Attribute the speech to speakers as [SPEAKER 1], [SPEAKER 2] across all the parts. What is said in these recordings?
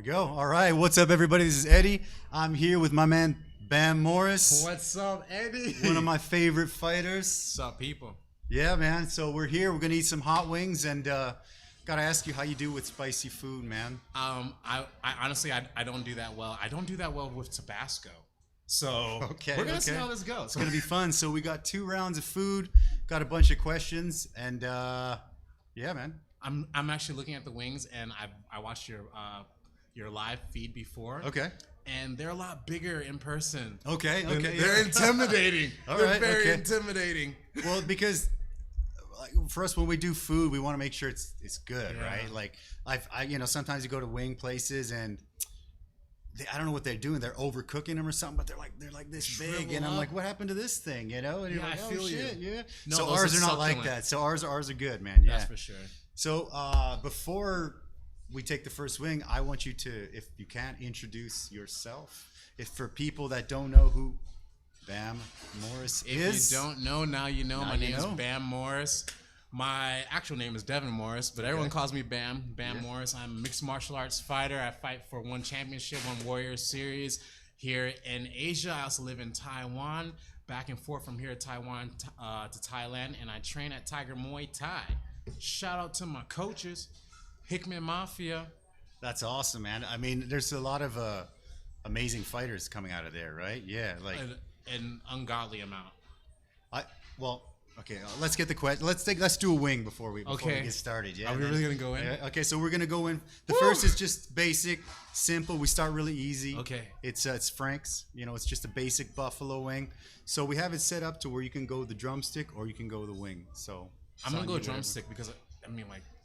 [SPEAKER 1] we go. All right, what's up, everybody? This is Eddie. I'm here with my man Bam Morris.
[SPEAKER 2] What's up, Eddie?
[SPEAKER 1] One of my favorite fighters.
[SPEAKER 2] What's up, people?
[SPEAKER 1] Yeah, man. So we're here. We're gonna eat some hot wings, and gotta ask you how you do with spicy food, man.
[SPEAKER 2] I honestly don't do that well. I don't do that well with Tabasco. So we're gonna see how this goes.
[SPEAKER 1] It's gonna be fun. So we got 2 rounds of food, got a bunch of questions, and yeah, man.
[SPEAKER 2] I'm actually looking at the wings, and I watched your live feed before.
[SPEAKER 1] Okay.
[SPEAKER 2] And they're a lot bigger in person.
[SPEAKER 1] Okay.
[SPEAKER 2] They're intimidating. They're very
[SPEAKER 1] okay.
[SPEAKER 2] intimidating.
[SPEAKER 1] Well, because for us, when we do food, we want to make sure it's good, right? Like I sometimes you go to wing places and I don't know what they're doing. They're overcooking them or something, but they're like this big, and I'm like, what happened to this thing? You know? And you're like,
[SPEAKER 2] I feel
[SPEAKER 1] shit,
[SPEAKER 2] you.
[SPEAKER 1] Yeah.
[SPEAKER 2] No,
[SPEAKER 1] so ours are not like that. So ours are good, man. Yeah,
[SPEAKER 2] that's for sure.
[SPEAKER 1] So before we take the first wing, I want you to, if you can, introduce yourself. If for people that don't know who Bam Morris is.
[SPEAKER 2] If you don't know, now you know. My name is Bam Morris. My actual name is Devon Morris, but everyone calls me Bam Morris. I'm a mixed martial arts fighter. I fight for one championship, one Warrior Series here in Asia. I also live in Taiwan, back and forth from here, Taiwan to Thailand, and I train at Tiger Muay Thai. Shout out to my coaches, Hickman Mafia.
[SPEAKER 1] That's awesome, man. I mean, there's a lot of amazing fighters coming out of there, right? Yeah, like
[SPEAKER 2] an ungodly amount.
[SPEAKER 1] Okay, let's get the question. Let's do a wing before we get started. Yeah.
[SPEAKER 2] Are we really gonna go in?
[SPEAKER 1] Okay, so we're gonna go in. The first is just basic, simple. We start really easy.
[SPEAKER 2] Okay.
[SPEAKER 1] It's Frank's. It's just a basic buffalo wing. So we have it set up to where you can go with the drumstick or you can go with the wing. So
[SPEAKER 2] I'm gonna go drumstick because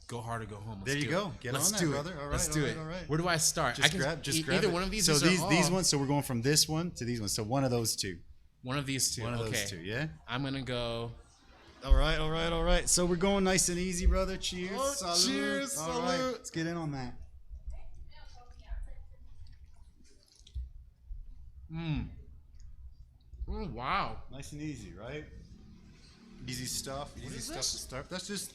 [SPEAKER 2] go hard or go home.
[SPEAKER 1] There you go.
[SPEAKER 2] Let's do it,
[SPEAKER 1] brother. All right,
[SPEAKER 2] let's do it.
[SPEAKER 1] All right.
[SPEAKER 2] Where do I start?
[SPEAKER 1] Just grab
[SPEAKER 2] either
[SPEAKER 1] it.
[SPEAKER 2] one of these.
[SPEAKER 1] So these ones. So we're going from this one to these ones. So one of those two.
[SPEAKER 2] One of these two.
[SPEAKER 1] One of those two. Yeah.
[SPEAKER 2] I'm gonna go.
[SPEAKER 1] All right. So we're going nice and easy, brother. Cheers.
[SPEAKER 2] Oh,
[SPEAKER 1] salute.
[SPEAKER 2] Cheers.
[SPEAKER 1] All
[SPEAKER 2] salute.
[SPEAKER 1] Right. Let's get in on that.
[SPEAKER 2] Oh, wow.
[SPEAKER 1] Nice and easy, right? Easy stuff. Easy stuff to start. That's just.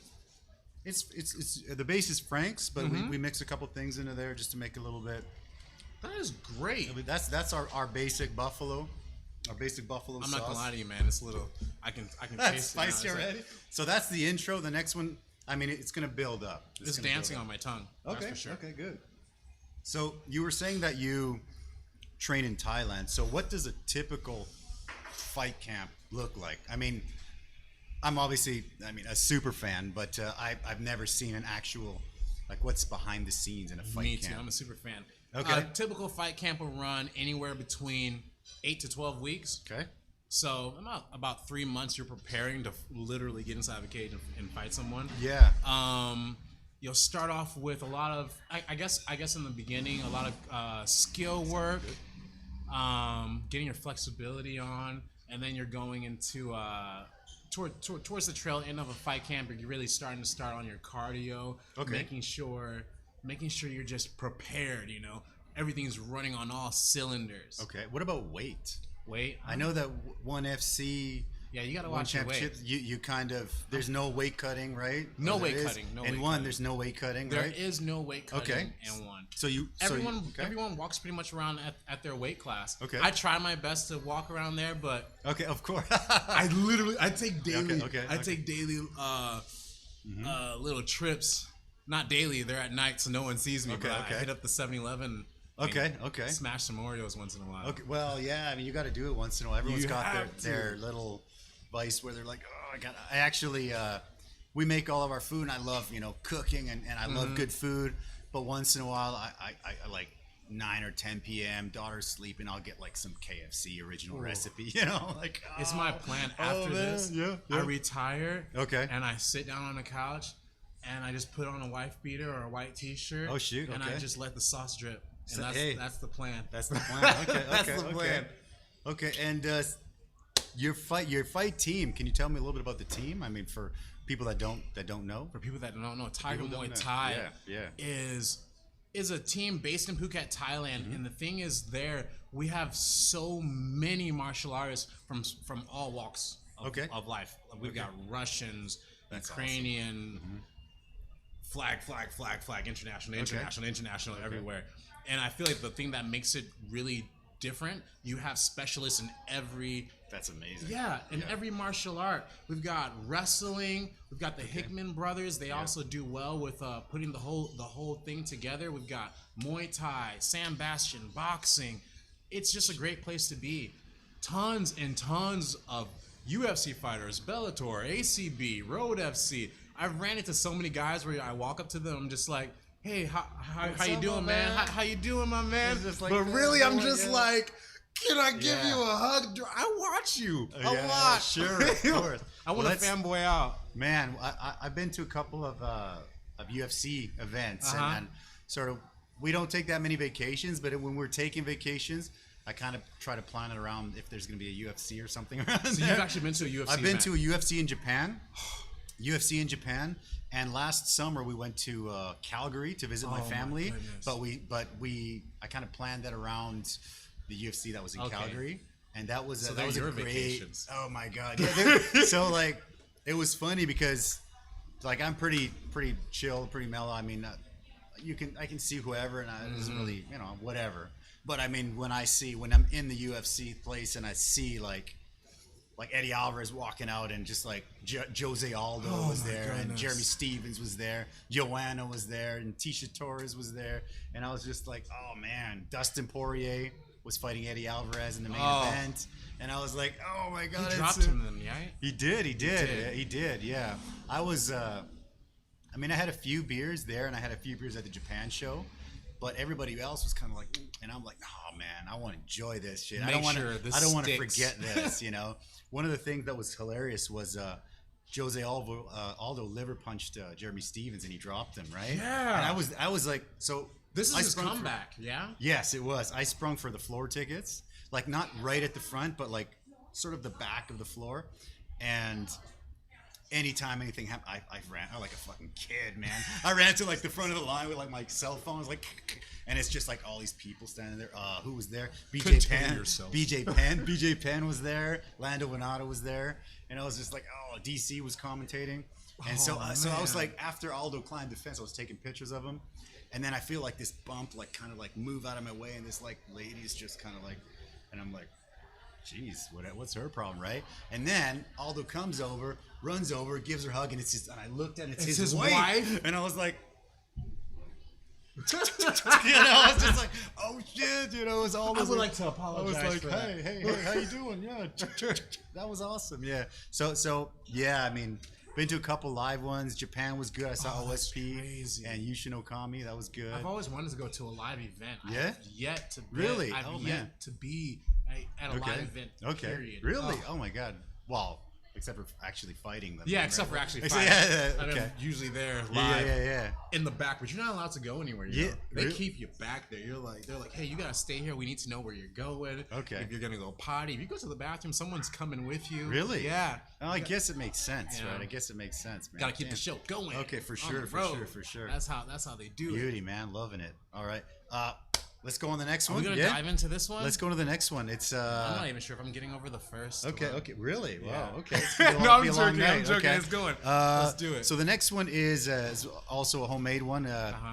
[SPEAKER 1] It's the base is Frank's, but we mix a couple things into there just to make it a little bit.
[SPEAKER 2] That is great.
[SPEAKER 1] I mean, that's our basic buffalo. Our basic buffalo sauce.
[SPEAKER 2] I'm not gonna lie to you, man. It's a little. I can
[SPEAKER 1] that's
[SPEAKER 2] taste
[SPEAKER 1] spicy already. So that's the intro. The next one, I mean, it's gonna build up.
[SPEAKER 2] It's dancing on my tongue.
[SPEAKER 1] Okay.
[SPEAKER 2] That's for sure.
[SPEAKER 1] Okay. Good. So you were saying that you train in Thailand. So what does a typical fight camp look like? I mean, I'm obviously, a super fan, but I've never seen an actual, what's behind the scenes in a fight camp.
[SPEAKER 2] Me too. I'm a super fan.
[SPEAKER 1] Okay.
[SPEAKER 2] Typical fight camp will run anywhere between 8 to 12 weeks.
[SPEAKER 1] Okay.
[SPEAKER 2] So about 3 months, you're preparing to literally get inside of a cage and fight someone.
[SPEAKER 1] Yeah.
[SPEAKER 2] You'll start off with a lot of, I guess in the beginning, a lot of skill work, getting your flexibility on, and then you're going into towards the trail end of a fight camp. You're really starting to start on your cardio, making sure you're just prepared. Everything's running on all cylinders.
[SPEAKER 1] Okay. What about weight?
[SPEAKER 2] Weight?
[SPEAKER 1] I know that one FC.
[SPEAKER 2] Yeah, you gotta watch your weight.
[SPEAKER 1] You kind of there's no weight cutting, right?
[SPEAKER 2] No weight cutting.
[SPEAKER 1] There's no weight cutting.
[SPEAKER 2] There
[SPEAKER 1] right?
[SPEAKER 2] is no weight cutting in one.
[SPEAKER 1] So
[SPEAKER 2] everyone walks pretty much around at their weight class.
[SPEAKER 1] Okay.
[SPEAKER 2] I try my best to walk around there, but
[SPEAKER 1] of course.
[SPEAKER 2] I take daily. I take daily little trips. Not daily. They're at night, so no one sees me. I hit up the 7-Eleven.
[SPEAKER 1] Okay.
[SPEAKER 2] Smash some Oreos once in a while.
[SPEAKER 1] Okay. Well, yeah. I mean, you got to do it once in a while. Everyone's got their little vice where they're like, oh, I actually, we make all of our food, and I love cooking, and I love good food. But once in a while, I like 9 or 10 p.m. daughter's sleeping. I'll get some KFC original recipe.
[SPEAKER 2] It's my plan after this. Yeah. I retire.
[SPEAKER 1] Okay.
[SPEAKER 2] And I sit down on the couch, and I just put on a wife beater or a white T-shirt.
[SPEAKER 1] Oh shoot!
[SPEAKER 2] And I just let the sauce drip. And that's the plan.
[SPEAKER 1] That's the plan. Okay.
[SPEAKER 2] That's the plan.
[SPEAKER 1] Okay. And your fight team. Can you tell me a little bit about the team? I mean, for people that don't know.
[SPEAKER 2] For people that don't know, Tiger Muay Thai is a team based in Phuket, Thailand. And the thing is, we have so many martial artists from all walks of life. We've got Russians, Ukrainian. Awesome. Flag, international, everywhere. And I feel like the thing that makes it really different, you have specialists in every.
[SPEAKER 1] That's amazing.
[SPEAKER 2] Yeah, in every martial art. We've got wrestling. We've got the Hickman brothers. They also do well with putting the whole thing together. We've got Muay Thai, Sam Bastion, boxing. It's just a great place to be. Tons and tons of UFC fighters, Bellator, ACB, Road FC. I've ran into so many guys where I walk up to them, I'm just like, hey, how you doing, man? How you doing, my man? Like, but really, I'm just like, can I give you a hug? I watch you a lot.
[SPEAKER 1] Sure, of course.
[SPEAKER 2] I want to fanboy out.
[SPEAKER 1] Man, I've been to a couple of UFC events, and sort of, we don't take that many vacations, but when we're taking vacations, I kind of try to plan it around if there's going to be a UFC or something around
[SPEAKER 2] So
[SPEAKER 1] there.
[SPEAKER 2] you've actually been to a UFC
[SPEAKER 1] I've been to a UFC in Japan. And last summer we went to Calgary to visit my family. But I kind of planned that around the UFC that was in Calgary, and that was a great vacations. Oh my god! Yeah, so like it was funny because like I'm pretty chill, pretty mellow. I mean, I can see whoever, and it doesn't really whatever. But I mean, when I'm in the UFC place and I see like Eddie Alvarez walking out, and just like Jose Aldo was there, and Jeremy Stevens was there, Joanna was there, and Tisha Torres was there, and I was just like, oh man, Dustin Poirier was fighting Eddie Alvarez in the main event, and I was like, oh my god,
[SPEAKER 2] he dropped him then, yeah?
[SPEAKER 1] He did, yeah. I was, I mean, I had a few beers there, and I had a few beers at the Japan show, but everybody else was kind of like, and I'm like, oh man, I want to enjoy this shit. I don't want to forget this, One of the things that was hilarious was Jose Aldo liver punched Jeremy Stevens, and he dropped him, right?
[SPEAKER 2] Yeah.
[SPEAKER 1] And I was like, so
[SPEAKER 2] this is his comeback, yeah?
[SPEAKER 1] Yes, it was. I sprung for the floor tickets, like not right at the front, but like sort of the back of the floor. And anytime anything happened, I ran. I was like a fucking kid, man. I ran to like the front of the line with like my cell phone. I was like, and it's just like all these people standing there. Who was there? BJ Penn was there. Lando Venado was there, and I was just like, oh, DC was commentating, and so I was like, after Aldo climbed the fence, I was taking pictures of him, and then I feel like this bump, like kind of like move out of my way, and this like lady's just kind of like, and I'm like, jeez, what's her problem, right? And then Aldo comes over, runs over, gives her a hug, and and I looked at it's his wife, and I was like, I was just like, oh shit, it was all.
[SPEAKER 2] I would like to apologize.
[SPEAKER 1] I was like,
[SPEAKER 2] for
[SPEAKER 1] hey, how you doing? Yeah, that was awesome. Yeah, so yeah, I mean, been to a couple live ones. Japan was good. I saw OSP and Yushin Okami. That was good.
[SPEAKER 2] I've always wanted to go to a live event.
[SPEAKER 1] Yeah,
[SPEAKER 2] I have yet to
[SPEAKER 1] really.
[SPEAKER 2] I've yet to be at a live event.
[SPEAKER 1] Okay,
[SPEAKER 2] period.
[SPEAKER 1] Really? Oh my god. Well, except for actually fighting them.
[SPEAKER 2] Yeah, except for actually fighting.
[SPEAKER 1] Okay.
[SPEAKER 2] I'm usually there live
[SPEAKER 1] yeah.
[SPEAKER 2] in the back, but you're not allowed to go anywhere. They keep you back there. They're like, hey, you gotta stay here. We need to know where you're going.
[SPEAKER 1] Okay.
[SPEAKER 2] If you're gonna go potty, if you go to the bathroom, someone's coming with you.
[SPEAKER 1] Really?
[SPEAKER 2] Yeah.
[SPEAKER 1] Oh, I guess it makes sense, right? I guess it makes sense, man.
[SPEAKER 2] Gotta keep the show going.
[SPEAKER 1] Okay, for sure.
[SPEAKER 2] That's how they do it.
[SPEAKER 1] Beauty, man, loving it. All right. Let's go on the next one.
[SPEAKER 2] Are we gonna dive into this one?
[SPEAKER 1] Let's go to the next one. It's
[SPEAKER 2] I'm not even sure if I'm getting over the first.
[SPEAKER 1] Okay. Really?
[SPEAKER 2] Yeah.
[SPEAKER 1] Wow. Okay.
[SPEAKER 2] No, I'm joking. Okay. It's going. Let's do it.
[SPEAKER 1] So the next one is also a homemade one.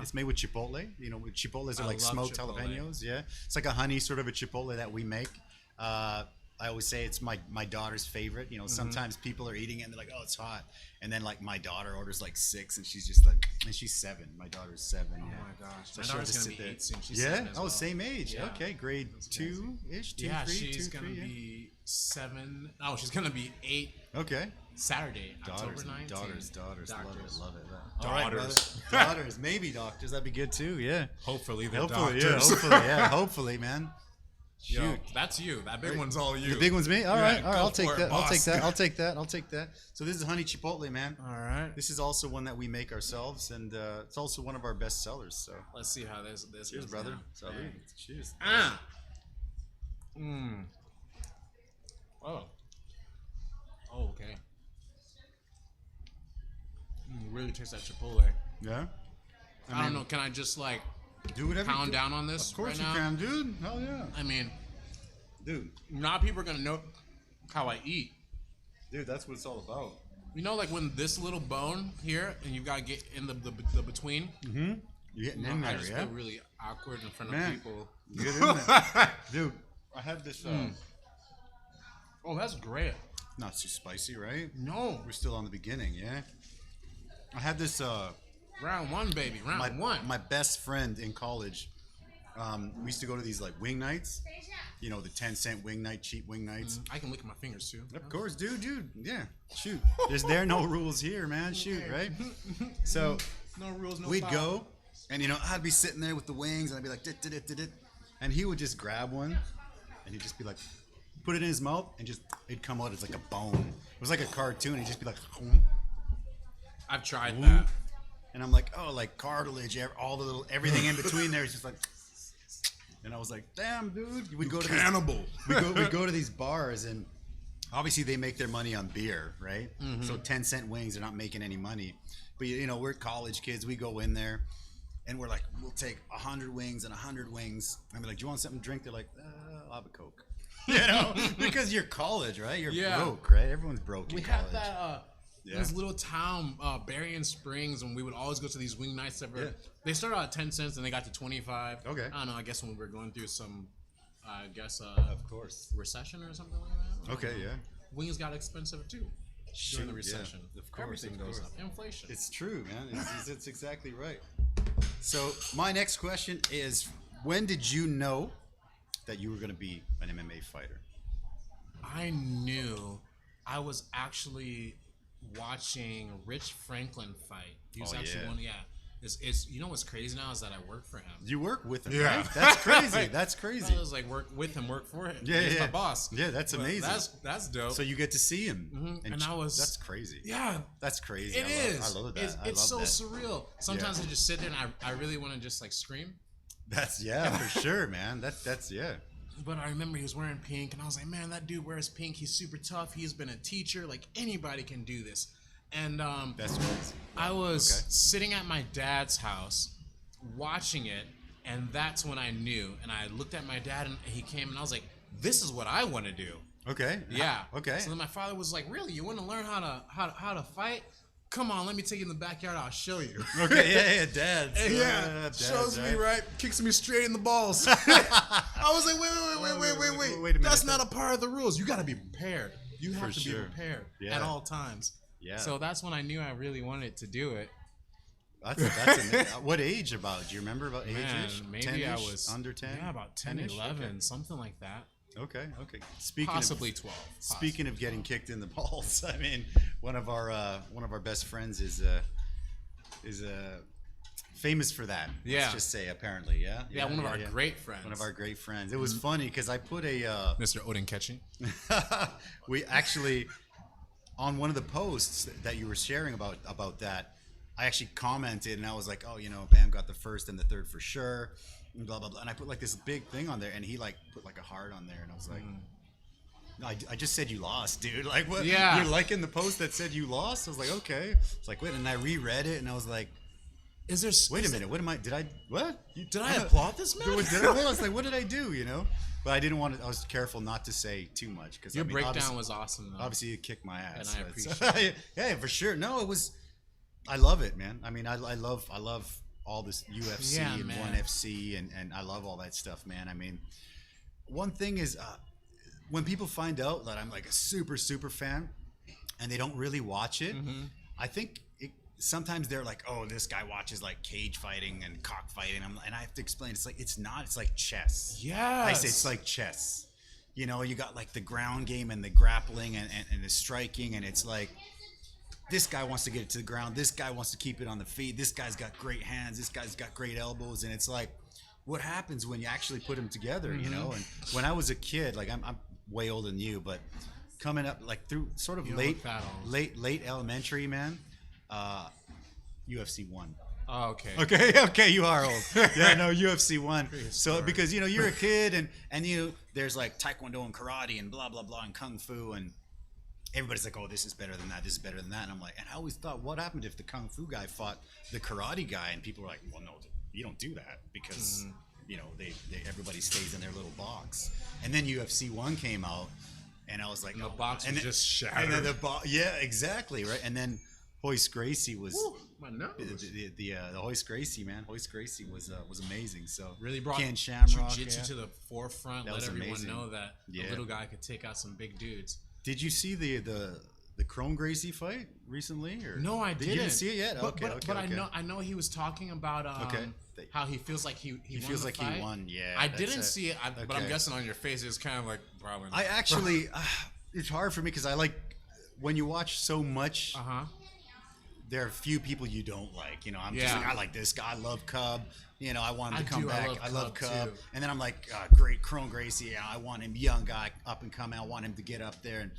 [SPEAKER 1] It's made with chipotle. Chipotles are like smoked jalapenos. Yeah. It's like a honey sort of a chipotle that we make. I always say it's my daughter's favorite. Sometimes people are eating it and they're like, oh, it's hot. And then like my daughter orders like 6 and she's just like, and she's 7. My daughter's 7.
[SPEAKER 2] Oh my gosh.
[SPEAKER 1] So
[SPEAKER 2] my daughter's going to be 8 soon. She's 7 as well.
[SPEAKER 1] Same age.
[SPEAKER 2] Yeah.
[SPEAKER 1] Okay, grade 2-ish, 2, 3,
[SPEAKER 2] she's going to be 7. Oh, she's going to be 8.
[SPEAKER 1] Okay.
[SPEAKER 2] Saturday, October 19th.
[SPEAKER 1] Daughters. Love it.
[SPEAKER 2] Daughters.
[SPEAKER 1] Daughters. Maybe doctors. That'd be good too. Yeah.
[SPEAKER 2] Hopefully they're
[SPEAKER 1] doctors. Hopefully, man. Shoot.
[SPEAKER 2] Yo, that's you. That big one's all you.
[SPEAKER 1] The big one's me? All right. I'll take that.
[SPEAKER 2] I'll
[SPEAKER 1] take that. So this is honey chipotle, man.
[SPEAKER 2] All right.
[SPEAKER 1] This is also one that we make ourselves, and it's also one of our best sellers. So
[SPEAKER 2] let's see how this
[SPEAKER 1] Cheers, brother.
[SPEAKER 2] Salud.
[SPEAKER 1] Cheers.
[SPEAKER 2] Oh, okay. Really tastes that chipotle.
[SPEAKER 1] Yeah.
[SPEAKER 2] I don't know. Can I just like
[SPEAKER 1] do whatever?
[SPEAKER 2] Pound down on this?
[SPEAKER 1] Of course
[SPEAKER 2] right
[SPEAKER 1] you
[SPEAKER 2] now?
[SPEAKER 1] can, dude. Hell yeah.
[SPEAKER 2] I mean,
[SPEAKER 1] dude.
[SPEAKER 2] Now people are gonna know how I eat.
[SPEAKER 1] Dude, that's what it's all about.
[SPEAKER 2] Like when this little bone here, and you gotta get in the between,
[SPEAKER 1] You're getting in there,
[SPEAKER 2] I just feel really awkward in front of people.
[SPEAKER 1] Get in there. Dude, I had this...
[SPEAKER 2] Oh, that's great.
[SPEAKER 1] Not too spicy, right?
[SPEAKER 2] No.
[SPEAKER 1] We're still on the beginning, yeah? I had this...
[SPEAKER 2] Round one, baby. Round one.
[SPEAKER 1] My best friend in college, we used to go to these like wing nights. You know, the 10-cent wing night, cheap wing nights.
[SPEAKER 2] I can lick my fingers too.
[SPEAKER 1] Of course, dude. Yeah, shoot. There are no rules here, man. Shoot, right? So
[SPEAKER 2] no rules, no
[SPEAKER 1] we'd
[SPEAKER 2] foul.
[SPEAKER 1] go, and you know, I'd be sitting there with the wings, and I'd be like, dit, and he would just grab one, and he'd just be like, put it in his mouth, and just it'd come out as like a bone. It was like a cartoon. He'd just be like,
[SPEAKER 2] I've tried that.
[SPEAKER 1] And I'm like, oh, like cartilage, all the little everything in between there is just like. And I was like, damn, dude. We'd go to
[SPEAKER 2] cannibal.
[SPEAKER 1] We'd go to these bars, and obviously they make their money on beer, right? So 10-cent wings, they're not making any money. But you know, we're college kids. We go in there, and we're like, we'll take 100 wings and 100 wings. And we're like, do you want something to drink? They're like, I'll have a Coke. You know, because you're college, right? You're broke, right? Everyone's broke in college.
[SPEAKER 2] We had that. This little town, Berrien Springs, and we would always go to these wing nights. They started out at 10 cents, and they got to 25.
[SPEAKER 1] Okay.
[SPEAKER 2] I don't know. I guess when we were going through some,
[SPEAKER 1] of course,
[SPEAKER 2] recession or something like that.
[SPEAKER 1] Okay, yeah.
[SPEAKER 2] Wings got expensive too during the recession.
[SPEAKER 1] Yeah, of course,
[SPEAKER 2] everything goes up. Inflation.
[SPEAKER 1] It's true, man. It's exactly right. So my next question is: when did you know that you were going to be an MMA fighter?
[SPEAKER 2] I knew. I was actually watching Rich Franklin fight. He was actually one. Yeah. It's you know what's crazy now is that I work for him.
[SPEAKER 1] You work with him, right? That's crazy. That's crazy.
[SPEAKER 2] I was like work with him, work for him.
[SPEAKER 1] Yeah,
[SPEAKER 2] He's my boss.
[SPEAKER 1] Yeah, that's amazing.
[SPEAKER 2] That's dope.
[SPEAKER 1] So you get to see him,
[SPEAKER 2] and I was.
[SPEAKER 1] That's crazy.
[SPEAKER 2] Yeah,
[SPEAKER 1] that's crazy.
[SPEAKER 2] I
[SPEAKER 1] love that.
[SPEAKER 2] It's so surreal. Sometimes I just sit there and I really want to just like scream.
[SPEAKER 1] That's for sure, man. That's yeah.
[SPEAKER 2] But I remember he was wearing pink, and I was like, man, that dude wears pink. He's super tough. He's been a teacher. Like anybody can do this. And
[SPEAKER 1] that's crazy.
[SPEAKER 2] I was sitting at my dad's house watching it, and that's when I knew. And I looked at my dad, and he came, and I was like, this is what I want to do.
[SPEAKER 1] Okay.
[SPEAKER 2] Yeah.
[SPEAKER 1] Okay.
[SPEAKER 2] So then my father was like, really? You want to learn how to fight? Come on, let me take you in the backyard. I'll show you.
[SPEAKER 1] Okay. Yeah. Dad.
[SPEAKER 2] Yeah. Shows me, right? Kicks me straight in the balls. I was like, wait.
[SPEAKER 1] Wait a minute.
[SPEAKER 2] That's not a part of the rules. You got to be prepared. You have to be prepared at all times.
[SPEAKER 1] Yeah.
[SPEAKER 2] So that's when I knew I really wanted to do it.
[SPEAKER 1] That's what age about? Do you remember about age?
[SPEAKER 2] Maybe
[SPEAKER 1] 10-ish?
[SPEAKER 2] I was
[SPEAKER 1] under 10.
[SPEAKER 2] Yeah, about 10, 11, something like that.
[SPEAKER 1] Okay.
[SPEAKER 2] Possibly 12.
[SPEAKER 1] Speaking of getting kicked in the balls, I mean, one of our best friends is famous for that.
[SPEAKER 2] Yeah.
[SPEAKER 1] Let's just say apparently. Yeah.
[SPEAKER 2] Yeah. One of our great friends.
[SPEAKER 1] One of our great friends. It was funny because I put a
[SPEAKER 2] Mr. Odinkechi.
[SPEAKER 1] we actually. On one of the posts that you were sharing about that, I actually commented and I was like, oh, you know, Bam got the first and the third for sure, and blah, blah, blah. And I put like this big thing on there, and he like put like a heart on there, and I was like, no, I just said you lost, dude. Like, what?
[SPEAKER 2] Yeah.
[SPEAKER 1] You're liking the post that said you lost? I was like, okay. It's like, wait, and I reread it, and I was like, wait a minute, what am I? Did I
[SPEAKER 2] applaud this man?
[SPEAKER 1] I was like, what did I do? You know. But I didn't want to. I was careful not to say too much because
[SPEAKER 2] your breakdown was awesome. Though.
[SPEAKER 1] Obviously, it kicked my ass,
[SPEAKER 2] and I appreciate it.
[SPEAKER 1] Yeah, for sure. No, it was. I love it, man. I mean, I love all this UFC and ONE FC, and I love all that stuff, man. I mean, one thing is when people find out that I'm like a super fan, and they don't really watch it, I think. Sometimes they're like, oh, this guy watches like cage fighting and cockfighting. And I have to explain, it's not. It's like chess.
[SPEAKER 2] Yeah.
[SPEAKER 1] I say it's like chess. You know, you got like the ground game and the grappling and the striking. And it's like, this guy wants to get it to the ground. This guy wants to keep it on the feet. This guy's got great hands. This guy's got great elbows. And it's like, what happens when you actually put them together, you know? And when I was a kid, like I'm way older than you, but coming up like through sort of late elementary, man. UFC 1.
[SPEAKER 2] Oh, okay.
[SPEAKER 1] Okay, you are old. Yeah, no, UFC 1. So because you know you're a kid and you there's like Taekwondo and karate and blah blah blah and kung fu and everybody's like, oh, this is better than that. This is better than that. And I'm like, and I always thought, what happened if the kung fu guy fought the karate guy? And people were like, well, no, you don't do that because you know they everybody stays in their little box. And then UFC 1 came out, and I was like,
[SPEAKER 2] the box was just shattered.
[SPEAKER 1] And then yeah, exactly, right. And then Hoist Gracie was
[SPEAKER 2] My nose.
[SPEAKER 1] The Hoist Gracie, man. Hoist Gracie was amazing. So
[SPEAKER 2] really brought
[SPEAKER 1] Ken Shamrock,
[SPEAKER 2] jiu-jitsu to the forefront. Let everyone
[SPEAKER 1] amazing.
[SPEAKER 2] know that a little guy could take out some big dudes.
[SPEAKER 1] Did you see the Chrome Gracie fight recently? Or?
[SPEAKER 2] No, I didn't.
[SPEAKER 1] You didn't see it yet?
[SPEAKER 2] But I know he was talking about how he feels like he
[SPEAKER 1] feels like
[SPEAKER 2] fight.
[SPEAKER 1] He won. Yeah,
[SPEAKER 2] I didn't see it, but I'm guessing on your face it's kind of like probably.
[SPEAKER 1] I actually, it's hard for me because I like when you watch so much. There are a few people you don't like. You know, I'm just like, I like this guy. I love Cub. You know, I want him to come back. I love Cub.
[SPEAKER 2] Too.
[SPEAKER 1] And then I'm like, great, Chrome Gracie. I want him, young guy, up and coming. I want him to get up there. And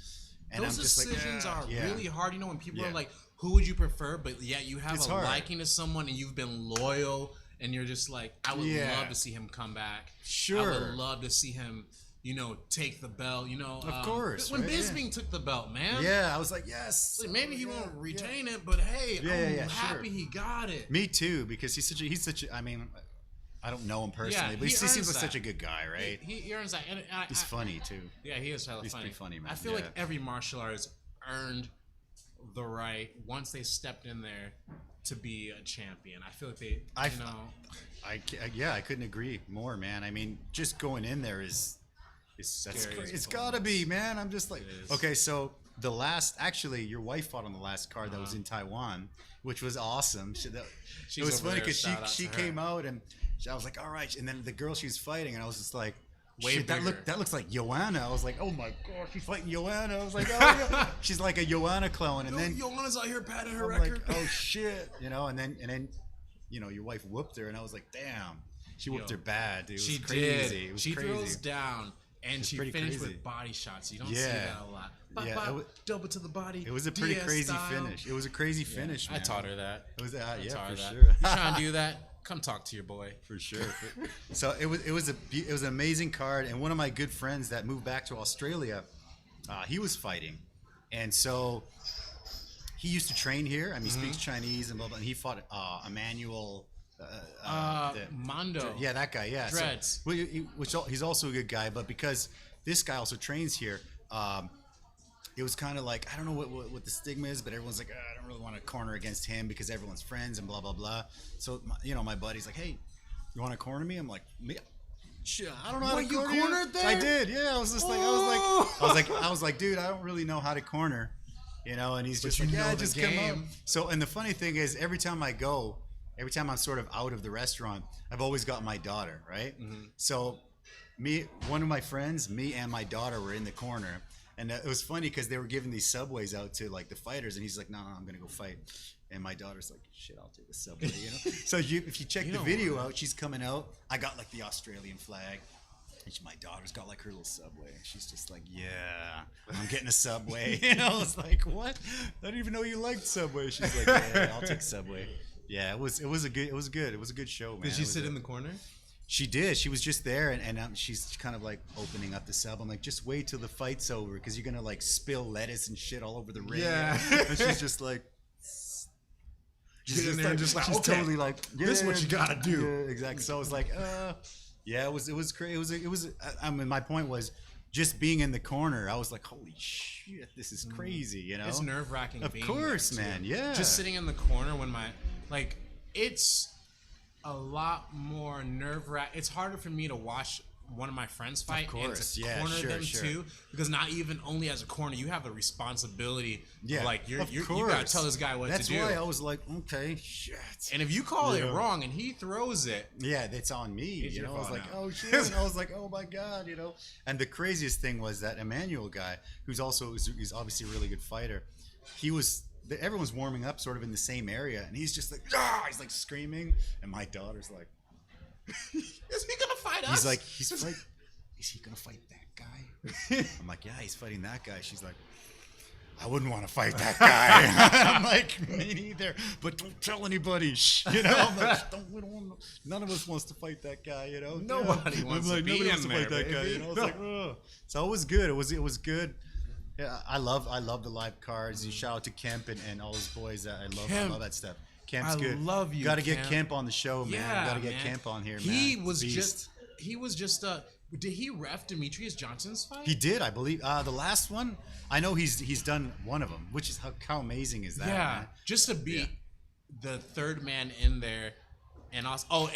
[SPEAKER 2] those
[SPEAKER 1] I'm just
[SPEAKER 2] decisions
[SPEAKER 1] like,
[SPEAKER 2] are really hard. You know, when people are like, who would you prefer? But yet you have a liking to someone and you've been loyal and you're just like, I would love to see him come back.
[SPEAKER 1] Sure.
[SPEAKER 2] I would love to see him, you know, take the belt. You know,
[SPEAKER 1] of course.
[SPEAKER 2] When Bisping took the belt, man.
[SPEAKER 1] Yeah, I was like, yes.
[SPEAKER 2] Like, maybe he won't retain it, but hey, I'm happy he got it.
[SPEAKER 1] Me too, because he's such a. I mean, I don't know him personally, but he seems like such a good guy, right?
[SPEAKER 2] He earns that. And
[SPEAKER 1] he's funny too.
[SPEAKER 2] Yeah, he is hella funny.
[SPEAKER 1] He's pretty funny, man.
[SPEAKER 2] I feel like every martial artist earned the right once they stepped in there to be a champion. I feel like they,
[SPEAKER 1] I couldn't agree more, man. I mean, just going in there that's crazy. It's gotta be, man. I'm just like, okay, so actually, your wife fought on the last card that was in Taiwan, which was awesome. It was funny because she came out and I was like, all right, and then the girl she was fighting, and I was just like, shit, that looks like Joanna. I was like, oh my god, she's fighting Joanna. I was like, oh yeah. She's like a Joanna clone, and then
[SPEAKER 2] Joanna's out here patting her
[SPEAKER 1] record. Like, oh shit, you know, and then you know, your wife whooped her, and I was like, damn, she whooped her bad, dude. It was crazy. It was
[SPEAKER 2] she
[SPEAKER 1] crazy.
[SPEAKER 2] throws down. And she finished with body shots. You don't see that a lot. Double to the body.
[SPEAKER 1] It was a pretty crazy finish. It was a crazy finish, man.
[SPEAKER 2] I taught her that.
[SPEAKER 1] It was for sure.
[SPEAKER 2] You trying to do that? Come talk to your boy.
[SPEAKER 1] For sure. So it was an amazing card, and one of my good friends that moved back to Australia, he was fighting, and so he used to train here. I mean, he speaks Chinese and blah blah. And he fought Emmanuel.
[SPEAKER 2] Mondo.
[SPEAKER 1] Yeah, that guy. Yeah,
[SPEAKER 2] Dreads.
[SPEAKER 1] So, he's also a good guy, but because this guy also trains here, it was kind of like, I don't know what the stigma is, but everyone's like, I don't really want to corner against him because everyone's friends and blah blah blah. So my buddy's like, hey, you want to corner me? I'm like, me? Shit, I don't know how to corner. You cornered there? I did. Yeah, I was just like, I was like, dude, I don't really know how to corner, you know. And he's just like, yeah, just come out. So, and the funny thing is, every time I'm sort of out of the restaurant, I've always got my daughter, right? So one of my friends, me and my daughter were in the corner, and it was funny because they were giving these Subways out to like the fighters, and he's like, no, I'm gonna go fight. And my daughter's like, shit, I'll take a Subway, you know? So if you check the video out, she's coming out. I got like the Australian flag. And my daughter's got like her little Subway. And she's just like, yeah, I'm getting a Subway. You know, I was like, what? I didn't even know you liked Subway. She's like, yeah, I'll take Subway. Yeah, it was good. It was a good show, man.
[SPEAKER 2] Did she sit in the corner?
[SPEAKER 1] She did. She was just there, and she's kind of like opening up the sub. I'm like, just wait till the fight's over, because you're gonna like spill lettuce and shit all over the ring.
[SPEAKER 2] Yeah.
[SPEAKER 1] And she's just like,
[SPEAKER 2] she's okay,
[SPEAKER 1] totally like, yeah,
[SPEAKER 2] this is what you gotta do.
[SPEAKER 1] Yeah, exactly. So I was like, yeah, it was crazy. It was. I mean, my point was, just being in the corner, I was like, holy shit, this is crazy. You know,
[SPEAKER 2] it's nerve-wracking.
[SPEAKER 1] Of course, man. Yeah.
[SPEAKER 2] Just sitting in the corner when it's a lot more nerve-wracking. It's harder for me to watch one of my friends fight and to corner them too, because not even only as a corner, you have a responsibility. Yeah, like you gotta tell this guy what to do.
[SPEAKER 1] That's why I was like, okay, shit.
[SPEAKER 2] And if you call it wrong and he throws it,
[SPEAKER 1] yeah, it's on me. You know, I was like, oh shit. And I was like, oh my god, you know. And the craziest thing was that Emmanuel guy, he's obviously a really good fighter. Everyone's warming up sort of in the same area, and he's just like, he's like screaming, and my daughter's like,
[SPEAKER 2] is he gonna fight us?
[SPEAKER 1] He's like, is he gonna fight that guy? I'm like, yeah, he's fighting that guy. She's like, I wouldn't want to fight that guy. I'm like, me neither, but don't tell anybody. You know, I'm like, none of us wants to fight that guy. You know,
[SPEAKER 2] nobody wants to fight that guy.
[SPEAKER 1] You know, it's like, so it was good. It was good. Yeah, I love the live cards. Shout out to Kemp and all his boys. I love that stuff. Kemp's good.
[SPEAKER 2] I love you.
[SPEAKER 1] Got to get Kemp on the show, man.
[SPEAKER 2] Yeah,
[SPEAKER 1] got to get Kemp on here, man.
[SPEAKER 2] He was just did he ref Demetrius Johnson's fight?
[SPEAKER 1] He did, I believe. The last one, I know he's done one of them, which is how amazing is that?
[SPEAKER 2] Yeah,
[SPEAKER 1] man?
[SPEAKER 2] just to beat the third man in there, and also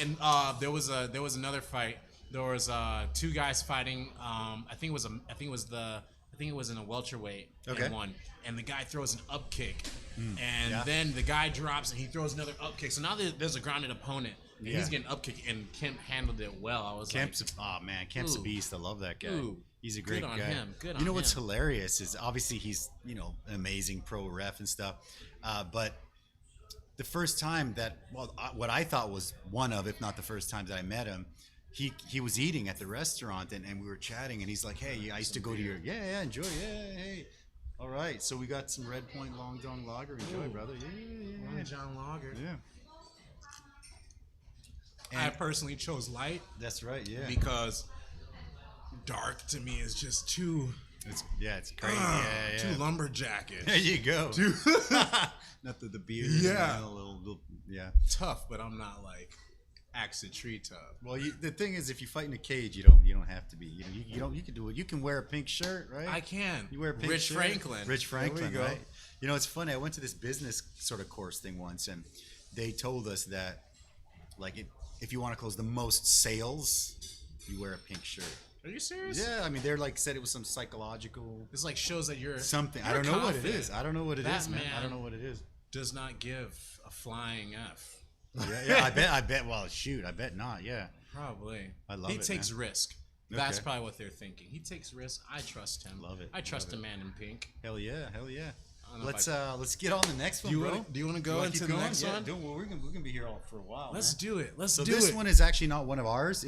[SPEAKER 2] there was another fight. There was two guys fighting. I think it was in a welterweight.
[SPEAKER 1] Okay.
[SPEAKER 2] And one, and the guy throws an up kick, and then the guy drops and he throws another up kick. So now there's a grounded opponent. And he's getting up kick, and Kemp handled it well. I was
[SPEAKER 1] Kemp's a beast. I love that guy. He's a great guy.
[SPEAKER 2] Good on him. Good on him.
[SPEAKER 1] You know what's hilarious is obviously he's an amazing pro ref and stuff, but the first time what I thought was one of, if not the first time that I met him, he was eating at the restaurant and we were chatting and he's like, hey, I used to go to your enjoy, hey. All right, so we got some Red Point Long John Lager. Enjoy, brother. Yeah.
[SPEAKER 2] Long John Lager.
[SPEAKER 1] Yeah.
[SPEAKER 2] I personally chose light.
[SPEAKER 1] That's right, yeah.
[SPEAKER 2] Because dark to me is just too.
[SPEAKER 1] It's crazy.
[SPEAKER 2] Too lumberjackish.
[SPEAKER 1] There you go. Not the beard.
[SPEAKER 2] Yeah.
[SPEAKER 1] A little,
[SPEAKER 2] tough, but I'm not like Acid Tree tough.
[SPEAKER 1] Well, the thing is, if you fight in a cage, you don't have to be. You can do it. You can wear a pink shirt, right?
[SPEAKER 2] I can.
[SPEAKER 1] You wear a pink
[SPEAKER 2] Rich
[SPEAKER 1] shirt.
[SPEAKER 2] Franklin.
[SPEAKER 1] Rich Franklin,
[SPEAKER 2] There we go.
[SPEAKER 1] right? You know, it's funny. I went to this business sort of course thing once, and they told us that, like, if you want to close the most sales, you wear a pink shirt.
[SPEAKER 2] Are you serious?
[SPEAKER 1] Yeah, I mean, they're like said it was some psychological.
[SPEAKER 2] This like shows that you're
[SPEAKER 1] something.
[SPEAKER 2] You're
[SPEAKER 1] I don't know what it
[SPEAKER 2] confident.
[SPEAKER 1] is. I don't know what it is, man. I don't
[SPEAKER 2] man
[SPEAKER 1] know what it is.
[SPEAKER 2] Does not give a flying F.
[SPEAKER 1] Yeah, I bet. Well, shoot, I bet not. Yeah,
[SPEAKER 2] Probably.
[SPEAKER 1] I love
[SPEAKER 2] he
[SPEAKER 1] it,
[SPEAKER 2] takes
[SPEAKER 1] man.
[SPEAKER 2] risk. That's
[SPEAKER 1] Okay.
[SPEAKER 2] probably what they're thinking. He takes risk. I trust him.
[SPEAKER 1] Love it.
[SPEAKER 2] I trust
[SPEAKER 1] Love
[SPEAKER 2] a man in pink.
[SPEAKER 1] hell yeah.
[SPEAKER 2] I don't know
[SPEAKER 1] Let's get on the next one,
[SPEAKER 2] Do you
[SPEAKER 1] bro.
[SPEAKER 2] wanna- do you wanna go
[SPEAKER 1] wanna
[SPEAKER 2] into
[SPEAKER 1] keep
[SPEAKER 2] the
[SPEAKER 1] going?
[SPEAKER 2] next
[SPEAKER 1] Yeah,
[SPEAKER 2] one?
[SPEAKER 1] We're gonna be here all for a while.
[SPEAKER 2] Let's
[SPEAKER 1] man.
[SPEAKER 2] do it. Let's
[SPEAKER 1] So
[SPEAKER 2] do
[SPEAKER 1] this
[SPEAKER 2] it.
[SPEAKER 1] one is actually not one of ours.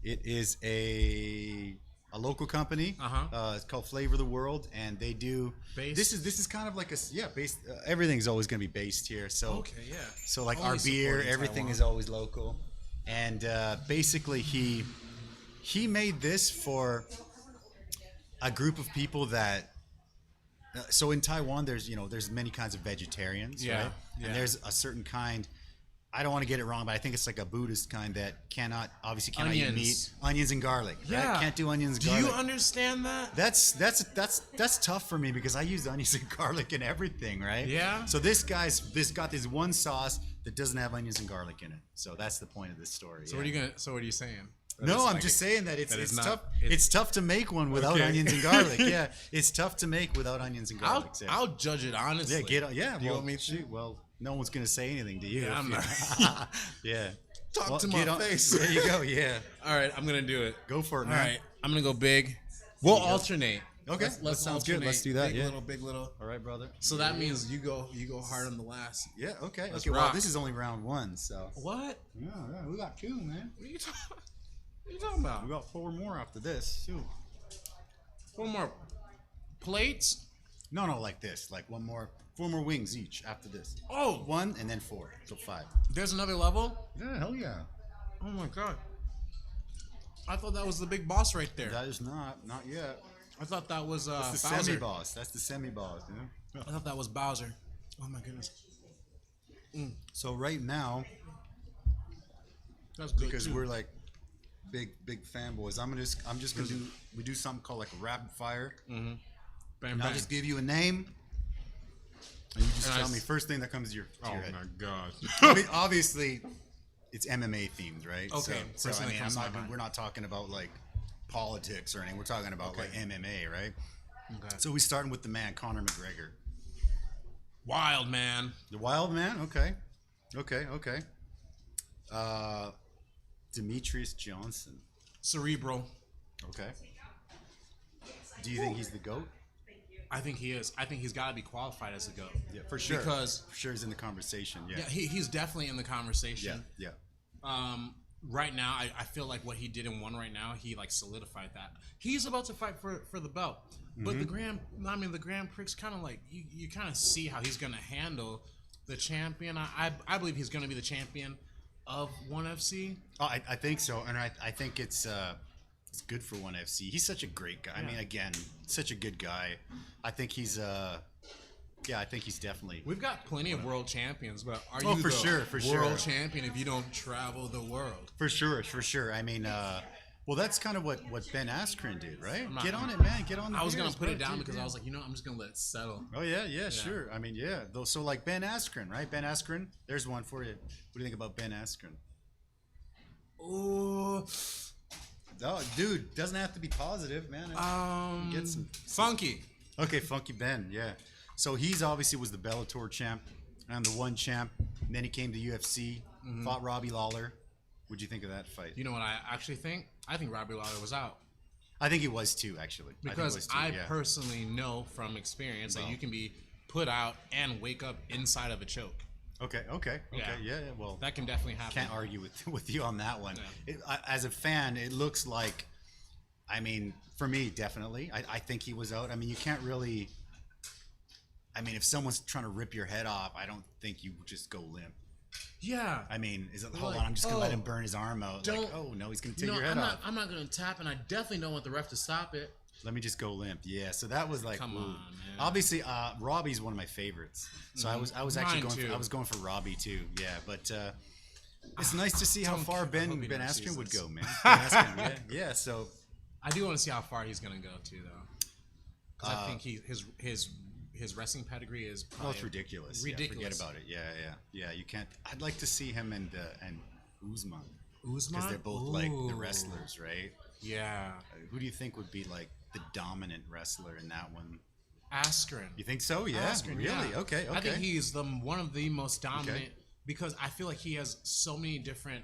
[SPEAKER 1] It is a local company. It's called Flavor the World, and they do.
[SPEAKER 2] Based?
[SPEAKER 1] This is kind of like based. Everything's always gonna be based here. So
[SPEAKER 2] Okay, yeah.
[SPEAKER 1] So like
[SPEAKER 2] Only
[SPEAKER 1] our beer,
[SPEAKER 2] supporting
[SPEAKER 1] everything
[SPEAKER 2] Taiwan.
[SPEAKER 1] is always local, and basically he made this for a group of people that. So in Taiwan, there's many kinds of vegetarians,
[SPEAKER 2] Yeah,
[SPEAKER 1] right?
[SPEAKER 2] yeah.
[SPEAKER 1] And there's a certain kind. I don't want to get it wrong, but I think it's like a Buddhist kind that cannot eat
[SPEAKER 2] Onions.
[SPEAKER 1] meat, onions and garlic.
[SPEAKER 2] Yeah.
[SPEAKER 1] Right? Can't do onions and
[SPEAKER 2] Do
[SPEAKER 1] garlic.
[SPEAKER 2] you understand that?
[SPEAKER 1] That's tough for me because I use onions and garlic in everything, right?
[SPEAKER 2] Yeah.
[SPEAKER 1] So this got this one sauce that doesn't have onions and garlic in it. So that's the point of this story.
[SPEAKER 2] So what are you saying? That
[SPEAKER 1] No,
[SPEAKER 2] it's
[SPEAKER 1] I'm
[SPEAKER 2] like
[SPEAKER 1] just saying that it's
[SPEAKER 2] not-
[SPEAKER 1] tough.
[SPEAKER 2] it's-
[SPEAKER 1] It's tough to make one without
[SPEAKER 2] Okay.
[SPEAKER 1] onions and garlic. Yeah, it's tough to make without onions and garlic.
[SPEAKER 2] I'll judge it honestly.
[SPEAKER 1] Yeah,
[SPEAKER 2] Do you
[SPEAKER 1] well,
[SPEAKER 2] want me to?
[SPEAKER 1] shoot, well, no one's gonna say anything to you.
[SPEAKER 2] Yeah,
[SPEAKER 1] if
[SPEAKER 2] I'm
[SPEAKER 1] you-
[SPEAKER 2] not.
[SPEAKER 1] Yeah.
[SPEAKER 2] Talk
[SPEAKER 1] Well,
[SPEAKER 2] to
[SPEAKER 1] get
[SPEAKER 2] my
[SPEAKER 1] on-
[SPEAKER 2] face.
[SPEAKER 1] There you go. Yeah.
[SPEAKER 2] All right, I'm gonna do it.
[SPEAKER 1] Go for it,
[SPEAKER 2] All
[SPEAKER 1] man.
[SPEAKER 2] right, I'm gonna go big. We'll alternate.
[SPEAKER 1] Okay, that sounds good. Let's do that,
[SPEAKER 2] Big
[SPEAKER 1] yeah.
[SPEAKER 2] little, big little.
[SPEAKER 1] All right, brother.
[SPEAKER 2] So that means you go hard on the last.
[SPEAKER 1] Yeah. Okay.
[SPEAKER 2] Let's
[SPEAKER 1] Okay. Well,
[SPEAKER 2] rock.
[SPEAKER 1] this is only round one, so.
[SPEAKER 2] What?
[SPEAKER 1] Yeah. We got two, man.
[SPEAKER 2] What are you talking about?
[SPEAKER 1] We got four more after this. Shoot.
[SPEAKER 2] One more plates.
[SPEAKER 1] No, like this. Like four more wings each after this.
[SPEAKER 2] Oh,
[SPEAKER 1] One and then four, so 5.
[SPEAKER 2] there's another level.
[SPEAKER 1] Yeah. Hell yeah.
[SPEAKER 2] Oh my god. I thought that was the big boss right there.
[SPEAKER 1] That is not yet.
[SPEAKER 2] I thought that was
[SPEAKER 1] That's the
[SPEAKER 2] Bowser.
[SPEAKER 1] semi-boss. That's the semi-boss. You know?
[SPEAKER 2] I thought that was Bowser. Oh my goodness.
[SPEAKER 1] So right now,
[SPEAKER 2] That's good
[SPEAKER 1] because
[SPEAKER 2] too.
[SPEAKER 1] we're like big fanboys, I'm just gonna do something called like rapid fire.
[SPEAKER 2] Bang,
[SPEAKER 1] And
[SPEAKER 2] bang.
[SPEAKER 1] I'll just give you a name, and you just
[SPEAKER 2] And
[SPEAKER 1] tell me first thing that comes to your head.
[SPEAKER 2] god.
[SPEAKER 1] Obviously, it's MMA themed, right?
[SPEAKER 2] Okay,
[SPEAKER 1] So
[SPEAKER 2] first thing that comes to my mind.
[SPEAKER 1] we're not talking about like politics or anything. We're talking about like MMA, right?
[SPEAKER 2] Okay.
[SPEAKER 1] So we starting with the man, Conor McGregor.
[SPEAKER 2] Wild man.
[SPEAKER 1] The Wild Man? Okay. Demetrius Johnson.
[SPEAKER 2] Cerebral.
[SPEAKER 1] Okay. Do you think he's the GOAT?
[SPEAKER 2] I think he is. I think he's got to be qualified as a GOAT.
[SPEAKER 1] Yeah, for sure.
[SPEAKER 2] Because
[SPEAKER 1] for sure he's in the conversation. Yeah.
[SPEAKER 2] yeah, he's definitely in the conversation.
[SPEAKER 1] Yeah.
[SPEAKER 2] Right now, I feel like what he did in one right now, he like solidified that. He's about to fight for the belt. But the Grand Prix kind of like you kind of see how he's going to handle the champion. I believe he's going to be the champion of ONE FC.
[SPEAKER 1] Oh, I think so, and I think it's good for ONE FC. He's such a great guy. I mean, again, such a good guy. I think he's I think he's definitely.
[SPEAKER 2] We've got plenty of world champions, but are
[SPEAKER 1] Oh,
[SPEAKER 2] you
[SPEAKER 1] for
[SPEAKER 2] the
[SPEAKER 1] sure,
[SPEAKER 2] world champion if you don't travel the world?
[SPEAKER 1] For sure. I mean, Well, that's kind of what Ben Askren did, right? Get on it,
[SPEAKER 2] man.
[SPEAKER 1] Get on the
[SPEAKER 2] I was
[SPEAKER 1] beers,
[SPEAKER 2] going to put
[SPEAKER 1] bro,
[SPEAKER 2] it down
[SPEAKER 1] dude,
[SPEAKER 2] because I was like, I'm just going to let it settle.
[SPEAKER 1] Oh, yeah, sure. I mean, yeah. So, like Ben Askren, right? Ben Askren, there's one for you. What do you think about Ben Askren?
[SPEAKER 2] Oh,
[SPEAKER 1] dude, doesn't have to be positive, man. Get some
[SPEAKER 2] funky.
[SPEAKER 1] Okay, Funky Ben, yeah. So he's obviously was the Bellator champ and the one champ. And then he came to UFC, fought Robbie Lawler. What'd you think of that fight?
[SPEAKER 2] You know what I actually think? I think Robbie Lawler was out.
[SPEAKER 1] I think he was too, actually.
[SPEAKER 2] Because I personally know from experience that you can be put out and wake up inside of a choke.
[SPEAKER 1] Okay. Yeah. Well,
[SPEAKER 2] that can definitely happen.
[SPEAKER 1] Can't argue with you on that one. Yeah. As a fan, it looks like, I mean, for me, definitely. I think he was out. I mean, you can't really. I mean, if someone's trying to rip your head off, I don't think you just go limp.
[SPEAKER 2] Yeah.
[SPEAKER 1] I mean, hold on, I'm just gonna let him burn his arm out. Like, oh no, he's gonna take your head off.
[SPEAKER 2] I'm not gonna tap, and I definitely don't want the ref to stop it.
[SPEAKER 1] Let me just go limp. Yeah. So that was like,
[SPEAKER 2] come on, man.
[SPEAKER 1] Obviously, Robbie's one of my favorites. So I was actually going for Robbie too. Yeah, but it's nice to see how far Ben Askren would go, man. Ben Askren, yeah. So
[SPEAKER 2] I do want to see how far he's gonna go too, though. Because I think his wrestling pedigree is probably
[SPEAKER 1] it's ridiculous.
[SPEAKER 2] Ridiculous.
[SPEAKER 1] Yeah, forget about it. Yeah. You can't. I'd like to see him and Usman. Because they're both like the wrestlers, right?
[SPEAKER 2] Yeah.
[SPEAKER 1] Who do you think would be like the dominant wrestler in that one?
[SPEAKER 2] Askren.
[SPEAKER 1] You think so? Yeah.
[SPEAKER 2] Askren,
[SPEAKER 1] really?
[SPEAKER 2] Yeah.
[SPEAKER 1] Okay.
[SPEAKER 2] I think he's one of the most dominant because I feel like he has so many different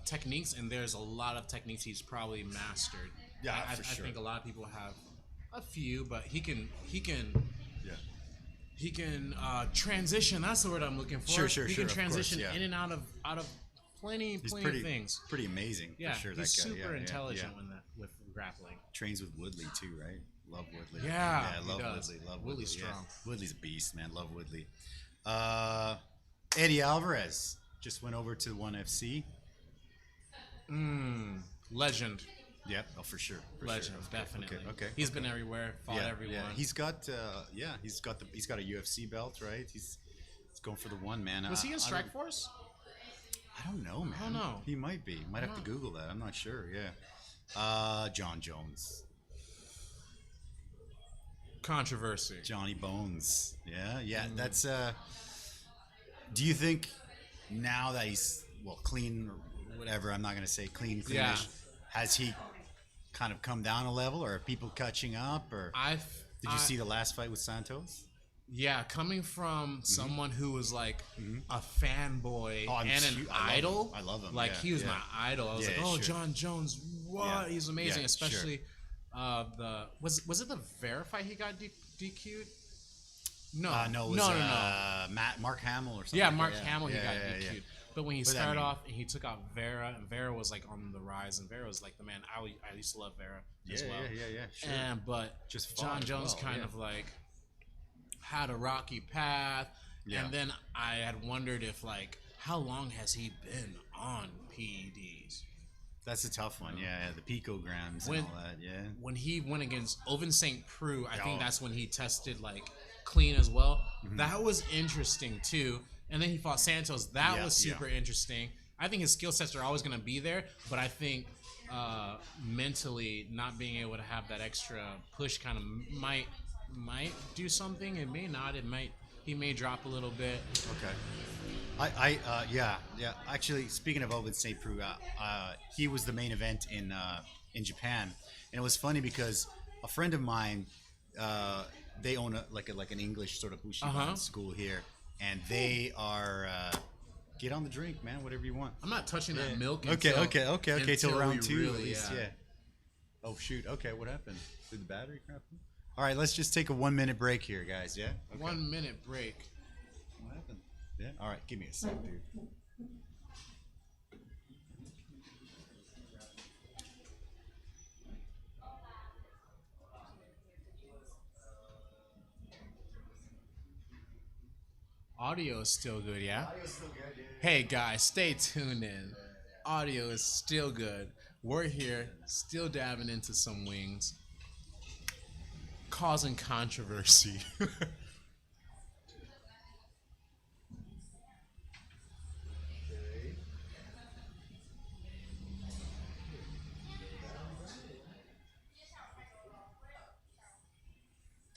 [SPEAKER 2] techniques, and there's a lot of techniques he's probably mastered.
[SPEAKER 1] Yeah,
[SPEAKER 2] I think a lot of people have a few, but he can transition. That's the word I'm looking for.
[SPEAKER 1] Sure.
[SPEAKER 2] He can transition in and out of plenty of things.
[SPEAKER 1] Pretty amazing.
[SPEAKER 2] Yeah,
[SPEAKER 1] for sure.
[SPEAKER 2] He's
[SPEAKER 1] that guy.
[SPEAKER 2] super intelligent with grappling.
[SPEAKER 1] Trains with Woodley too, right? Love Woodley.
[SPEAKER 2] Yeah,
[SPEAKER 1] love Woodley. Love Woodley.
[SPEAKER 2] Woodley's strong.
[SPEAKER 1] Yeah. Woodley's a beast, man. Love Woodley. Eddie Alvarez just went over to ONE FC.
[SPEAKER 2] Legend.
[SPEAKER 1] Yep. Oh, for sure.
[SPEAKER 2] Legend, definitely.
[SPEAKER 1] Okay.
[SPEAKER 2] He's been everywhere, fought everyone.
[SPEAKER 1] Yeah. He's got a UFC belt, right? He's going for the one, man.
[SPEAKER 2] Was he in Strikeforce?
[SPEAKER 1] I don't know, man.
[SPEAKER 2] I don't know.
[SPEAKER 1] He might be. Might have to Google that. I'm not sure. Yeah. John Jones.
[SPEAKER 2] Controversy.
[SPEAKER 1] Johnny Bones. Yeah. That's. Do you think now that he's clean or whatever? I'm not gonna say cleanish.
[SPEAKER 2] Yeah.
[SPEAKER 1] Has he kind of come down a level, or are people catching up? Or did you see the last fight with Santos?
[SPEAKER 2] Yeah, coming from someone who was like a fanboy and an idol.
[SPEAKER 1] I love him.
[SPEAKER 2] Like he was my idol. I was like, John Jones, what?
[SPEAKER 1] Yeah.
[SPEAKER 2] He's amazing.
[SPEAKER 1] Yeah,
[SPEAKER 2] especially was it the Vera fight he got DQ'd? No,
[SPEAKER 1] it was Mark Hamill or something.
[SPEAKER 2] Yeah, Mark Hamill he got DQ'd.
[SPEAKER 1] Yeah.
[SPEAKER 2] But when he started off and he took out Vera, and Vera was like on the rise, and Vera was like the man. I used to love Vera as well.
[SPEAKER 1] Yeah, sure.
[SPEAKER 2] But
[SPEAKER 1] just
[SPEAKER 2] John Jones kind of like had a rocky path, and then I had wondered if like how long has he been on PEDs?
[SPEAKER 1] That's a tough one. Yeah, the picograms and all that. Yeah.
[SPEAKER 2] When he went against Oven St. Preux, I think that's when he tested like clean as well. That was interesting too. And then he fought Santos. That was super interesting. I think his skill sets are always going to be there, but I think mentally not being able to have that extra push kind of might do something. It may not. He may drop a little bit.
[SPEAKER 1] Okay. Actually, speaking of Ovid St. Preux, he was the main event in Japan, and it was funny because a friend of mine, they own an English sort of Bushidan school here. And they are get on the drink, man. Whatever you want.
[SPEAKER 2] I'm not touching that milk.
[SPEAKER 1] Okay. Till round two, at least. Yeah. Oh shoot. Okay, what happened? Did the battery crap? All right, let's just take a 1 minute break here, guys. Yeah. Okay.
[SPEAKER 2] 1 minute break.
[SPEAKER 1] What happened? Yeah. All right, give me a sec, dude.
[SPEAKER 2] Audio is still good, yeah?
[SPEAKER 1] Audio's still good, dude.
[SPEAKER 2] Hey, guys, stay tuned in. Audio is still good. We're here, still dabbing into some wings, causing controversy.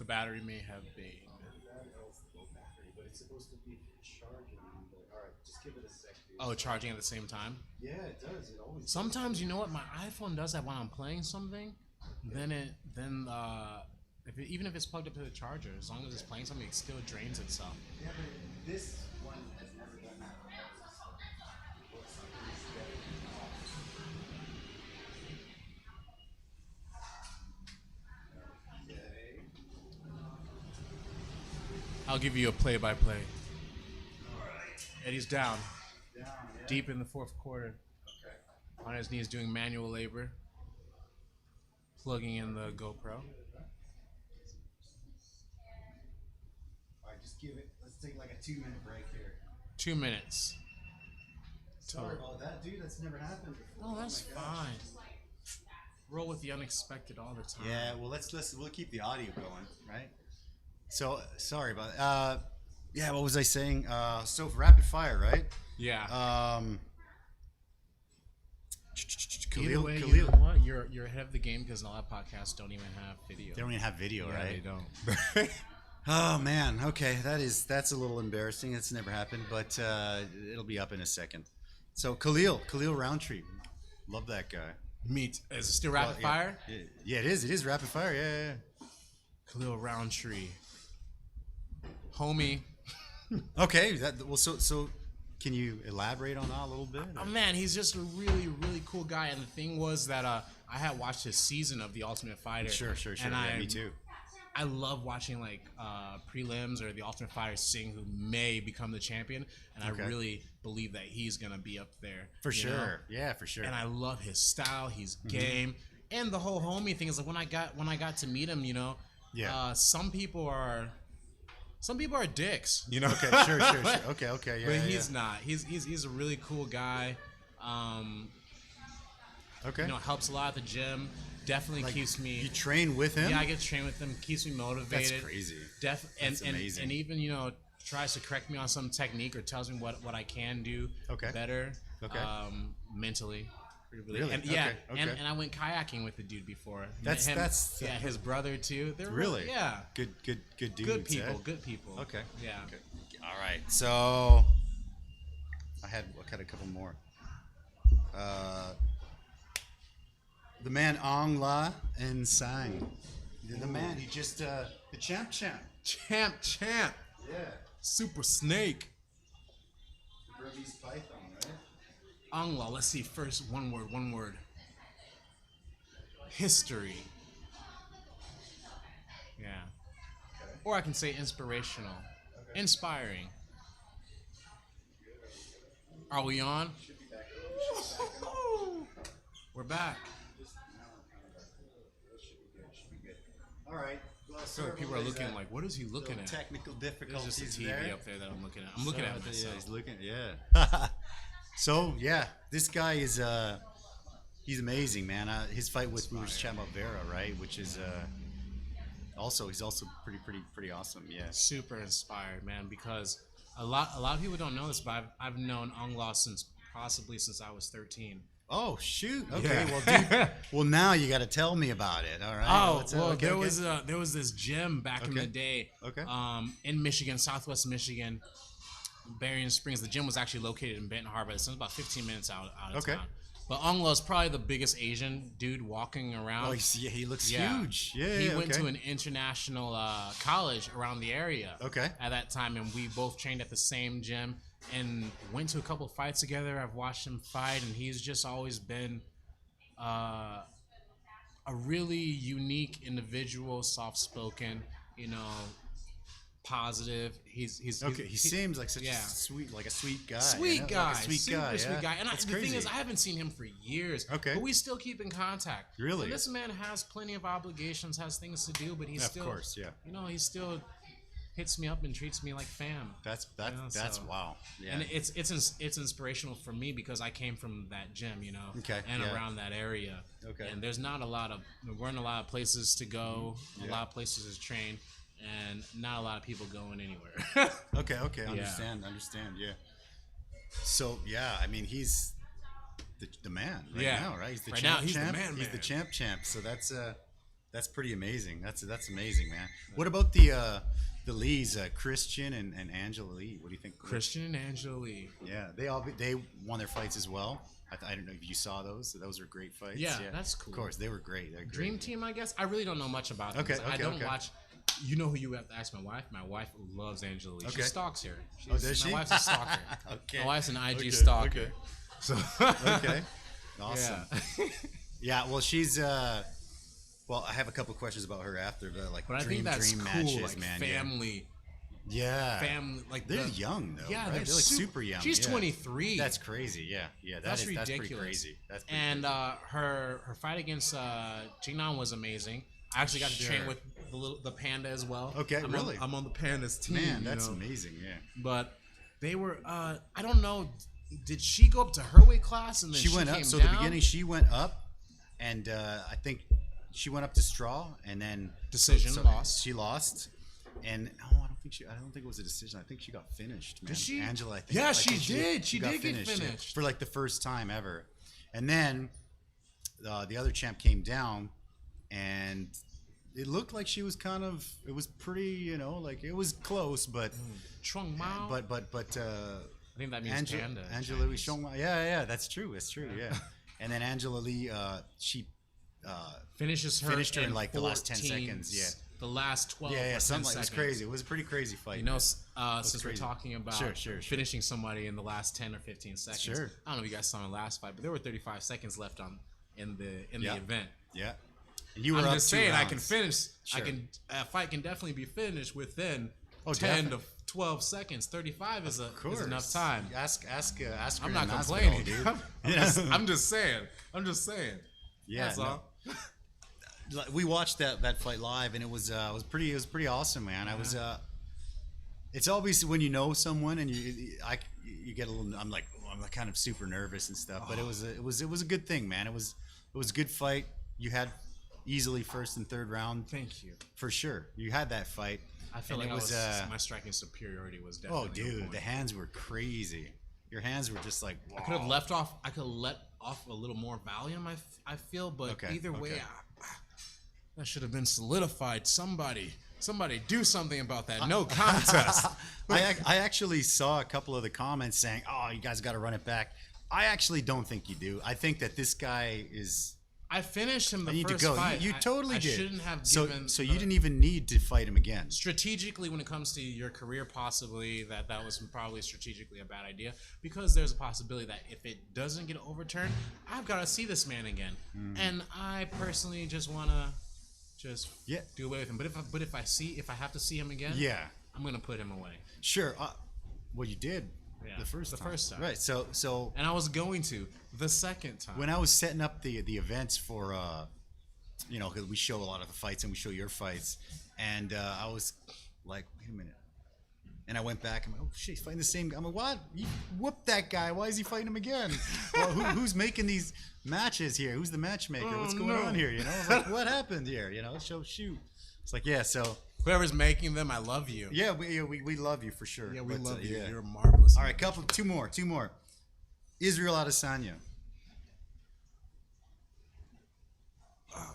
[SPEAKER 2] The battery may have been.
[SPEAKER 1] But it's supposed to be charging. All right, just give it a sec.
[SPEAKER 2] Oh, charging at the same time?
[SPEAKER 1] Yeah, it does. It always.
[SPEAKER 2] Sometimes, you know what, my iPhone does that when I'm playing something. Even if it's plugged up to the charger, as long as it's playing something, it still drains itself.
[SPEAKER 1] Yeah, but this one has never done that.
[SPEAKER 2] I'll give you a play-by-play. Eddie's down. Deep in the fourth quarter. Okay. On his knees doing manual labor. Plugging in the GoPro.
[SPEAKER 1] All right, just give it. Let's take like a 2-minute break here.
[SPEAKER 2] 2 minutes.
[SPEAKER 1] Sorry about that, dude. That's never happened before.
[SPEAKER 2] Oh, that's fine. Roll with the unexpected all the time.
[SPEAKER 1] Yeah, well, we'll keep the audio going, right? So, sorry about yeah, what was I saying? So, rapid fire, right?
[SPEAKER 2] Yeah.
[SPEAKER 1] Khalil,
[SPEAKER 2] Either way,
[SPEAKER 1] Khalil.
[SPEAKER 2] you know what? You're ahead of the game because a lot of podcasts don't even have video.
[SPEAKER 1] They don't even have video,
[SPEAKER 2] Yeah,
[SPEAKER 1] right?
[SPEAKER 2] they don't.
[SPEAKER 1] Oh man, okay, that's a little embarrassing. It's never happened, but it'll be up in a second. So Khalil Roundtree, love that guy.
[SPEAKER 2] Meet is it still rapid fire?
[SPEAKER 1] Yeah, it is. It is rapid fire. Yeah.
[SPEAKER 2] Khalil Roundtree, homie.
[SPEAKER 1] Okay, so can you elaborate on that a little bit?
[SPEAKER 2] Oh man, he's just a really, really cool guy. And the thing was that I had watched his season of The Ultimate Fighter.
[SPEAKER 1] Sure.
[SPEAKER 2] And
[SPEAKER 1] yeah, me too.
[SPEAKER 2] I love watching like prelims or The Ultimate Fighter seeing who may become the champion, and I really believe that he's gonna be up there
[SPEAKER 1] For sure.
[SPEAKER 2] know?
[SPEAKER 1] Yeah, for sure.
[SPEAKER 2] And I love his style, his game, and the whole homie thing is like when I got to meet him, you know, some people are dicks, you know.
[SPEAKER 1] Okay, sure. Okay, yeah.
[SPEAKER 2] But he's not. He's a really cool guy.
[SPEAKER 1] Okay.
[SPEAKER 2] You know, helps a lot at the gym. Definitely keeps me.
[SPEAKER 1] You train with him?
[SPEAKER 2] Yeah, I get to train with him. Keeps me motivated.
[SPEAKER 1] That's crazy.
[SPEAKER 2] That's
[SPEAKER 1] amazing.
[SPEAKER 2] And even, you know, tries to correct me on some technique or tells me what I can do better.
[SPEAKER 1] Okay.
[SPEAKER 2] Mentally.
[SPEAKER 1] Really?
[SPEAKER 2] And,
[SPEAKER 1] okay.
[SPEAKER 2] And I went kayaking with the dude before.
[SPEAKER 1] That's
[SPEAKER 2] his brother too. They're
[SPEAKER 1] really
[SPEAKER 2] good
[SPEAKER 1] dudes.
[SPEAKER 2] Good people.
[SPEAKER 1] Okay.
[SPEAKER 2] Yeah.
[SPEAKER 1] Okay. All right. So I had a couple more. The man Ang La Nsang. The man, he just the champ.
[SPEAKER 2] Champ.
[SPEAKER 1] Yeah.
[SPEAKER 2] Super Snake.
[SPEAKER 1] Burmese python, right?
[SPEAKER 2] Ang La, let's see first one word. History. Yeah.
[SPEAKER 1] Okay.
[SPEAKER 2] Or I can say inspirational. Okay. Inspiring. Are we on?
[SPEAKER 1] Should be back.
[SPEAKER 2] We're back.
[SPEAKER 1] All right. Well,
[SPEAKER 2] So people are looking like, what is he looking at?
[SPEAKER 1] Technical
[SPEAKER 2] There's
[SPEAKER 1] difficulties
[SPEAKER 2] just a TV
[SPEAKER 1] there.
[SPEAKER 2] up there that I'm looking at. I'm looking at myself.
[SPEAKER 1] Yeah, he's looking. Yeah. So yeah, this guy is he's amazing, man. His fight with we were just chatting about Vera, right? Which is he's also pretty awesome. Yeah.
[SPEAKER 2] Super inspired, man. Because a lot of people don't know this, but I've known Ang La since I was 13.
[SPEAKER 1] Oh shoot! Okay,
[SPEAKER 2] Yeah.
[SPEAKER 1] well, dude, well now you got to tell me about it. All right.
[SPEAKER 2] Oh,
[SPEAKER 1] What's
[SPEAKER 2] well,
[SPEAKER 1] up?
[SPEAKER 2] there was this gym back in the day.
[SPEAKER 1] Okay.
[SPEAKER 2] In Michigan, Southwest Michigan, Berrien Springs. The gym was actually located in Benton Harbor. It's about 15 minutes out of town. But Ang La is probably the biggest Asian dude walking around.
[SPEAKER 1] Oh, he looks huge. Yeah.
[SPEAKER 2] He went to an international college around the area.
[SPEAKER 1] Okay.
[SPEAKER 2] At that time, and we both trained at the same gym and went to a couple of fights together. I've watched him fight, and he's just always been a really unique individual, soft-spoken, you know, positive. He's
[SPEAKER 1] Okay. He seems like such a sweet guy.
[SPEAKER 2] Sweet
[SPEAKER 1] you know?
[SPEAKER 2] guy,
[SPEAKER 1] Like a sweet guy.
[SPEAKER 2] sweet guy. And
[SPEAKER 1] That's
[SPEAKER 2] the
[SPEAKER 1] crazy.
[SPEAKER 2] thing is, I haven't seen him for years.
[SPEAKER 1] Okay.
[SPEAKER 2] But we still keep in contact.
[SPEAKER 1] Really?
[SPEAKER 2] And this man has plenty of obligations, has things to do, but he's still,
[SPEAKER 1] of course, yeah.
[SPEAKER 2] you know, he still hits me up and treats me like fam.
[SPEAKER 1] That's
[SPEAKER 2] so-
[SPEAKER 1] wow. Yeah.
[SPEAKER 2] And it's inspirational for me because I came from that gym, you know, and around that area.
[SPEAKER 1] Okay.
[SPEAKER 2] And there weren't a lot of places to go, a lot of places to train, and not a lot of people going anywhere.
[SPEAKER 1] Okay. Understand. Yeah. So yeah, I mean he's the man right now, right? He's the
[SPEAKER 2] Right
[SPEAKER 1] champ.
[SPEAKER 2] now, he's the
[SPEAKER 1] champ.
[SPEAKER 2] man.
[SPEAKER 1] He's the champ. So that's That's pretty amazing. That's amazing, man. What about the Lees, Christian and Angela Lee? What do you think?
[SPEAKER 2] Christian and Angela Lee.
[SPEAKER 1] Yeah, they won their fights as well. I don't know if you saw those. Those were great fights.
[SPEAKER 2] Yeah, that's cool.
[SPEAKER 1] Of course, they were great. They're
[SPEAKER 2] Dream
[SPEAKER 1] great.
[SPEAKER 2] Team, I guess. I really don't know much about them. I don't watch. You know who you have to ask? My wife. My wife loves Angela Lee. She stalks her.
[SPEAKER 1] Does she?
[SPEAKER 2] My wife's a stalker.
[SPEAKER 1] Okay.
[SPEAKER 2] My wife's an IG stalker.
[SPEAKER 1] Okay.
[SPEAKER 2] So
[SPEAKER 1] okay. Awesome. Yeah. Well, she's. Well, I have a couple questions about her after the
[SPEAKER 2] but I think that's cool,
[SPEAKER 1] matches,
[SPEAKER 2] like
[SPEAKER 1] man.
[SPEAKER 2] Family.
[SPEAKER 1] Yeah.
[SPEAKER 2] Family, like
[SPEAKER 1] they're young though.
[SPEAKER 2] Yeah,
[SPEAKER 1] right?
[SPEAKER 2] they're
[SPEAKER 1] like super young.
[SPEAKER 2] She's 23.
[SPEAKER 1] That's crazy. Yeah. That's ridiculous. That's pretty crazy. That's pretty
[SPEAKER 2] and
[SPEAKER 1] crazy.
[SPEAKER 2] Her fight against Jingnan was amazing. I actually got to train with the panda as well.
[SPEAKER 1] Okay, really?
[SPEAKER 2] I'm on the panda's team.
[SPEAKER 1] Man, that's amazing. Yeah.
[SPEAKER 2] But they were. I don't know. Did she go up to her weight class and then she
[SPEAKER 1] went up?
[SPEAKER 2] Came
[SPEAKER 1] so
[SPEAKER 2] down?
[SPEAKER 1] the beginning she went up, and I think she went up to straw, and then
[SPEAKER 2] lost.
[SPEAKER 1] She lost, and I don't think it was a decision. I think she got finished. Man.
[SPEAKER 2] Did she?
[SPEAKER 1] Angela, I think.
[SPEAKER 2] Yeah,
[SPEAKER 1] I
[SPEAKER 2] she
[SPEAKER 1] think
[SPEAKER 2] did. She did get
[SPEAKER 1] finished
[SPEAKER 2] finished
[SPEAKER 1] for like the first time ever, and then the other champ came down, and it looked like she was kind of. It was pretty, like it was close, but.
[SPEAKER 2] Chung Mao.
[SPEAKER 1] But.
[SPEAKER 2] I think that means panda.
[SPEAKER 1] Angela Lee Chung Mao. Yeah, that's true. It's true. Yeah, and then Angela Lee, she.
[SPEAKER 2] Finished her
[SPEAKER 1] in like
[SPEAKER 2] 14,
[SPEAKER 1] the last 10 seconds. Yeah,
[SPEAKER 2] the last 12.
[SPEAKER 1] Yeah, something like
[SPEAKER 2] seconds.
[SPEAKER 1] It was crazy. It was a pretty crazy fight.
[SPEAKER 2] Since we're talking about finishing somebody in the last 10 or 15 seconds.
[SPEAKER 1] Sure.
[SPEAKER 2] I don't know if you guys saw my last fight, but there were 35 seconds left in the event.
[SPEAKER 1] Yeah. And you were
[SPEAKER 2] I'm
[SPEAKER 1] up
[SPEAKER 2] just
[SPEAKER 1] 2
[SPEAKER 2] saying,
[SPEAKER 1] rounds.
[SPEAKER 2] I can finish.
[SPEAKER 1] Sure.
[SPEAKER 2] A fight can definitely be finished within 10
[SPEAKER 1] definitely.
[SPEAKER 2] to 12 seconds. 35 is enough time.
[SPEAKER 1] Ask
[SPEAKER 2] I'm not
[SPEAKER 1] Hospital,
[SPEAKER 2] complaining,
[SPEAKER 1] dude.
[SPEAKER 2] I'm just saying.
[SPEAKER 1] Yeah.
[SPEAKER 2] That's all.
[SPEAKER 1] We watched that fight live, and it was pretty awesome, man. I was it's always when you know someone and you get a little. I'm kind of super nervous and stuff, but it was a good thing, man. It was a good fight. You had easily first and third round.
[SPEAKER 2] Thank you.
[SPEAKER 1] For sure, you had that fight.
[SPEAKER 2] I feel like my striking superiority was definitely.
[SPEAKER 1] Oh, dude, the hands were crazy. Your hands were just like. Wow.
[SPEAKER 2] I could have let off a little more Valium. I feel, but either way, that should have been solidified. Somebody do something about that. No contest.
[SPEAKER 1] I actually saw a couple of the comments saying, "Oh, you guys got to run it back." I actually don't think you do. I think that this guy is.
[SPEAKER 2] I finished him the
[SPEAKER 1] need
[SPEAKER 2] first
[SPEAKER 1] to go.
[SPEAKER 2] fight.
[SPEAKER 1] You totally did.
[SPEAKER 2] I shouldn't have given.
[SPEAKER 1] So you didn't even need to fight him again.
[SPEAKER 2] Strategically, when it comes to your career, possibly that was probably strategically a bad idea, because there's a possibility that if it doesn't get overturned, I've got to see this man again, and I personally just want to do away with him. But if I have to see him again, I'm gonna put him away.
[SPEAKER 1] Sure. Well, you did.
[SPEAKER 2] Yeah,
[SPEAKER 1] the first time.
[SPEAKER 2] Right.
[SPEAKER 1] So
[SPEAKER 2] and I was going to the second time.
[SPEAKER 1] When I was setting up the events for cause we show a lot of the fights and we show your fights, and I was like, wait a minute. And I went back and I'm like, oh shit, he's fighting the same guy. I'm like, what? You whooped that guy. Why is he fighting him again? Well, who's making these matches here? Who's the matchmaker? What's going on here? I was like, what happened here? Shoot. It's like, so
[SPEAKER 2] whoever's making them, I love you.
[SPEAKER 1] Yeah, we love you for sure.
[SPEAKER 2] Yeah, we love you. You're marvelous.
[SPEAKER 1] All right, two more. Israel Adesanya.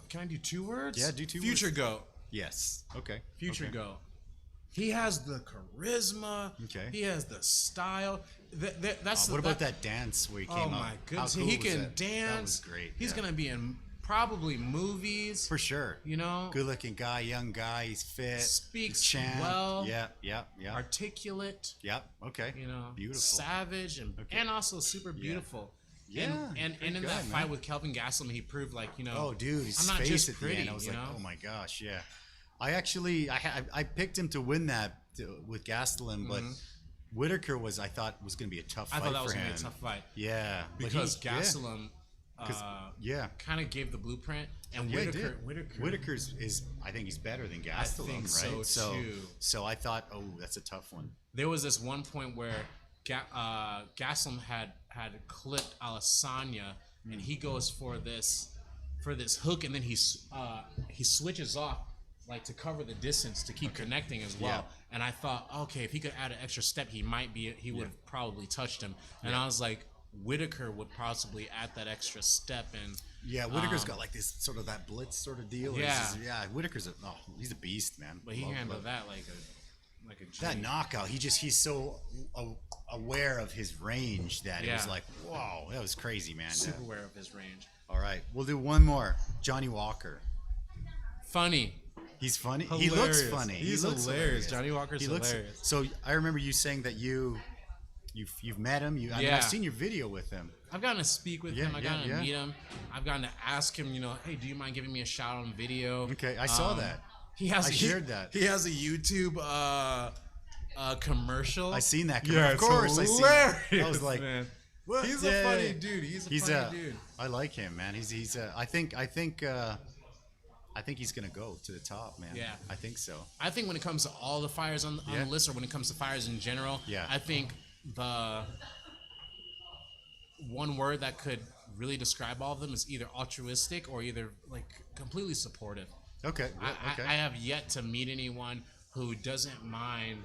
[SPEAKER 2] Can I do 2 words?
[SPEAKER 1] Yeah, do 2 words.
[SPEAKER 2] Future GOAT.
[SPEAKER 1] Yes. Okay.
[SPEAKER 2] Future GOAT. He has the charisma.
[SPEAKER 1] Okay.
[SPEAKER 2] He has the style.
[SPEAKER 1] What about that dance where he came out?
[SPEAKER 2] Oh my goodness,
[SPEAKER 1] How cool
[SPEAKER 2] he
[SPEAKER 1] was
[SPEAKER 2] can
[SPEAKER 1] that?
[SPEAKER 2] dance.
[SPEAKER 1] That was great.
[SPEAKER 2] He's gonna be in probably movies
[SPEAKER 1] for sure. Good-looking guy, young guy. He's fit.
[SPEAKER 2] Speaks well.
[SPEAKER 1] Yeah.
[SPEAKER 2] Articulate.
[SPEAKER 1] Yep. Okay. Beautiful.
[SPEAKER 2] Savage and also super beautiful.
[SPEAKER 1] Yeah.
[SPEAKER 2] And in that fight with Kelvin Gastelum, he proved
[SPEAKER 1] oh dude, his
[SPEAKER 2] I'm not
[SPEAKER 1] face
[SPEAKER 2] just
[SPEAKER 1] at
[SPEAKER 2] pretty.
[SPEAKER 1] The end, I was like, oh my gosh, yeah. I actually I picked him to win that with Gastelum, but Whitaker I thought was going to be a tough fight for him.
[SPEAKER 2] I thought that was going to be a tough fight.
[SPEAKER 1] Yeah,
[SPEAKER 2] because Gastelum kind of gave the blueprint, and
[SPEAKER 1] Whitaker's I think he's better than Gastelum,
[SPEAKER 2] I think
[SPEAKER 1] right?
[SPEAKER 2] So too.
[SPEAKER 1] So I thought, oh, that's a tough one.
[SPEAKER 2] There was this one point where Gastelum had clipped Adesanya, and he goes for this hook, and then he switches off to cover the distance to keep connecting as well. Yeah. And I thought, okay, if he could add an extra step, he would have probably touched him. And I was like, Whitaker would possibly add that extra step in.
[SPEAKER 1] Yeah, Whitaker's got like this sort of that blitz sort of deal.
[SPEAKER 2] Yeah.
[SPEAKER 1] Whitaker's he's a beast, man.
[SPEAKER 2] But he handled that like a G.
[SPEAKER 1] That knockout. He's so aware of his range that it was like, whoa, that was crazy, man.
[SPEAKER 2] Super aware of his range.
[SPEAKER 1] All right, we'll do one more. Johnny Walker.
[SPEAKER 2] Funny.
[SPEAKER 1] He's funny.
[SPEAKER 2] Hilarious.
[SPEAKER 1] He looks funny.
[SPEAKER 2] He's hilarious. Johnny Walker's hilarious.
[SPEAKER 1] So I remember you saying that you've met him. I mean, I've seen your video with him.
[SPEAKER 2] I've gotten to speak with him. I've gotten to meet him. I've gotten to ask him, hey, do you mind giving me a shout on video?
[SPEAKER 1] Okay, I saw that. I shared that.
[SPEAKER 2] He has a YouTube commercial.
[SPEAKER 1] I seen that.
[SPEAKER 2] Yeah,
[SPEAKER 1] of course,
[SPEAKER 2] hilarious,
[SPEAKER 1] I seen. I was like,
[SPEAKER 2] man. He's a funny dude. He's a funny dude.
[SPEAKER 1] I like him, man. He's. I think he's gonna go to the top, man.
[SPEAKER 2] Yeah,
[SPEAKER 1] I think so.
[SPEAKER 2] I think when it comes to all the fighters on the list, or when it comes to fighters in general, I think the one word that could really describe all of them is either altruistic or either like completely supportive.
[SPEAKER 1] Okay.
[SPEAKER 2] I have yet to meet anyone who doesn't mind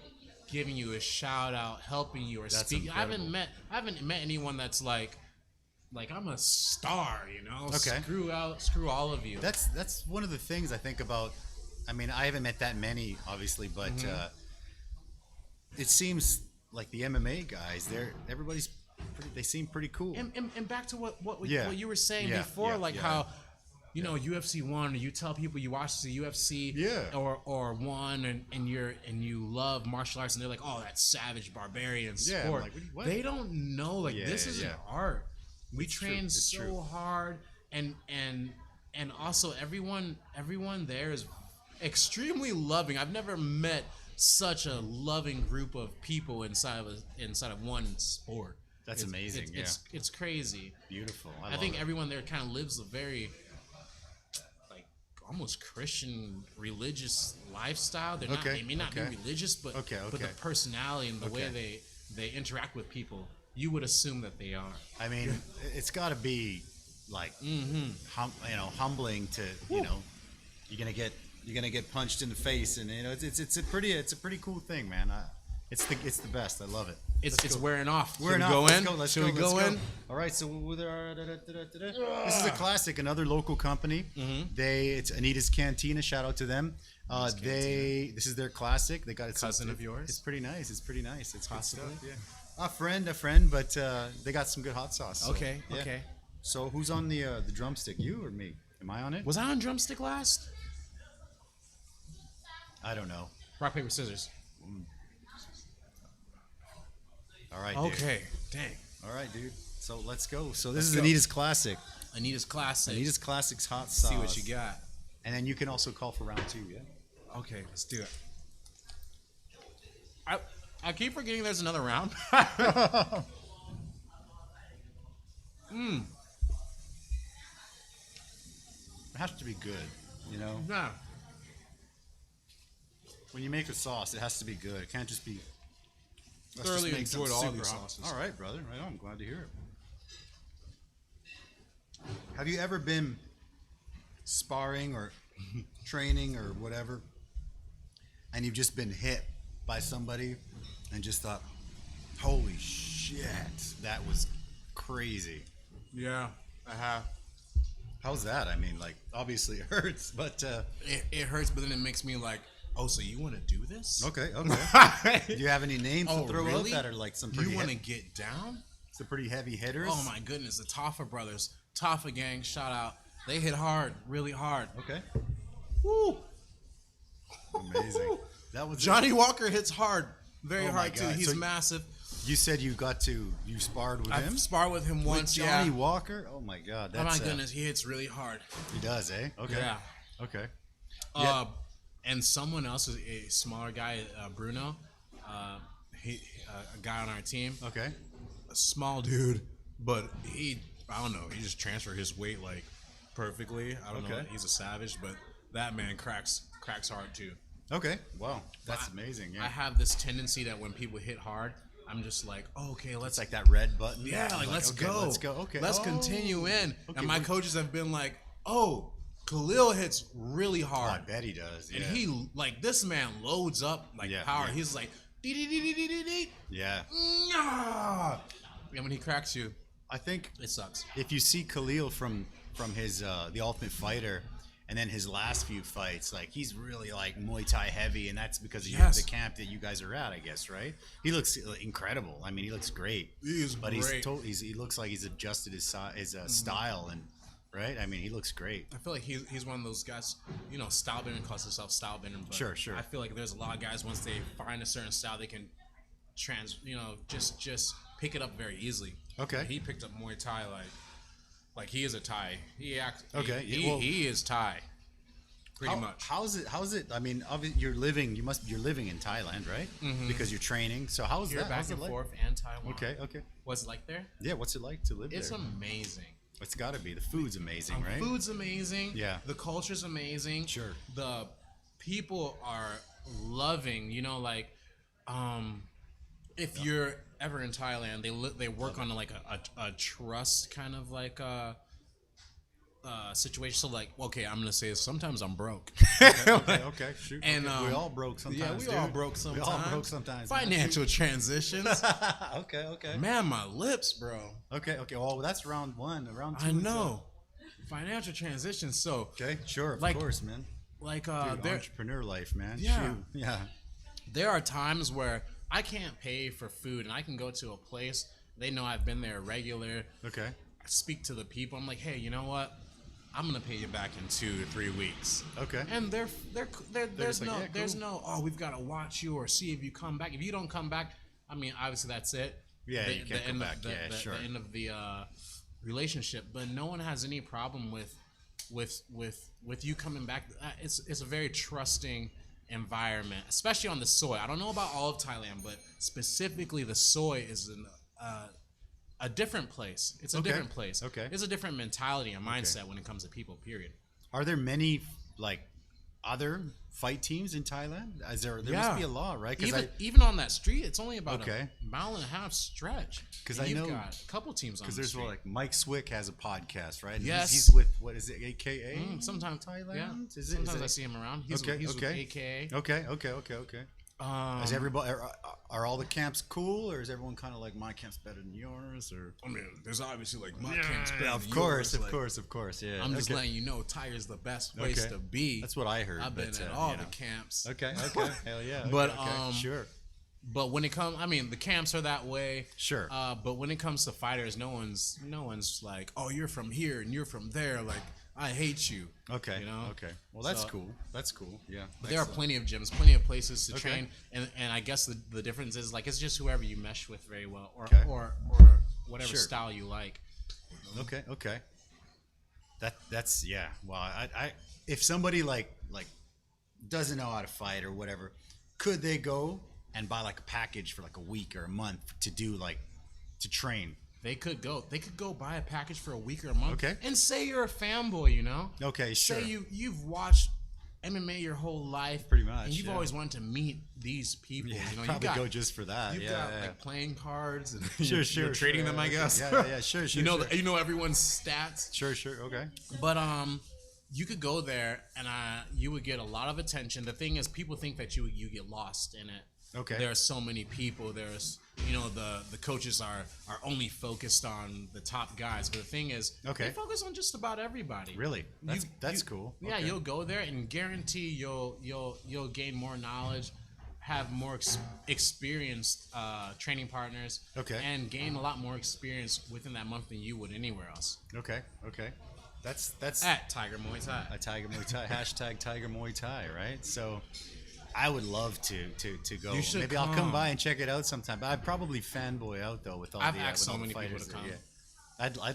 [SPEAKER 2] giving you a shout out, helping you, or speaking. I haven't met anyone that's like I'm a star,
[SPEAKER 1] Okay.
[SPEAKER 2] Screw all of you.
[SPEAKER 1] That's one of the things I think about. I mean, I haven't met that many, obviously, but it seems like the MMA guys, they seem pretty cool.
[SPEAKER 2] And back to what you were saying before, how UFC 1, you tell people you watch the UFC or 1 and you love martial arts, and they're like, oh, that's savage barbarian sport.
[SPEAKER 1] Like, what?
[SPEAKER 2] They don't know this is an art. We train
[SPEAKER 1] true.
[SPEAKER 2] hard, and also everyone there is extremely loving. I've never met such a loving group of people inside of one sport.
[SPEAKER 1] That's amazing.
[SPEAKER 2] It's crazy.
[SPEAKER 1] Beautiful.
[SPEAKER 2] I think everyone there kind of lives a very almost Christian religious lifestyle. They may not be religious, but the personality and the way they interact with people, you would assume that they are. I mean,
[SPEAKER 1] it's got to be like humbling to you're gonna get punched in the face, and it's a pretty cool thing, man. It's the best. I love it.
[SPEAKER 2] It's wearing off.
[SPEAKER 1] Should we go in? Let's go in. All right. So this is a classic. Another local company. It's Anita's Cantina. Shout out to them. This is their classic. They got it.
[SPEAKER 2] Cousin of yours.
[SPEAKER 1] It's pretty nice. It's
[SPEAKER 2] possibly
[SPEAKER 1] good stuff, yeah. A friend, but they got some good hot sauce. So,
[SPEAKER 2] okay.
[SPEAKER 1] So who's on the drumstick? You or me? Am I on it?
[SPEAKER 2] Was I on drumstick last?
[SPEAKER 1] I don't know.
[SPEAKER 2] Rock, paper, scissors.
[SPEAKER 1] All right, dude.
[SPEAKER 2] Okay. Dang.
[SPEAKER 1] All right, dude. So let's go. So this is Anita's Classic.
[SPEAKER 2] Anita's
[SPEAKER 1] Classic's hot sauce.
[SPEAKER 2] See what you got.
[SPEAKER 1] And then you can also call for round 2, yeah?
[SPEAKER 2] Okay, let's do it. I keep forgetting there's another round.
[SPEAKER 1] It has to be good,
[SPEAKER 2] Yeah.
[SPEAKER 1] When you make a sauce, it has to be good. It can't just be...
[SPEAKER 2] Thoroughly enjoyed all of your sauces.
[SPEAKER 1] All right, brother. Right on. I'm glad to hear it. Have you ever been sparring or training or whatever, and you've just been hit by somebody and just thought, holy shit, that was crazy?
[SPEAKER 2] Yeah, I have.
[SPEAKER 1] How's that? I mean, obviously it hurts, but...
[SPEAKER 2] It hurts, but then it makes me like, oh, so you want to do this?
[SPEAKER 1] Okay. Do you have any names to throw out that are some pretty...
[SPEAKER 2] You want to get down?
[SPEAKER 1] Some pretty heavy hitters?
[SPEAKER 2] Oh, my goodness. The Taffa brothers. Taffa gang, shout out. They hit hard, really hard.
[SPEAKER 1] Okay.
[SPEAKER 2] Woo!
[SPEAKER 1] Amazing. That was
[SPEAKER 2] Johnny Walker hits hard. Very hard, too. He's massive.
[SPEAKER 1] You said you sparred with him?
[SPEAKER 2] I've sparred with him once,
[SPEAKER 1] with Johnny Walker? Oh, my God.
[SPEAKER 2] Oh, my goodness. He hits really hard.
[SPEAKER 1] He does, eh? Okay.
[SPEAKER 2] Yeah.
[SPEAKER 1] Okay.
[SPEAKER 2] And someone else is a smaller guy, Bruno, a guy on our team.
[SPEAKER 1] Okay.
[SPEAKER 2] A small dude, but I don't know, he just transferred his weight perfectly. I don't know. He's a savage, but that man cracks hard too.
[SPEAKER 1] Okay. Wow. That's amazing. Yeah.
[SPEAKER 2] I have this tendency that when people hit hard, I'm just like, oh, okay, let's...
[SPEAKER 1] It's like that red button.
[SPEAKER 2] Yeah, let's go.
[SPEAKER 1] Let's go. Okay.
[SPEAKER 2] Let's continue in. Okay, and my coaches have been like, oh... Khalil hits really hard.
[SPEAKER 1] Oh, I bet he does. Yeah.
[SPEAKER 2] And he this man loads up power. Yeah. He's like, dee.
[SPEAKER 1] Yeah.
[SPEAKER 2] And when he cracks you,
[SPEAKER 1] I think
[SPEAKER 2] it sucks.
[SPEAKER 1] if you see Khalil from his The Ultimate Fighter, and then his last few fights, like he's really like Muay Thai heavy, and that's because of the camp that you guys are at, I guess, right? He looks incredible. I mean, he looks great.
[SPEAKER 2] He is
[SPEAKER 1] but
[SPEAKER 2] great.
[SPEAKER 1] He looks like he's adjusted his style, and right. I mean, he looks great.
[SPEAKER 2] I feel like he's one of those guys. You know, style bender calls himself style bender. But
[SPEAKER 1] Sure.
[SPEAKER 2] I feel like there's a lot of guys once they find a certain style, they can just pick it up very easily.
[SPEAKER 1] Okay.
[SPEAKER 2] He picked up Muay Thai like he is a Thai. He is Thai. Pretty much.
[SPEAKER 1] How's it? I mean, you're living in Thailand, right? Mm-hmm. Because you're training. So how's that?
[SPEAKER 2] Back and forth and Taiwan.
[SPEAKER 1] Okay.
[SPEAKER 2] What's it like there?
[SPEAKER 1] Yeah, what's it like to live there?
[SPEAKER 2] It's amazing.
[SPEAKER 1] It's got to be. The food's amazing, right?
[SPEAKER 2] Food's amazing.
[SPEAKER 1] Yeah.
[SPEAKER 2] The culture's amazing.
[SPEAKER 1] Sure.
[SPEAKER 2] The people are loving. You know, like, if you're ever in Thailand, they work on like a trust kind of like situation. So like, okay, I'm gonna say this. Sometimes I'm broke.
[SPEAKER 1] Okay, shoot.
[SPEAKER 2] And
[SPEAKER 1] we all broke sometimes.
[SPEAKER 2] Yeah, we all broke sometimes.
[SPEAKER 1] We all broke sometimes.
[SPEAKER 2] Financial transitions.
[SPEAKER 1] Okay.
[SPEAKER 2] Man, my lips, bro.
[SPEAKER 1] Okay. Well, that's round one. Round two.
[SPEAKER 2] I know. Financial transitions. So.
[SPEAKER 1] Okay, sure, of
[SPEAKER 2] like,
[SPEAKER 1] course, man.
[SPEAKER 2] Like
[SPEAKER 1] Dude, entrepreneur life, man.
[SPEAKER 2] Yeah.
[SPEAKER 1] Shoot. Yeah.
[SPEAKER 2] There are times where I can't pay for food, and I can go to a place. They know I've been there regular.
[SPEAKER 1] Okay.
[SPEAKER 2] I speak to the people. I'm like, hey, you know what? I'm gonna pay you back in 2 to 3 weeks.
[SPEAKER 1] Okay.
[SPEAKER 2] And there's no oh, we've got to watch you or see if you come back. If you don't come back, I mean, obviously that's it.
[SPEAKER 1] Yeah, you can't come back. Sure.
[SPEAKER 2] The end of the relationship. But no one has any problem with you coming back. It's a very trusting environment, especially on the soy. I don't know about all of Thailand, but specifically the soy is a different place. It's a different place.
[SPEAKER 1] Okay.
[SPEAKER 2] It's a different mentality and mindset when it comes to people, period.
[SPEAKER 1] Are there many, like, other fight teams in Thailand? There must be a lot, right?
[SPEAKER 2] Even on that street, it's only about a mile and a half stretch.
[SPEAKER 1] Because I know
[SPEAKER 2] got a couple teams on the street.
[SPEAKER 1] Because there's like Mike Swick has a podcast, right? And
[SPEAKER 2] yes.
[SPEAKER 1] He's with, what is it, AKA?
[SPEAKER 2] Sometimes
[SPEAKER 1] Thailand?
[SPEAKER 2] Yeah. Sometimes I see him around. He's with AKA.
[SPEAKER 1] Okay. Is everybody? Are all the camps cool, or is everyone kind of like my camp's better than yours? Or
[SPEAKER 2] I mean, there's obviously like my camp's better than
[SPEAKER 1] of course,
[SPEAKER 2] yours.
[SPEAKER 1] Of course. Yeah.
[SPEAKER 2] I'm just letting you know, Tiger's the best place to be.
[SPEAKER 1] That's what I heard.
[SPEAKER 2] I've been at all the camps.
[SPEAKER 1] Okay. Hell yeah.
[SPEAKER 2] But
[SPEAKER 1] sure.
[SPEAKER 2] But when it comes, I mean, the camps are that way.
[SPEAKER 1] Sure.
[SPEAKER 2] But when it comes to fighters, no one's like, oh, you're from here and you're from there. Like, I hate you.
[SPEAKER 1] Okay.
[SPEAKER 2] You know?
[SPEAKER 1] Okay. Well, that's cool. That's cool. Yeah.
[SPEAKER 2] There are plenty of gyms, plenty of places to train, and I guess the difference is like it's just whoever you mesh with very well, or whatever style you like.
[SPEAKER 1] Okay. That's yeah. Well, I if somebody like doesn't know how to fight or whatever, could they go and buy like a package for like a week or a month to train?
[SPEAKER 2] They could go buy a package for a week or a month.
[SPEAKER 1] Okay.
[SPEAKER 2] And say you're a fanboy, you know?
[SPEAKER 1] Okay, sure.
[SPEAKER 2] Say you've watched MMA your whole life.
[SPEAKER 1] Pretty much.
[SPEAKER 2] And you've always wanted to meet these people.
[SPEAKER 1] Yeah,
[SPEAKER 2] you know,
[SPEAKER 1] probably go just for that.
[SPEAKER 2] You've got like playing cards and
[SPEAKER 1] sure,
[SPEAKER 2] you're trading them, I guess.
[SPEAKER 1] Yeah, sure.
[SPEAKER 2] You know everyone's stats.
[SPEAKER 1] Sure, okay.
[SPEAKER 2] But you could go there and you would get a lot of attention. The thing is, people think that you get lost in it.
[SPEAKER 1] Okay.
[SPEAKER 2] There are so many people. There's, the coaches are only focused on the top guys. But the thing is, they focus on just about everybody.
[SPEAKER 1] Really? That's cool.
[SPEAKER 2] Yeah,
[SPEAKER 1] okay.
[SPEAKER 2] You'll go there and guarantee you'll gain more knowledge, have more experienced training partners.
[SPEAKER 1] Okay.
[SPEAKER 2] And gain a lot more experience within that month than you would anywhere else.
[SPEAKER 1] Okay. That's
[SPEAKER 2] at Tiger Muay Thai.
[SPEAKER 1] At Tiger Muay Thai. # Tiger Muay Thai. Right. So. I would love to go. Maybe I'll come by and check it out sometime. But I'd probably fanboy out though with all
[SPEAKER 2] I've
[SPEAKER 1] the
[SPEAKER 2] asked so
[SPEAKER 1] all
[SPEAKER 2] many
[SPEAKER 1] the
[SPEAKER 2] people
[SPEAKER 1] fighters
[SPEAKER 2] to come.
[SPEAKER 1] Yeah.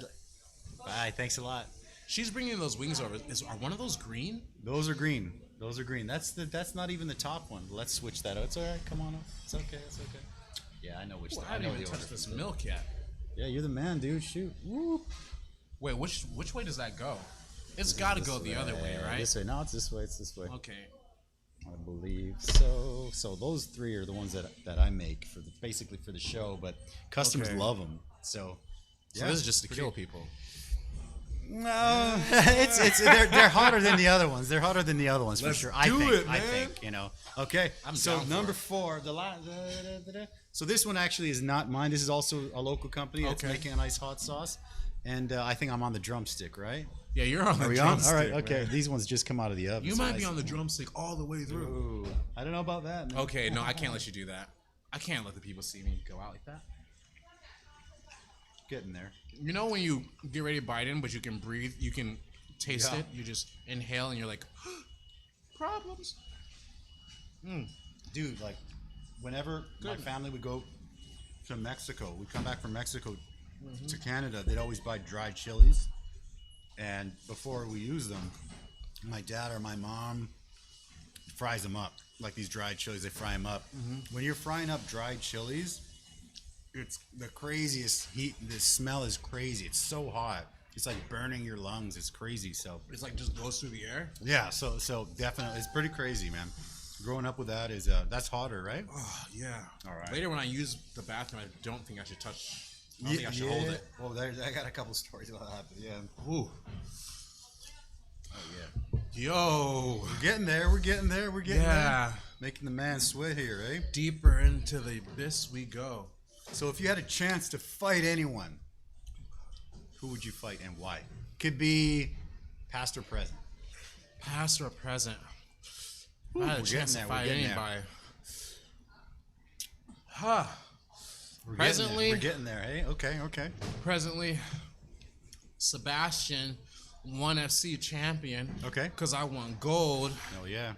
[SPEAKER 1] Bye. Thanks a lot.
[SPEAKER 2] She's bringing those wings over. Are one of those green?
[SPEAKER 1] Those are green. That's not even the top one. Let's switch that out. It's all right. Come on up. It's okay. Yeah, I know which.
[SPEAKER 2] I haven't even touched this milk yet.
[SPEAKER 1] Yeah, you're the man, dude. Shoot. Woo.
[SPEAKER 2] Wait, which way does that go? It's got to go the other way, right?
[SPEAKER 1] This way. No, it's this way.
[SPEAKER 2] Okay.
[SPEAKER 1] I believe so. So those three are the ones that I make basically for the show, but customers love them. So
[SPEAKER 2] this is just to kill people.
[SPEAKER 1] No, they're hotter than the other ones. They're hotter than the other ones for sure. I think, you know. Okay. So number 4, so this one actually is not mine. This is also a local company that's making a nice hot sauce, and I think I'm on the drumstick, right?
[SPEAKER 2] Yeah, you're on the drumstick.
[SPEAKER 1] All right. Okay.
[SPEAKER 2] Man.
[SPEAKER 1] These ones just come out of the oven.
[SPEAKER 2] You might be on the drumstick all the way through.
[SPEAKER 1] Ooh, I don't know about that, man.
[SPEAKER 2] Okay, no, I can't let you do that. I can't let the people see me go out like that.
[SPEAKER 1] Getting there.
[SPEAKER 2] You know when you get ready to bite in, but you can breathe, you can taste it. You just inhale, and you're like, problems.
[SPEAKER 1] Dude, like, whenever my family would go to Mexico, we'd come back from Mexico to Canada, they'd always buy dried chilies. And before we use them, my dad or my mom fries them up. Like these dried chilies, they fry them up. When you're frying up dried chilies, it's the craziest heat. The smell is crazy. It's so hot. It's like burning your lungs. It's crazy. So
[SPEAKER 2] it's like just goes through the air.
[SPEAKER 1] Yeah. So definitely, it's pretty crazy, man. Growing up with that is that's hotter, right?
[SPEAKER 2] Oh yeah.
[SPEAKER 1] All right.
[SPEAKER 2] Later when I use the bathroom, I don't think I should touch. I don't think I should hold it.
[SPEAKER 1] Well, I got a couple stories about that. But yeah.
[SPEAKER 2] Ooh.
[SPEAKER 1] Oh yeah.
[SPEAKER 2] Yo.
[SPEAKER 1] We're getting there. We're getting there. We're getting there. Making the man sweat here, eh?
[SPEAKER 2] Deeper into the abyss we go.
[SPEAKER 1] So if you had a chance to fight anyone, who would you fight and why? Could be past or present.
[SPEAKER 2] Past or present.
[SPEAKER 1] Ooh,
[SPEAKER 2] I had a chance to fight anybody. Huh. Presently,
[SPEAKER 1] we're getting there, hey? Okay.
[SPEAKER 2] Presently, Sebastian, 1FC champion.
[SPEAKER 1] Okay.
[SPEAKER 2] Because I won gold.
[SPEAKER 1] Oh yeah.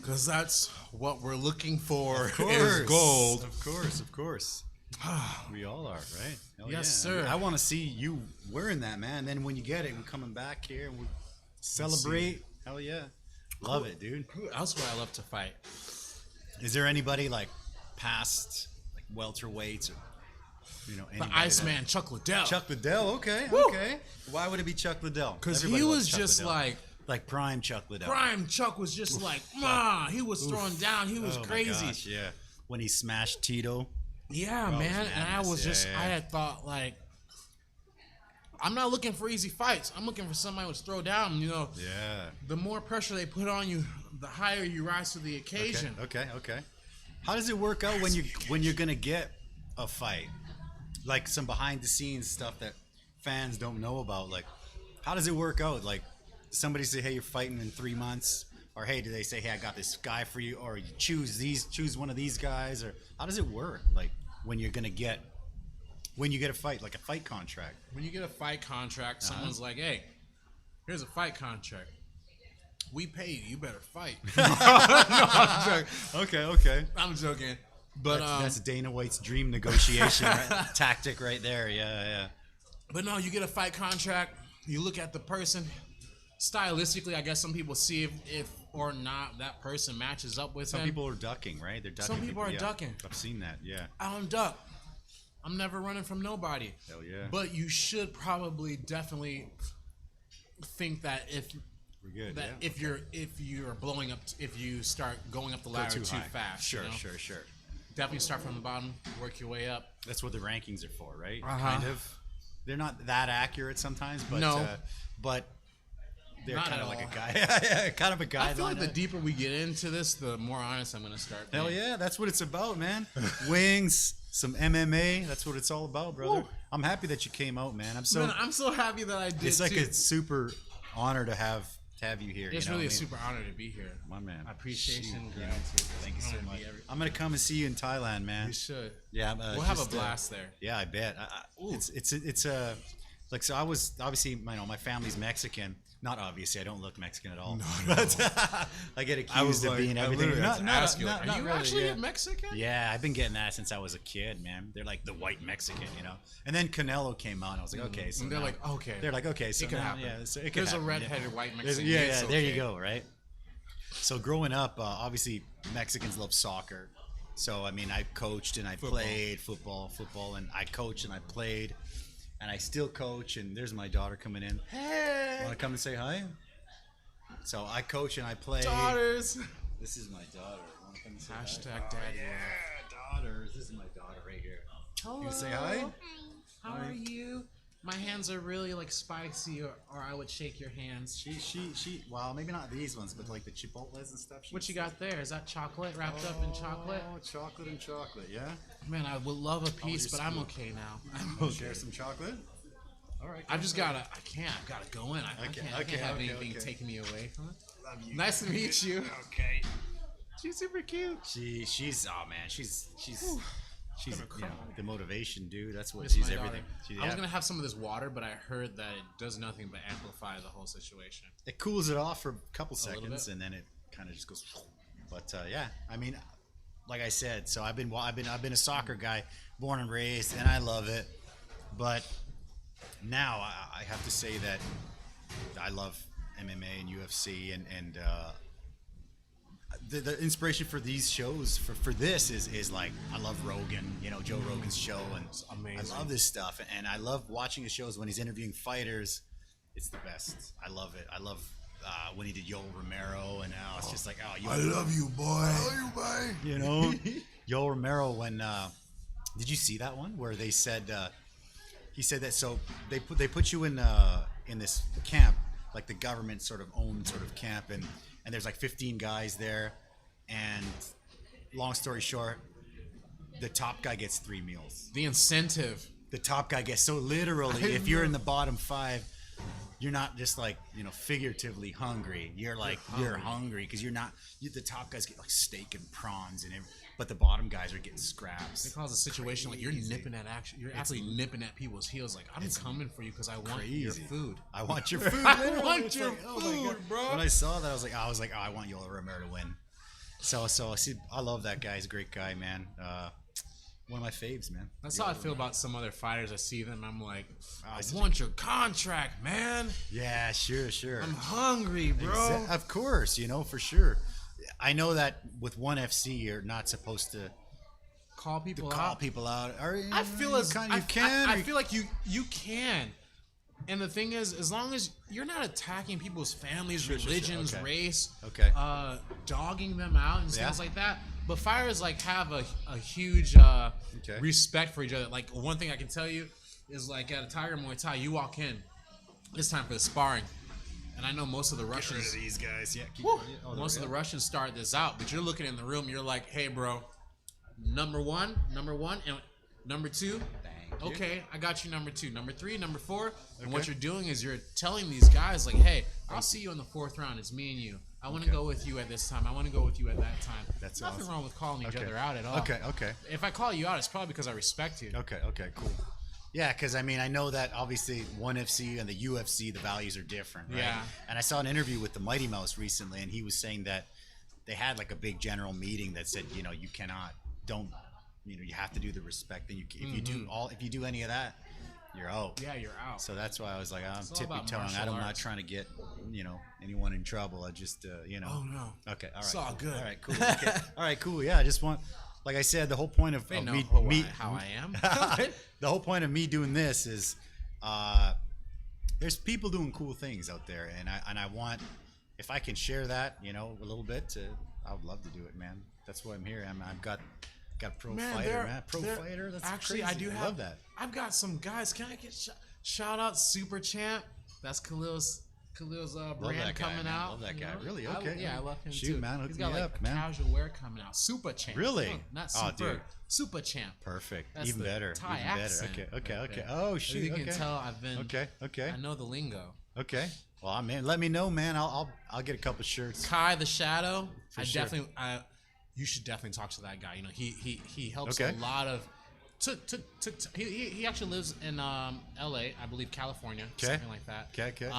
[SPEAKER 2] Because that's what we're looking for is gold.
[SPEAKER 1] Of course. We all are, right? Hell
[SPEAKER 2] yes,
[SPEAKER 1] yeah.
[SPEAKER 2] sir.
[SPEAKER 1] I want to see you wearing that, man. Then when you get it, we're coming back here and we'll celebrate. Hell yeah. Love it, dude.
[SPEAKER 2] Who else would I love to fight?
[SPEAKER 1] Is there anybody like past like welterweights or
[SPEAKER 2] the Iceman, Chuck Liddell.
[SPEAKER 1] Chuck Liddell, okay. Why would it be Chuck Liddell?
[SPEAKER 2] Because he was just like
[SPEAKER 1] prime Chuck Liddell.
[SPEAKER 2] Prime Chuck was just like, he was throwing down. He was crazy.
[SPEAKER 1] My gosh, yeah. When he smashed Tito.
[SPEAKER 2] Yeah, man. And I was I had thought like, I'm not looking for easy fights. I'm looking for somebody who's throw down, Yeah. The more pressure they put on you, the higher you rise to the occasion.
[SPEAKER 1] Okay. How does it work out when you're gonna get a fight? Like some behind the scenes stuff that fans don't know about. Like, how does it work out? Like, somebody say, hey, you're fighting in 3 months, or hey, do they say, hey, I got this guy for you, or you choose one of these guys, or how does it work? Like when you get a fight, like a fight contract.
[SPEAKER 2] When you get a fight contract, someone's like, hey, here's a fight contract. We pay you. You better fight. No, I'm joking.
[SPEAKER 1] Okay.
[SPEAKER 2] I'm joking. But
[SPEAKER 1] that's Dana White's dream negotiation tactic right there. Yeah.
[SPEAKER 2] But no, you get a fight contract. You look at the person. Stylistically, I guess some people see if or not that person matches up with him.
[SPEAKER 1] Some people are ducking, right? They're ducking.
[SPEAKER 2] Some people are ducking.
[SPEAKER 1] I've seen that. Yeah.
[SPEAKER 2] I don't duck. I'm never running from nobody.
[SPEAKER 1] Hell yeah.
[SPEAKER 2] But you should probably definitely think that if you're blowing up, if you start going up the ladder too fast.
[SPEAKER 1] Sure.
[SPEAKER 2] Definitely start from the bottom, work your way up.
[SPEAKER 1] That's what the rankings are for, right? Kind of. They're not that accurate sometimes, but but they're kind of like a guy, kind of a guideline.
[SPEAKER 2] I feel like the deeper we get into this, the more honest I'm going to start.
[SPEAKER 1] Hell yeah, that's what it's about, man. Wings, some MMA, that's what it's all about, brother.
[SPEAKER 2] Woo.
[SPEAKER 1] I'm happy that you came out, man. I'm so
[SPEAKER 2] happy that I did.
[SPEAKER 1] It's like a super honor to have you here.
[SPEAKER 2] It's really a super honor to be here.
[SPEAKER 1] My man.
[SPEAKER 2] Appreciation, gratitude.
[SPEAKER 1] Thank you so much. I'm gonna come and see you in Thailand, man.
[SPEAKER 2] We should.
[SPEAKER 1] Yeah,
[SPEAKER 2] we'll have a blast there.
[SPEAKER 1] Yeah, I bet. It's like, so I was obviously, my family's Mexican. Not obviously, I don't look Mexican at all.
[SPEAKER 2] No.
[SPEAKER 1] But I get accused of being everything.
[SPEAKER 2] Are you actually Mexican?
[SPEAKER 1] Yeah, I've been getting that since I was a kid, man. They're like the white Mexican, And then Canelo came out, and I was like, okay. So
[SPEAKER 2] and they're like, okay.
[SPEAKER 1] They're like, okay, so
[SPEAKER 2] it could happen.
[SPEAKER 1] Yeah, so it could
[SPEAKER 2] There's
[SPEAKER 1] happen,
[SPEAKER 2] a redheaded white Mexican.
[SPEAKER 1] Yeah, there you go, right? So growing up, obviously Mexicans love soccer. So I coached and I played football, and I coached and I played. And I still coach, and there's my daughter coming in.
[SPEAKER 2] Hey!
[SPEAKER 1] Want to come and say hi? So I coach and I play.
[SPEAKER 2] Daughters!
[SPEAKER 1] This is my daughter. Want to come and say
[SPEAKER 2] Hashtag
[SPEAKER 1] hi?
[SPEAKER 2] daddy.
[SPEAKER 1] Yeah, daughters. This is my daughter right here.
[SPEAKER 2] Hello.
[SPEAKER 1] You say hi?
[SPEAKER 2] How are you? My hands are really like spicy, or I would shake your hands.
[SPEAKER 1] She. Well, maybe not these ones, but like the chipotles and stuff.
[SPEAKER 2] What you got there? Is that chocolate wrapped up in chocolate?
[SPEAKER 1] Oh, chocolate and chocolate, yeah.
[SPEAKER 2] Man, I would love a piece, but I'm okay now. I'm okay.
[SPEAKER 1] Share some chocolate. All right.
[SPEAKER 2] I just gotta. I can't. I've gotta go in. I can't have anything taking me away from it.
[SPEAKER 1] Love you.
[SPEAKER 2] Nice to meet you.
[SPEAKER 1] Okay.
[SPEAKER 2] She's super cute.
[SPEAKER 1] She's oh man, she's you know, the motivation, dude. That's what
[SPEAKER 2] It's
[SPEAKER 1] she's
[SPEAKER 2] my
[SPEAKER 1] everything.
[SPEAKER 2] I was gonna have some of this water, but I heard that it does nothing but amplify the whole situation.
[SPEAKER 1] It cools it off for a couple
[SPEAKER 2] little
[SPEAKER 1] seconds,
[SPEAKER 2] bit.
[SPEAKER 1] and then it kind of just goes. But yeah, I mean, like I said, so I've been a soccer guy, born and raised, and I love it. But now I have to say that I love MMA and UFC, and the inspiration for these shows for this is like I love Rogan, you know, Joe Rogan's show, and
[SPEAKER 2] It's amazing.
[SPEAKER 1] I love this stuff, and I love watching his shows when he's interviewing fighters. It's the best. I love it. I love when he did Yoel Romero, and now it's just like, oh,
[SPEAKER 3] I love you, boy. I love you, boy.
[SPEAKER 1] you know, Yoel Romero. When did you see that one where they said he said that so they put you in this camp, like the government sort of owned sort of camp, and there's like 15 guys there, and long story short, the top guy gets 3 meals.
[SPEAKER 2] The incentive.
[SPEAKER 1] The top guy gets, so literally, if you're in the bottom 5, you're not just like, you know, figuratively hungry. You're like, you're hungry because the top guys get like steak and prawns and everything, but the bottom guys are getting scraps.
[SPEAKER 2] They cause a situation like you're nipping at action. You're actually nipping at people's heels. Like, I'm coming for you because I want your food.
[SPEAKER 1] I want your food.
[SPEAKER 2] I
[SPEAKER 1] literally.
[SPEAKER 2] want
[SPEAKER 1] It's
[SPEAKER 2] your
[SPEAKER 1] like, oh my
[SPEAKER 2] food,
[SPEAKER 1] God.
[SPEAKER 2] bro.
[SPEAKER 1] When I saw that, I was like, oh, I want Yoel Romero to win. So I see, I love that guy. He's a great guy, man. One of my faves, man.
[SPEAKER 2] That's how I feel about some other fighters. I see them, I'm like, I want your contract, man.
[SPEAKER 1] Yeah, sure.
[SPEAKER 2] I'm hungry, bro.
[SPEAKER 1] Of course, you know, for sure. I know that with ONE FC, you're not supposed to
[SPEAKER 2] Call people
[SPEAKER 1] call
[SPEAKER 2] out.
[SPEAKER 1] people out. Or,
[SPEAKER 2] I feel as
[SPEAKER 1] you can.
[SPEAKER 2] I feel like you can. And the thing is, as long as you're not attacking people's families, religions,
[SPEAKER 1] Okay.
[SPEAKER 2] race,
[SPEAKER 1] Okay.
[SPEAKER 2] dogging them out and
[SPEAKER 1] Yeah.
[SPEAKER 2] things like that. But fighters like have a huge respect for each other. Like, one thing I can tell you is, like, at a Tiger Muay Thai, you walk in, it's time for the sparring, and I know most of the
[SPEAKER 1] Get rid
[SPEAKER 2] Russians,
[SPEAKER 1] of these guys. Yeah.
[SPEAKER 2] most of the Russians start this out, but you're looking in the room, you're like, hey, bro, number one, and number 2.
[SPEAKER 1] you.
[SPEAKER 2] Okay, I got you number 2, number 3, number 4. And
[SPEAKER 1] Okay.
[SPEAKER 2] what you're doing is you're telling these guys, like, hey, I'll see you in the 4th round. It's me and you. I want to go with you at this time. I want to go with you at that time.
[SPEAKER 1] That's
[SPEAKER 2] nothing
[SPEAKER 1] awesome.
[SPEAKER 2] wrong with calling each
[SPEAKER 1] Okay.
[SPEAKER 2] other out at all.
[SPEAKER 1] Okay.
[SPEAKER 2] If I call you out, it's probably because I respect you.
[SPEAKER 1] Okay, cool. Yeah, because I mean, I know that obviously ONE FC and the UFC, the values are different, right?
[SPEAKER 2] Yeah.
[SPEAKER 1] And I saw an interview with the Mighty Mouse recently, and he was saying that they had like a big general meeting that said, you know, you have to do the respect thing. If you do any of that, you're out.
[SPEAKER 2] Yeah, you're out.
[SPEAKER 1] So that's why I was like, I'm
[SPEAKER 2] all
[SPEAKER 1] tippy
[SPEAKER 2] about
[SPEAKER 1] toeing.
[SPEAKER 2] martial
[SPEAKER 1] I'm not
[SPEAKER 2] arts.
[SPEAKER 1] trying to get, you know, anyone in trouble. I just, you know.
[SPEAKER 2] Oh, no.
[SPEAKER 1] Okay, all right.
[SPEAKER 2] It's all
[SPEAKER 1] cool.
[SPEAKER 2] good.
[SPEAKER 1] All right, cool. Okay. All right, cool. Yeah, I just want, like I said, the whole point of,
[SPEAKER 2] They
[SPEAKER 1] of
[SPEAKER 2] know how I am.
[SPEAKER 1] the whole point of me doing this is, there's people doing cool things out there, and I want, if I can share that, you know, a little bit, I would love to do it, man. That's why I'm here. I've got pro fighter, man. Pro fighter. That's
[SPEAKER 2] actually,
[SPEAKER 1] crazy.
[SPEAKER 2] I
[SPEAKER 1] love that.
[SPEAKER 2] I've got some guys. Can I get shout out Super Champ? That's Khalil's
[SPEAKER 1] Love
[SPEAKER 2] brand
[SPEAKER 1] that guy,
[SPEAKER 2] coming
[SPEAKER 1] man.
[SPEAKER 2] out.
[SPEAKER 1] Love that
[SPEAKER 2] you
[SPEAKER 1] guy.
[SPEAKER 2] know?
[SPEAKER 1] Really?
[SPEAKER 2] I
[SPEAKER 1] Okay.
[SPEAKER 2] I love him
[SPEAKER 1] Shoot,
[SPEAKER 2] too.
[SPEAKER 1] man, hook
[SPEAKER 2] He's got
[SPEAKER 1] me
[SPEAKER 2] like
[SPEAKER 1] up, man.
[SPEAKER 2] casual wear coming out. Super Champ.
[SPEAKER 1] Really?
[SPEAKER 2] No, not
[SPEAKER 1] Oh,
[SPEAKER 2] super.
[SPEAKER 1] dude.
[SPEAKER 2] Super Champ.
[SPEAKER 1] Perfect.
[SPEAKER 2] That's
[SPEAKER 1] Even
[SPEAKER 2] the
[SPEAKER 1] better.
[SPEAKER 2] Thai
[SPEAKER 1] Even
[SPEAKER 2] accent
[SPEAKER 1] better.
[SPEAKER 2] right
[SPEAKER 1] Okay.
[SPEAKER 2] there.
[SPEAKER 1] Oh
[SPEAKER 2] As
[SPEAKER 1] shoot.
[SPEAKER 2] you can
[SPEAKER 1] Okay.
[SPEAKER 2] tell, I've been.
[SPEAKER 1] Okay.
[SPEAKER 2] I know the lingo.
[SPEAKER 1] Okay. Well, I mean, let me know, man. I'll get a couple shirts.
[SPEAKER 2] Kai the Shadow.
[SPEAKER 1] sure.
[SPEAKER 2] You should definitely talk to that guy. You know, he helps
[SPEAKER 1] Okay.
[SPEAKER 2] a lot of. He actually lives in L.A. I believe California, something like that.
[SPEAKER 1] Okay.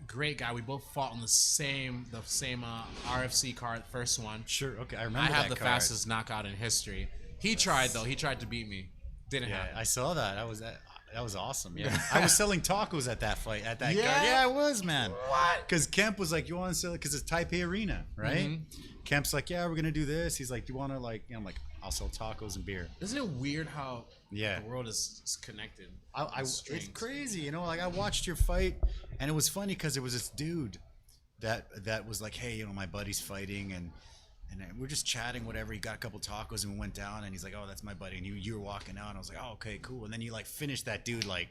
[SPEAKER 2] Great guy. We both fought on the same RFC card, first one.
[SPEAKER 1] Sure. Okay. I
[SPEAKER 2] I
[SPEAKER 1] remember
[SPEAKER 2] have
[SPEAKER 1] that
[SPEAKER 2] the
[SPEAKER 1] card.
[SPEAKER 2] fastest knockout in history. He tried though. He tried to beat me. Didn't
[SPEAKER 1] Yeah,
[SPEAKER 2] happen.
[SPEAKER 1] I saw that. That was awesome. Yeah. I was selling tacos at that fight. At that
[SPEAKER 2] Yeah?
[SPEAKER 1] card. Yeah, I was, man.
[SPEAKER 2] What?
[SPEAKER 1] Because Kemp was like, "You want to sell it?" Because it's Taipei Arena, right?
[SPEAKER 2] Mm-hmm.
[SPEAKER 1] Kemp's like, "Yeah, we're gonna do this." He's like, "Do you want to like?" You know, I'm like, "I'll sell tacos and beer."
[SPEAKER 2] Isn't it weird how
[SPEAKER 1] Yeah.
[SPEAKER 2] the world is connected?
[SPEAKER 1] It's
[SPEAKER 2] Strings.
[SPEAKER 1] crazy, you know. Like I watched your fight, and it was funny because there was this dude that was like, "Hey, you know, my buddy's fighting," and we're just chatting, whatever. He got a couple tacos and we went down, and he's like, "Oh, that's my buddy," and you were walking out, and I was like, "Oh, okay, cool." And then you like finished that dude like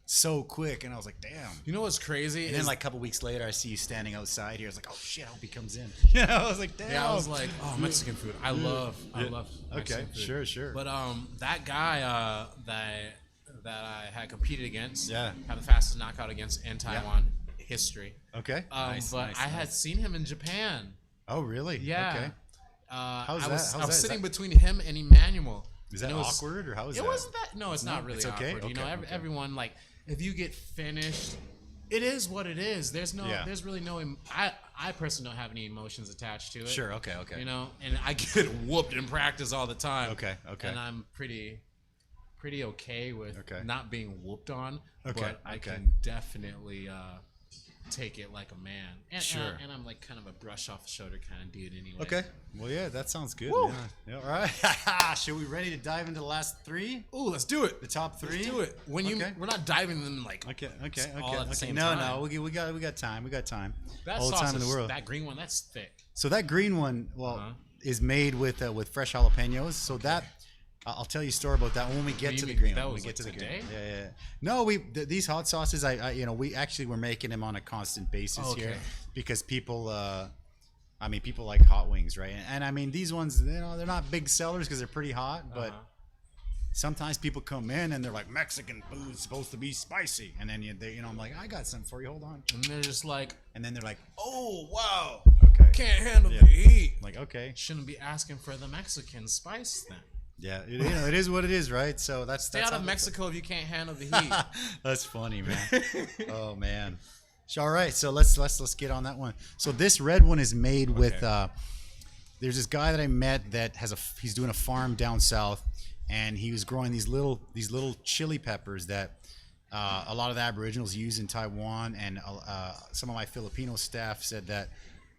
[SPEAKER 1] so quick, and I was like, damn.
[SPEAKER 2] You know what's crazy?
[SPEAKER 1] And then like a couple weeks later, I see you standing outside here. I was like, oh shit, I hope he comes in. I was like, damn.
[SPEAKER 2] Yeah, I was like, oh, Mexican food. I love Mexican food.
[SPEAKER 1] Sure.
[SPEAKER 2] But that guy that I had competed against, had the fastest knockout against in Taiwan history.
[SPEAKER 1] Okay.
[SPEAKER 2] But I had seen him in Japan.
[SPEAKER 1] Oh, really?
[SPEAKER 2] Yeah.
[SPEAKER 1] Okay.
[SPEAKER 2] I was sitting between him and Emmanuel.
[SPEAKER 1] Is that awkward, or how is
[SPEAKER 2] it
[SPEAKER 1] that?
[SPEAKER 2] It wasn't that. No, it's not really
[SPEAKER 1] it's okay?
[SPEAKER 2] awkward.
[SPEAKER 1] Okay,
[SPEAKER 2] Everyone, like, if you get finished, it is what it is. There's really no. I personally don't have any emotions attached to it.
[SPEAKER 1] Sure. Okay.
[SPEAKER 2] You know, and I get whooped in practice all the time.
[SPEAKER 1] Okay.
[SPEAKER 2] And I'm pretty okay with not being whooped on. But I can definitely take it like a man. And, and I'm like kind of a brush off the shoulder kind of dude anyway.
[SPEAKER 1] Okay. Well, yeah, that sounds good. Yeah. All right. Should we ready to dive into the last three?
[SPEAKER 2] Ooh, let's do it.
[SPEAKER 1] The top three.
[SPEAKER 2] Let's do it. We're not diving them like all at the same time.
[SPEAKER 1] No, we got time. We got time.
[SPEAKER 2] That
[SPEAKER 1] all the time in the world.
[SPEAKER 2] That green one, that's thick.
[SPEAKER 1] So that green one, is made with fresh jalapenos. So that I'll tell you a story about that when we get to the green.
[SPEAKER 2] That was
[SPEAKER 1] get to the
[SPEAKER 2] today?
[SPEAKER 1] green. Yeah. No, these hot sauces, we actually were making them on a constant basis here because people, people like hot wings, right? And I mean, these ones, they're not big sellers because they're pretty hot, but sometimes people come in and they're like, Mexican food's supposed to be spicy, and then I'm like, I got something for you. Hold on.
[SPEAKER 2] And they're just like,
[SPEAKER 1] and then they're like, oh wow,
[SPEAKER 2] okay, can't handle the heat.
[SPEAKER 1] Like, okay,
[SPEAKER 2] shouldn't be asking for the Mexican spice then.
[SPEAKER 1] Yeah, it is what it is, right? So that's
[SPEAKER 2] out of Mexico if you can't handle the heat.
[SPEAKER 1] That's funny, man. Oh man. All right, so let's get on that one. So this red one is made with. There's this guy that I met that he's doing a farm down south, and he was growing these little chili peppers that a lot of the Aboriginals use in Taiwan, and some of my Filipino staff said that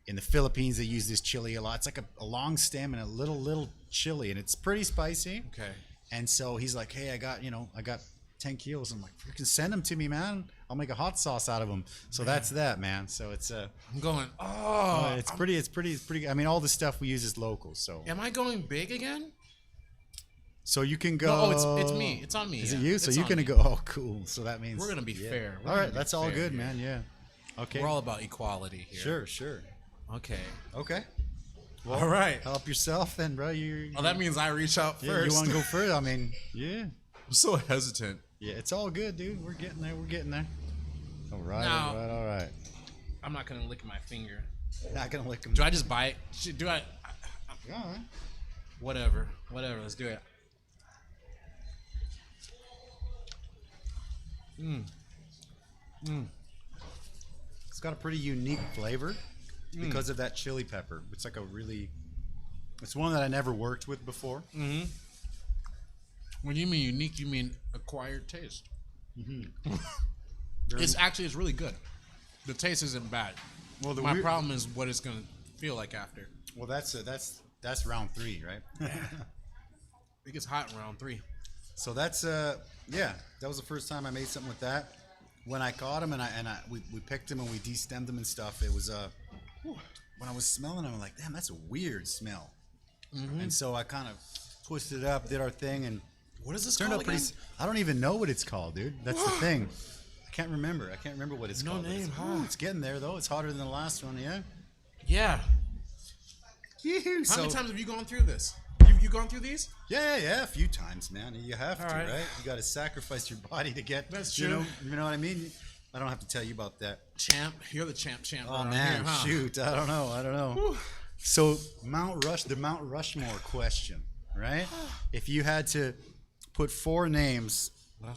[SPEAKER 1] in the Philippines they use this chili a lot. It's like a long stem and a little chili, and it's pretty spicy.
[SPEAKER 2] Okay.
[SPEAKER 1] And so he's like, hey, I got 10 kilos. I'm like, freaking send them to me, man. I'll make a hot sauce out of them. So that's that, man. So it's
[SPEAKER 2] I'm going,
[SPEAKER 1] it's pretty. I mean, all the stuff we use is local. So
[SPEAKER 2] am I going big again?
[SPEAKER 1] So you can go.
[SPEAKER 2] No, it's me. It's on me.
[SPEAKER 1] Is it you? So you're gonna go. Oh, cool. So that means
[SPEAKER 2] we're gonna be fair.
[SPEAKER 1] All right, that's all good, man. Yeah. Okay.
[SPEAKER 2] We're all about equality here.
[SPEAKER 1] Sure.
[SPEAKER 2] Okay.
[SPEAKER 1] Well,
[SPEAKER 2] all right.
[SPEAKER 1] Help yourself, then, bro.
[SPEAKER 2] That means I reach out first.
[SPEAKER 1] You want to go first? I mean, yeah.
[SPEAKER 2] I'm so hesitant.
[SPEAKER 1] Yeah, it's all good, dude. We're getting there. All right.
[SPEAKER 2] I'm not gonna lick my finger.
[SPEAKER 1] Not gonna lick them.
[SPEAKER 2] Do I just bite? Do I?
[SPEAKER 1] All right.
[SPEAKER 2] Whatever. Let's do it.
[SPEAKER 1] It's got a pretty unique flavor because of that chili pepper. It's like it's one that I never worked with before.
[SPEAKER 2] Mm-hmm. When you mean unique, you mean acquired taste. Mm-hmm. It's really good. The taste isn't bad. Well, my problem is what it's gonna feel like after.
[SPEAKER 1] Well, that's round 3, right?
[SPEAKER 2] It gets hot in round 3.
[SPEAKER 1] So that's that was the first time I made something with that. When I caught him we picked him and we destemmed him and stuff, it was when I was smelling him, I'm like, damn, that's a weird smell. Mm-hmm. And so I kind of twisted it up, did our thing, and
[SPEAKER 2] what is this
[SPEAKER 1] turned
[SPEAKER 2] called
[SPEAKER 1] out pretty.
[SPEAKER 2] again?
[SPEAKER 1] I don't even know what it's called, dude. That's the thing. I can't remember what it's called.
[SPEAKER 2] No name,
[SPEAKER 1] It's getting there though. It's hotter than the last one, yeah.
[SPEAKER 2] Yeah.
[SPEAKER 1] Yoo-hoo.
[SPEAKER 2] How many times have you gone through this? You gone through these?
[SPEAKER 1] Yeah, a few times, man. You have to,
[SPEAKER 2] right?
[SPEAKER 1] You got to sacrifice your body to get.
[SPEAKER 2] That's true.
[SPEAKER 1] You know what I mean? I don't have to tell you about that.
[SPEAKER 2] Champ, you're the champ.
[SPEAKER 1] Oh man,
[SPEAKER 2] here, huh?
[SPEAKER 1] Shoot, I don't know.
[SPEAKER 2] Whew.
[SPEAKER 1] So the Mount Rushmore question, right? If you had to put 4 names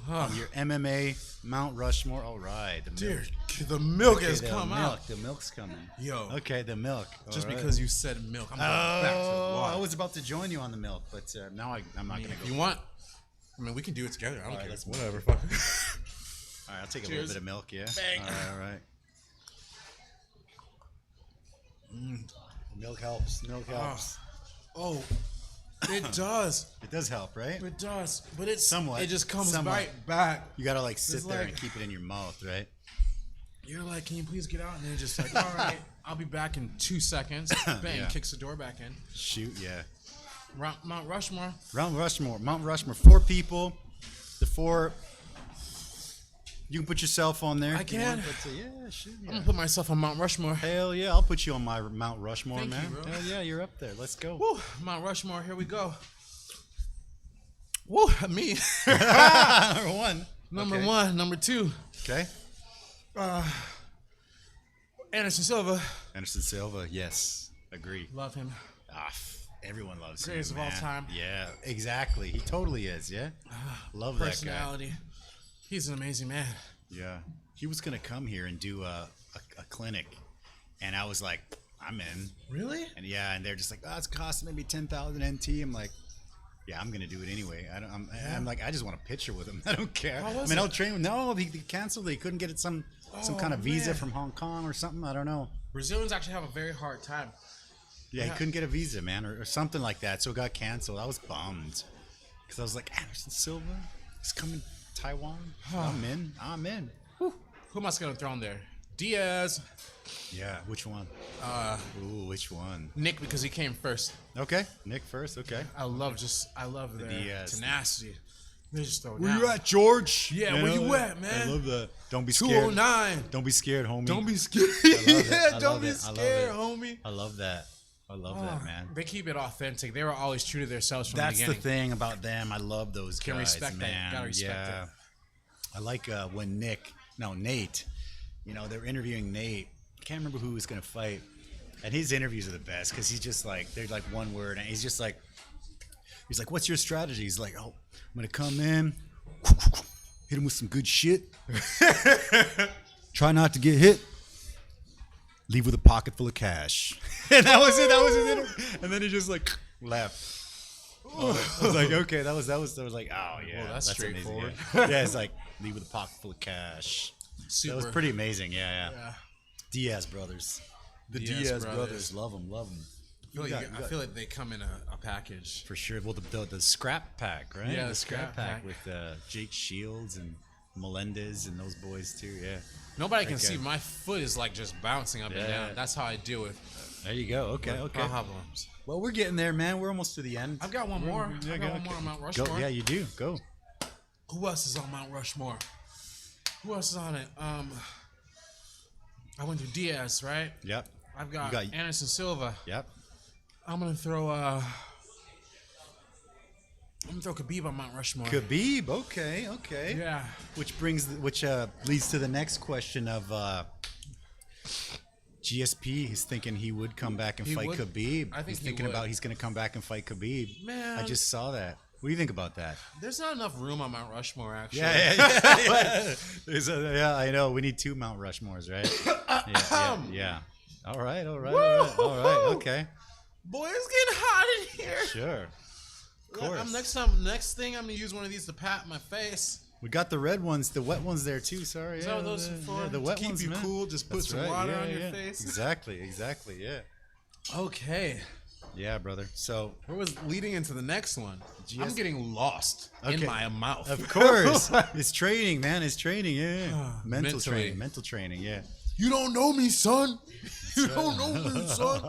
[SPEAKER 1] on your MMA Mount Rushmore, all right.
[SPEAKER 2] The milk has come out.
[SPEAKER 1] The milk's coming.
[SPEAKER 2] Yo.
[SPEAKER 1] Okay, the milk.
[SPEAKER 2] Just because you said milk, I'm going back to the water.
[SPEAKER 1] I was about to join you on the milk, but now I'm not going to go.
[SPEAKER 2] If you want, we can do it together. I don't care.
[SPEAKER 1] Whatever. Fuck. All right, I'll take a little bit of milk, yeah?
[SPEAKER 2] Bang.
[SPEAKER 1] All right. Milk helps.
[SPEAKER 2] Oh, it does.
[SPEAKER 1] It does help, right?
[SPEAKER 2] It does. But it's
[SPEAKER 1] somewhat.
[SPEAKER 2] It just comes right back.
[SPEAKER 1] You got to sit there and keep it in your mouth, right?
[SPEAKER 2] You're like, can you please get out? And they're just like, all right, I'll be back in 2 seconds. Bang, kicks the door back in.
[SPEAKER 1] Shoot, yeah.
[SPEAKER 2] Mount Rushmore.
[SPEAKER 1] Mount Rushmore. 4 people. The 4 You can put yourself on there.
[SPEAKER 2] I can.
[SPEAKER 1] Yeah, shit. Yeah.
[SPEAKER 2] I'm gonna put myself on Mount Rushmore.
[SPEAKER 1] Hell yeah, I'll put you on my Mount Rushmore,
[SPEAKER 2] Thank
[SPEAKER 1] man.
[SPEAKER 2] you, bro.
[SPEAKER 1] Hell yeah, you're up there. Let's go.
[SPEAKER 2] Woo, Mount Rushmore. Here we go. Woo, me.
[SPEAKER 1] Number one.
[SPEAKER 2] Number
[SPEAKER 1] Okay.
[SPEAKER 2] one. Number two.
[SPEAKER 1] Okay.
[SPEAKER 2] Anderson Silva.
[SPEAKER 1] Anderson Silva. Yes, agree.
[SPEAKER 2] Love him.
[SPEAKER 1] Everyone loves him.
[SPEAKER 2] Greatest of all
[SPEAKER 1] man.
[SPEAKER 2] time.
[SPEAKER 1] Yeah, exactly. He totally is. Yeah. Love that guy.
[SPEAKER 2] Personality. He's an amazing man.
[SPEAKER 1] Yeah. He was gonna come here and do a clinic, and I was like, I'm in.
[SPEAKER 2] Really?
[SPEAKER 1] And yeah, and they're just like, oh, it's costing maybe 10,000 NT. I'm like, yeah, I'm gonna do it anyway. I'm like, I just want a picture with him. I don't care.
[SPEAKER 2] How was
[SPEAKER 1] I'll
[SPEAKER 2] it?
[SPEAKER 1] train. No, he canceled it. He couldn't get it some kind of visa
[SPEAKER 2] man.
[SPEAKER 1] from Hong Kong or something. I don't know.
[SPEAKER 2] Brazilians actually have a very hard time.
[SPEAKER 1] Yeah, he couldn't get a visa, man, or something like that. So it got canceled. I was bummed because I was like, Anderson Silva is coming to Taiwan. I'm in.
[SPEAKER 2] Whew. Who am I going to throw in there? Diaz.
[SPEAKER 1] Yeah, which one? Ooh, which one?
[SPEAKER 2] Nick, because he came first.
[SPEAKER 1] Okay, Nick first. Okay.
[SPEAKER 2] I love their
[SPEAKER 1] Diaz.
[SPEAKER 2] tenacity. They just throw
[SPEAKER 1] Where
[SPEAKER 2] down.
[SPEAKER 1] you at, George?
[SPEAKER 2] Yeah, where you at, man?
[SPEAKER 1] I love that. Don't be scared.
[SPEAKER 2] 209.
[SPEAKER 1] Don't be scared, homie.
[SPEAKER 2] Don't be scared.
[SPEAKER 1] I
[SPEAKER 2] Don't
[SPEAKER 1] love
[SPEAKER 2] be
[SPEAKER 1] it. I love
[SPEAKER 2] scared,
[SPEAKER 1] it.
[SPEAKER 2] homie.
[SPEAKER 1] I love that. I love that, man.
[SPEAKER 2] They keep it authentic. They were always true to themselves from
[SPEAKER 1] That's
[SPEAKER 2] the
[SPEAKER 1] the
[SPEAKER 2] beginning.
[SPEAKER 1] thing about them. I love those
[SPEAKER 2] Can
[SPEAKER 1] guys,
[SPEAKER 2] respect that.
[SPEAKER 1] man.
[SPEAKER 2] Gotta respect
[SPEAKER 1] yeah.
[SPEAKER 2] it.
[SPEAKER 1] I like when Nate, they're interviewing Nate. I can't remember who was going to fight. And his interviews are the best because he's just like, they're like one word. And he's like, what's your strategy? He's like, oh, I'm going to come in, hit him with some good shit. Try not to get hit. Leave with a pocket full of cash. And that was it. That was his interview. And then he just like left. I was like, okay, that was like, oh yeah,
[SPEAKER 2] Well, that's straightforward.
[SPEAKER 1] Amazing, yeah. It's like leave with a pocket full of cash.
[SPEAKER 2] Super.
[SPEAKER 1] That was pretty amazing. Yeah.
[SPEAKER 2] Yeah.
[SPEAKER 1] Diaz brothers. The
[SPEAKER 2] Diaz
[SPEAKER 1] Diaz
[SPEAKER 2] brothers.
[SPEAKER 1] brothers. Love them.
[SPEAKER 2] I feel like they come in a package.
[SPEAKER 1] For sure. Well, the scrap pack, right?
[SPEAKER 2] Yeah, the scrap pack.
[SPEAKER 1] with Jake Shields and Melendez and those boys too. Yeah.
[SPEAKER 2] Nobody can
[SPEAKER 1] Okay.
[SPEAKER 2] see. My foot is like just bouncing up and
[SPEAKER 1] Yeah.
[SPEAKER 2] down. That's how I deal with
[SPEAKER 1] There you go. Okay.
[SPEAKER 2] problems.
[SPEAKER 1] Well, we're getting there, man. We're almost to the end.
[SPEAKER 2] I've got one more.
[SPEAKER 1] Yeah,
[SPEAKER 2] I got one more on Mount
[SPEAKER 1] Go.
[SPEAKER 2] Rushmore.
[SPEAKER 1] Yeah, you do. Go.
[SPEAKER 2] Who else is on Mount Rushmore? Who else is on it? I went to Diaz, right?
[SPEAKER 1] Yep.
[SPEAKER 2] I've got,
[SPEAKER 1] You got-
[SPEAKER 2] Anderson Silva.
[SPEAKER 1] Yep.
[SPEAKER 2] I'm gonna throw Khabib on Mount Rushmore.
[SPEAKER 1] Khabib. Okay.
[SPEAKER 2] Yeah.
[SPEAKER 1] Which leads to the next question of GSP. He's thinking he would come back and
[SPEAKER 2] He
[SPEAKER 1] fight
[SPEAKER 2] would.
[SPEAKER 1] Khabib.
[SPEAKER 2] I think
[SPEAKER 1] he's
[SPEAKER 2] he
[SPEAKER 1] thinking
[SPEAKER 2] would.
[SPEAKER 1] about he's going to come back and fight Khabib.
[SPEAKER 2] Man.
[SPEAKER 1] I just saw that. What do you think about that?
[SPEAKER 2] There's not enough room on Mount Rushmore, actually.
[SPEAKER 1] Yeah. I know. We need 2 Mount Rushmores, right? Yeah. All right. Okay.
[SPEAKER 2] Boy, it's getting hot in here.
[SPEAKER 1] Sure. Of course.
[SPEAKER 2] Next thing, I'm gonna use one of these to pat my face.
[SPEAKER 1] We got the red ones, the wet ones there too. Sorry.
[SPEAKER 2] Is that what those are for?
[SPEAKER 1] Yeah, the
[SPEAKER 2] To
[SPEAKER 1] wet
[SPEAKER 2] keep
[SPEAKER 1] ones,
[SPEAKER 2] you
[SPEAKER 1] man.
[SPEAKER 2] cool, just put
[SPEAKER 1] That's
[SPEAKER 2] some
[SPEAKER 1] right.
[SPEAKER 2] water
[SPEAKER 1] Yeah,
[SPEAKER 2] on your
[SPEAKER 1] yeah.
[SPEAKER 2] face.
[SPEAKER 1] Exactly. Yeah.
[SPEAKER 2] Okay.
[SPEAKER 1] Yeah, brother. So
[SPEAKER 2] Where was leading into the next one? I'm
[SPEAKER 1] GS
[SPEAKER 2] getting lost in
[SPEAKER 1] Okay.
[SPEAKER 2] my mouth.
[SPEAKER 1] Of course. It's training, man. It's training, yeah. Mental
[SPEAKER 2] Mentally.
[SPEAKER 1] training, yeah.
[SPEAKER 3] You don't know me, son. You don't know me, son.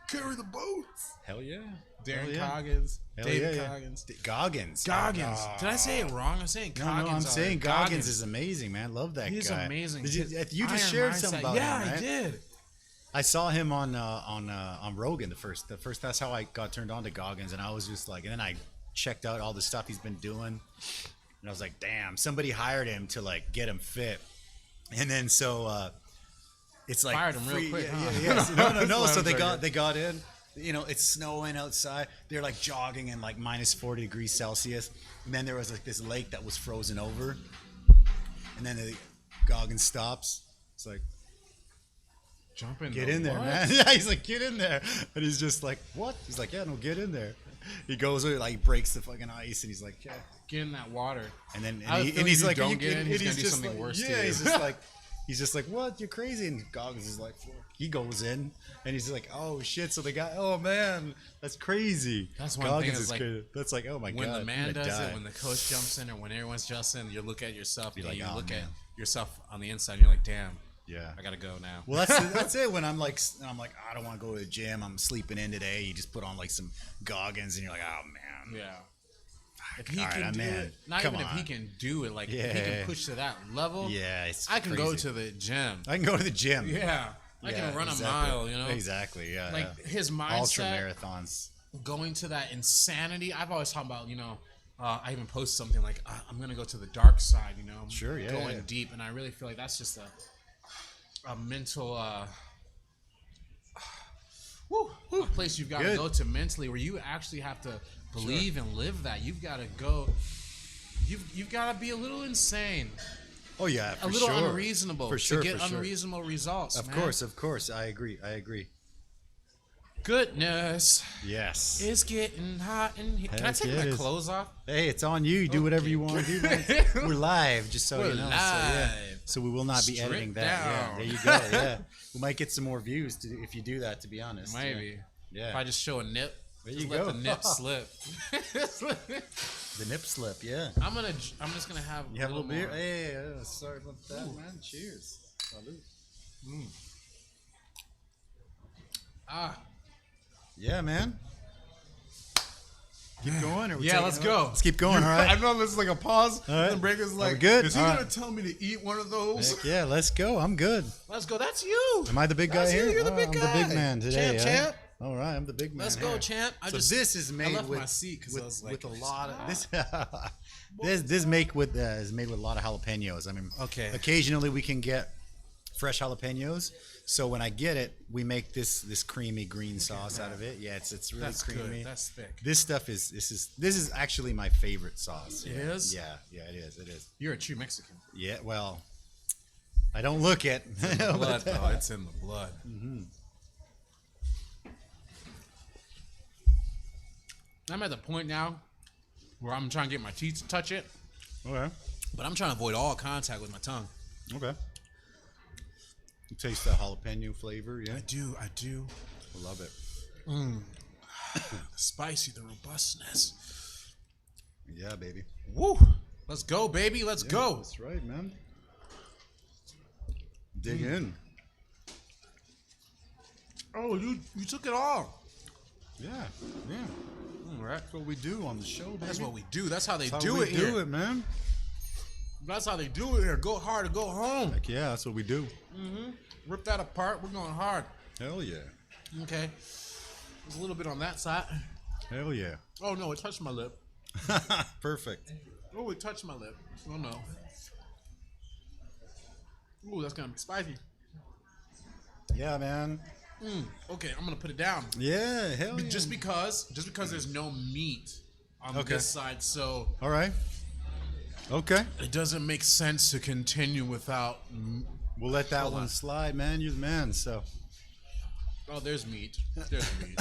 [SPEAKER 3] Carry the boat.
[SPEAKER 1] Hell yeah.
[SPEAKER 2] Darren
[SPEAKER 1] Hell yeah.
[SPEAKER 2] Coggins.
[SPEAKER 1] Hell
[SPEAKER 2] David
[SPEAKER 1] yeah.
[SPEAKER 2] Coggins.
[SPEAKER 1] Goggins.
[SPEAKER 2] Goggins. Did I say it wrong? I'm saying
[SPEAKER 1] No,
[SPEAKER 2] Coggins.
[SPEAKER 1] I'm saying
[SPEAKER 2] already.
[SPEAKER 1] Goggins is amazing, man. Love that
[SPEAKER 2] He's
[SPEAKER 1] guy.
[SPEAKER 2] amazing.
[SPEAKER 1] Did you just
[SPEAKER 2] Iron
[SPEAKER 1] shared
[SPEAKER 2] mindset.
[SPEAKER 1] something about
[SPEAKER 2] yeah,
[SPEAKER 1] him, right?
[SPEAKER 2] I did.
[SPEAKER 1] I saw him on Rogan the first. That's how I got turned on to Goggins, and I was just like, and then I checked out all the stuff he's been doing, and I was like, damn, somebody hired him to like get him fit, and then so it's like
[SPEAKER 2] Fired him real quick, huh?
[SPEAKER 1] Yeah. No. So
[SPEAKER 2] That's
[SPEAKER 1] they got in. You know, it's snowing outside. They're like jogging in like minus 40 degrees Celsius, and then there was like this lake that was frozen over, and then the Goggins stops. It's like,
[SPEAKER 2] Jump in.
[SPEAKER 1] get in there, man. Yeah, he's like, get in there. And he's just like, what? He's like, yeah, no, get in there. He goes over, like, breaks the fucking ice, and he's like, yeah.
[SPEAKER 2] Get in that water.
[SPEAKER 1] And then
[SPEAKER 2] I have a feeling
[SPEAKER 1] he's
[SPEAKER 2] you
[SPEAKER 1] like,
[SPEAKER 2] don't get in,
[SPEAKER 1] and
[SPEAKER 2] he's gonna do
[SPEAKER 1] just
[SPEAKER 2] something
[SPEAKER 1] like,
[SPEAKER 2] worse to
[SPEAKER 1] yeah,
[SPEAKER 2] you.
[SPEAKER 1] he's just like, what? You're crazy. And Goggins is like, fuck. He goes in, and he's like, oh shit. So the guy, oh man, that's crazy.
[SPEAKER 2] That's one
[SPEAKER 1] Goggins
[SPEAKER 2] thing.
[SPEAKER 1] is
[SPEAKER 2] Like,
[SPEAKER 1] crazy. That's like, oh my god.
[SPEAKER 2] when the man
[SPEAKER 1] I'm gonna
[SPEAKER 2] does
[SPEAKER 1] die.
[SPEAKER 2] it, when the coach jumps in, or when everyone's just in, you look at yourself.
[SPEAKER 1] You're
[SPEAKER 2] and
[SPEAKER 1] like,
[SPEAKER 2] you
[SPEAKER 1] oh,
[SPEAKER 2] look
[SPEAKER 1] man.
[SPEAKER 2] at yourself on the inside. And you're like, damn.
[SPEAKER 1] Yeah.
[SPEAKER 2] I gotta go now.
[SPEAKER 1] Well, that's it. When I'm like, I don't want to go to the gym. I'm sleeping in today. You just put on like some Goggins, and you're like, oh man.
[SPEAKER 2] Yeah. If he
[SPEAKER 1] All right,
[SPEAKER 2] can do
[SPEAKER 1] man.
[SPEAKER 2] it, not
[SPEAKER 1] Come
[SPEAKER 2] even if he
[SPEAKER 1] on.
[SPEAKER 2] can do it, like if he
[SPEAKER 1] Yeah.
[SPEAKER 2] can push to that level,
[SPEAKER 1] Yeah, it's
[SPEAKER 2] I can go
[SPEAKER 1] crazy.
[SPEAKER 2] to the gym.
[SPEAKER 1] I can go to the gym.
[SPEAKER 2] Yeah, I
[SPEAKER 1] Yeah,
[SPEAKER 2] can run
[SPEAKER 1] exactly.
[SPEAKER 2] a mile. You know,
[SPEAKER 1] Exactly. Yeah.
[SPEAKER 2] like
[SPEAKER 1] yeah.
[SPEAKER 2] his
[SPEAKER 1] Ultra
[SPEAKER 2] mindset,
[SPEAKER 1] marathons.
[SPEAKER 2] going to that insanity. I've always talked about, I even post something like, I'm gonna go to the dark side.
[SPEAKER 1] Sure, yeah,
[SPEAKER 2] going
[SPEAKER 1] yeah.
[SPEAKER 2] deep, and I really feel like that's just a mental. A place you've got to
[SPEAKER 1] Good.
[SPEAKER 2] go to mentally, where you actually have to believe and live that. You've got to go. You've got to be a little insane,
[SPEAKER 1] Oh yeah,
[SPEAKER 2] a
[SPEAKER 1] for
[SPEAKER 2] little
[SPEAKER 1] sure.
[SPEAKER 2] unreasonable
[SPEAKER 1] For sure,
[SPEAKER 2] to get
[SPEAKER 1] for sure.
[SPEAKER 2] unreasonable results.
[SPEAKER 1] Of
[SPEAKER 2] man.
[SPEAKER 1] course. I agree.
[SPEAKER 2] Goodness,
[SPEAKER 1] Yes.
[SPEAKER 2] it's getting hot in here. Can I
[SPEAKER 1] Heck
[SPEAKER 2] take
[SPEAKER 1] yeah,
[SPEAKER 2] my
[SPEAKER 1] it is.
[SPEAKER 2] clothes off?
[SPEAKER 1] Hey, it's on you. Do whatever you want to do, man. We're live, just so
[SPEAKER 2] We're
[SPEAKER 1] you know.
[SPEAKER 2] live.
[SPEAKER 1] So we will not be
[SPEAKER 2] Strip
[SPEAKER 1] editing that.
[SPEAKER 2] down.
[SPEAKER 1] Yeah, there you go. Yeah, we might get some more views if you do that. To be honest,
[SPEAKER 2] Maybe.
[SPEAKER 1] Yeah.
[SPEAKER 2] If I just show a nip,
[SPEAKER 1] There
[SPEAKER 2] just
[SPEAKER 1] you
[SPEAKER 2] let
[SPEAKER 1] go.
[SPEAKER 2] the nip slip.
[SPEAKER 1] The nip slip. Yeah.
[SPEAKER 2] I'm just gonna have
[SPEAKER 1] You have a little beer?
[SPEAKER 2] more.
[SPEAKER 1] Hey, sorry about that, man. Cheers. Salud. Yeah, man. Keep going. Or we
[SPEAKER 2] Yeah,
[SPEAKER 1] taking
[SPEAKER 2] let's
[SPEAKER 1] it?
[SPEAKER 2] go.
[SPEAKER 1] Let's keep going. All right.
[SPEAKER 3] I know this is like a pause.
[SPEAKER 1] All right.
[SPEAKER 3] And the break is
[SPEAKER 1] Are
[SPEAKER 3] like,
[SPEAKER 1] we good?
[SPEAKER 3] is he
[SPEAKER 1] All
[SPEAKER 3] gonna
[SPEAKER 1] right.
[SPEAKER 3] tell me to eat one of those?
[SPEAKER 1] Heck yeah, let's go. I'm good.
[SPEAKER 2] Let's go. That's you.
[SPEAKER 1] Am I the big guy
[SPEAKER 2] That's you.
[SPEAKER 1] here?
[SPEAKER 2] You're the big
[SPEAKER 1] I'm
[SPEAKER 2] guy.
[SPEAKER 1] the big man today.
[SPEAKER 2] Champ,
[SPEAKER 1] huh?
[SPEAKER 2] champ.
[SPEAKER 1] All right, I'm the big man.
[SPEAKER 2] Let's go,
[SPEAKER 1] here.
[SPEAKER 2] champ.
[SPEAKER 1] So this is made
[SPEAKER 2] left
[SPEAKER 1] with
[SPEAKER 2] my seat 'cause I was like,
[SPEAKER 1] with a lot of this make with is made with a lot of jalapenos. I mean,
[SPEAKER 2] Okay.
[SPEAKER 1] Occasionally we can get fresh jalapenos. So when I get it, we make this creamy green sauce out of it. Yeah, it's really
[SPEAKER 2] That's
[SPEAKER 1] creamy.
[SPEAKER 2] good. That's thick.
[SPEAKER 1] This stuff this is actually my favorite sauce.
[SPEAKER 2] It
[SPEAKER 1] Yeah.
[SPEAKER 2] is?
[SPEAKER 1] Yeah, it is. It is.
[SPEAKER 2] You're a true Mexican.
[SPEAKER 1] Yeah, well, I don't look it.
[SPEAKER 2] Blood, though. It's in the blood. I'm at the point now where I'm trying to get my teeth to touch it,
[SPEAKER 1] Okay.
[SPEAKER 2] but I'm trying to avoid all contact with my tongue.
[SPEAKER 1] Okay. You taste that jalapeno flavor, yeah?
[SPEAKER 2] I do.
[SPEAKER 1] I love it.
[SPEAKER 2] The spicy, the robustness.
[SPEAKER 1] Yeah, baby.
[SPEAKER 2] Woo! Let's go, baby. Let's go.
[SPEAKER 1] That's right, man. Dig in.
[SPEAKER 2] Oh, you took it all.
[SPEAKER 1] Yeah.
[SPEAKER 2] All right.
[SPEAKER 1] That's what we do on the show, baby.
[SPEAKER 2] That's what we do. That's how they
[SPEAKER 1] That's
[SPEAKER 2] do
[SPEAKER 1] how
[SPEAKER 2] it
[SPEAKER 1] we
[SPEAKER 2] here.
[SPEAKER 1] do it, man.
[SPEAKER 2] That's how they do it here. Go hard or go home.
[SPEAKER 1] Heck yeah, that's what we do.
[SPEAKER 2] Rip that apart. We're going hard.
[SPEAKER 1] Hell yeah.
[SPEAKER 2] Okay. There's a little bit on that side.
[SPEAKER 1] Hell yeah.
[SPEAKER 2] Oh, no. It touched my lip.
[SPEAKER 1] Perfect.
[SPEAKER 2] Oh, it touched my lip. Oh, no. Ooh, that's going to be spicy.
[SPEAKER 1] Yeah, man.
[SPEAKER 2] Okay, I'm going to put it down.
[SPEAKER 1] Yeah, hell yeah.
[SPEAKER 2] Just because there's no meat on
[SPEAKER 1] Okay.
[SPEAKER 2] this side, so
[SPEAKER 1] All right. Okay.
[SPEAKER 2] it doesn't make sense to continue without.
[SPEAKER 1] We'll let that
[SPEAKER 2] Hold
[SPEAKER 1] one
[SPEAKER 2] on.
[SPEAKER 1] slide, man. You're the man, so.
[SPEAKER 2] Oh, there's meat. There's meat.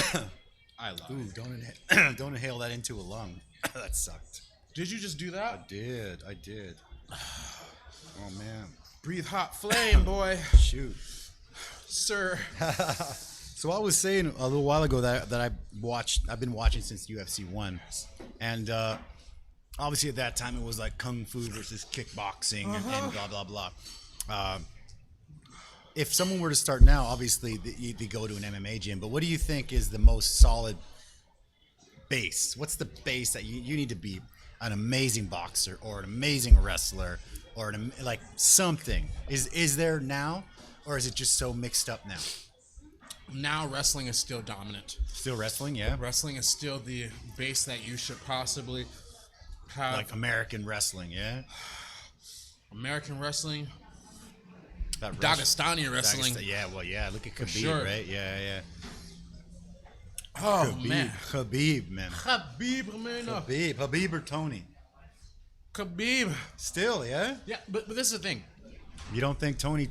[SPEAKER 2] I lied.
[SPEAKER 1] Ooh, don't inhale that into a lung. That sucked.
[SPEAKER 2] Did you just do that?
[SPEAKER 1] I did. Oh, man.
[SPEAKER 2] Breathe hot flame, boy,
[SPEAKER 1] Shoot.
[SPEAKER 2] sir.
[SPEAKER 1] So I was saying a little while ago that I've been watching since UFC 1, and obviously at that time it was like kung fu versus kickboxing and blah blah blah. If someone were to start now, obviously they go to an MMA gym, but what do you think is the most solid base? What's the base that you need to be an amazing boxer or an amazing wrestler or like something? Is there now, or is it just so mixed up now?
[SPEAKER 2] Now wrestling is still dominant.
[SPEAKER 1] Still wrestling, yeah.
[SPEAKER 2] Wrestling is still the base that you should possibly have.
[SPEAKER 1] Like American wrestling, yeah.
[SPEAKER 2] American wrestling,
[SPEAKER 1] That
[SPEAKER 2] Dagestani wrestling.
[SPEAKER 1] yeah, well, yeah. Look at Khabib,
[SPEAKER 2] sure.
[SPEAKER 1] right? Yeah.
[SPEAKER 2] Oh
[SPEAKER 1] Khabib,
[SPEAKER 2] man,
[SPEAKER 1] Khabib, man. Khabib or Tony?
[SPEAKER 2] Khabib.
[SPEAKER 1] Still, yeah.
[SPEAKER 2] Yeah, but this is the thing.
[SPEAKER 1] You don't think Tony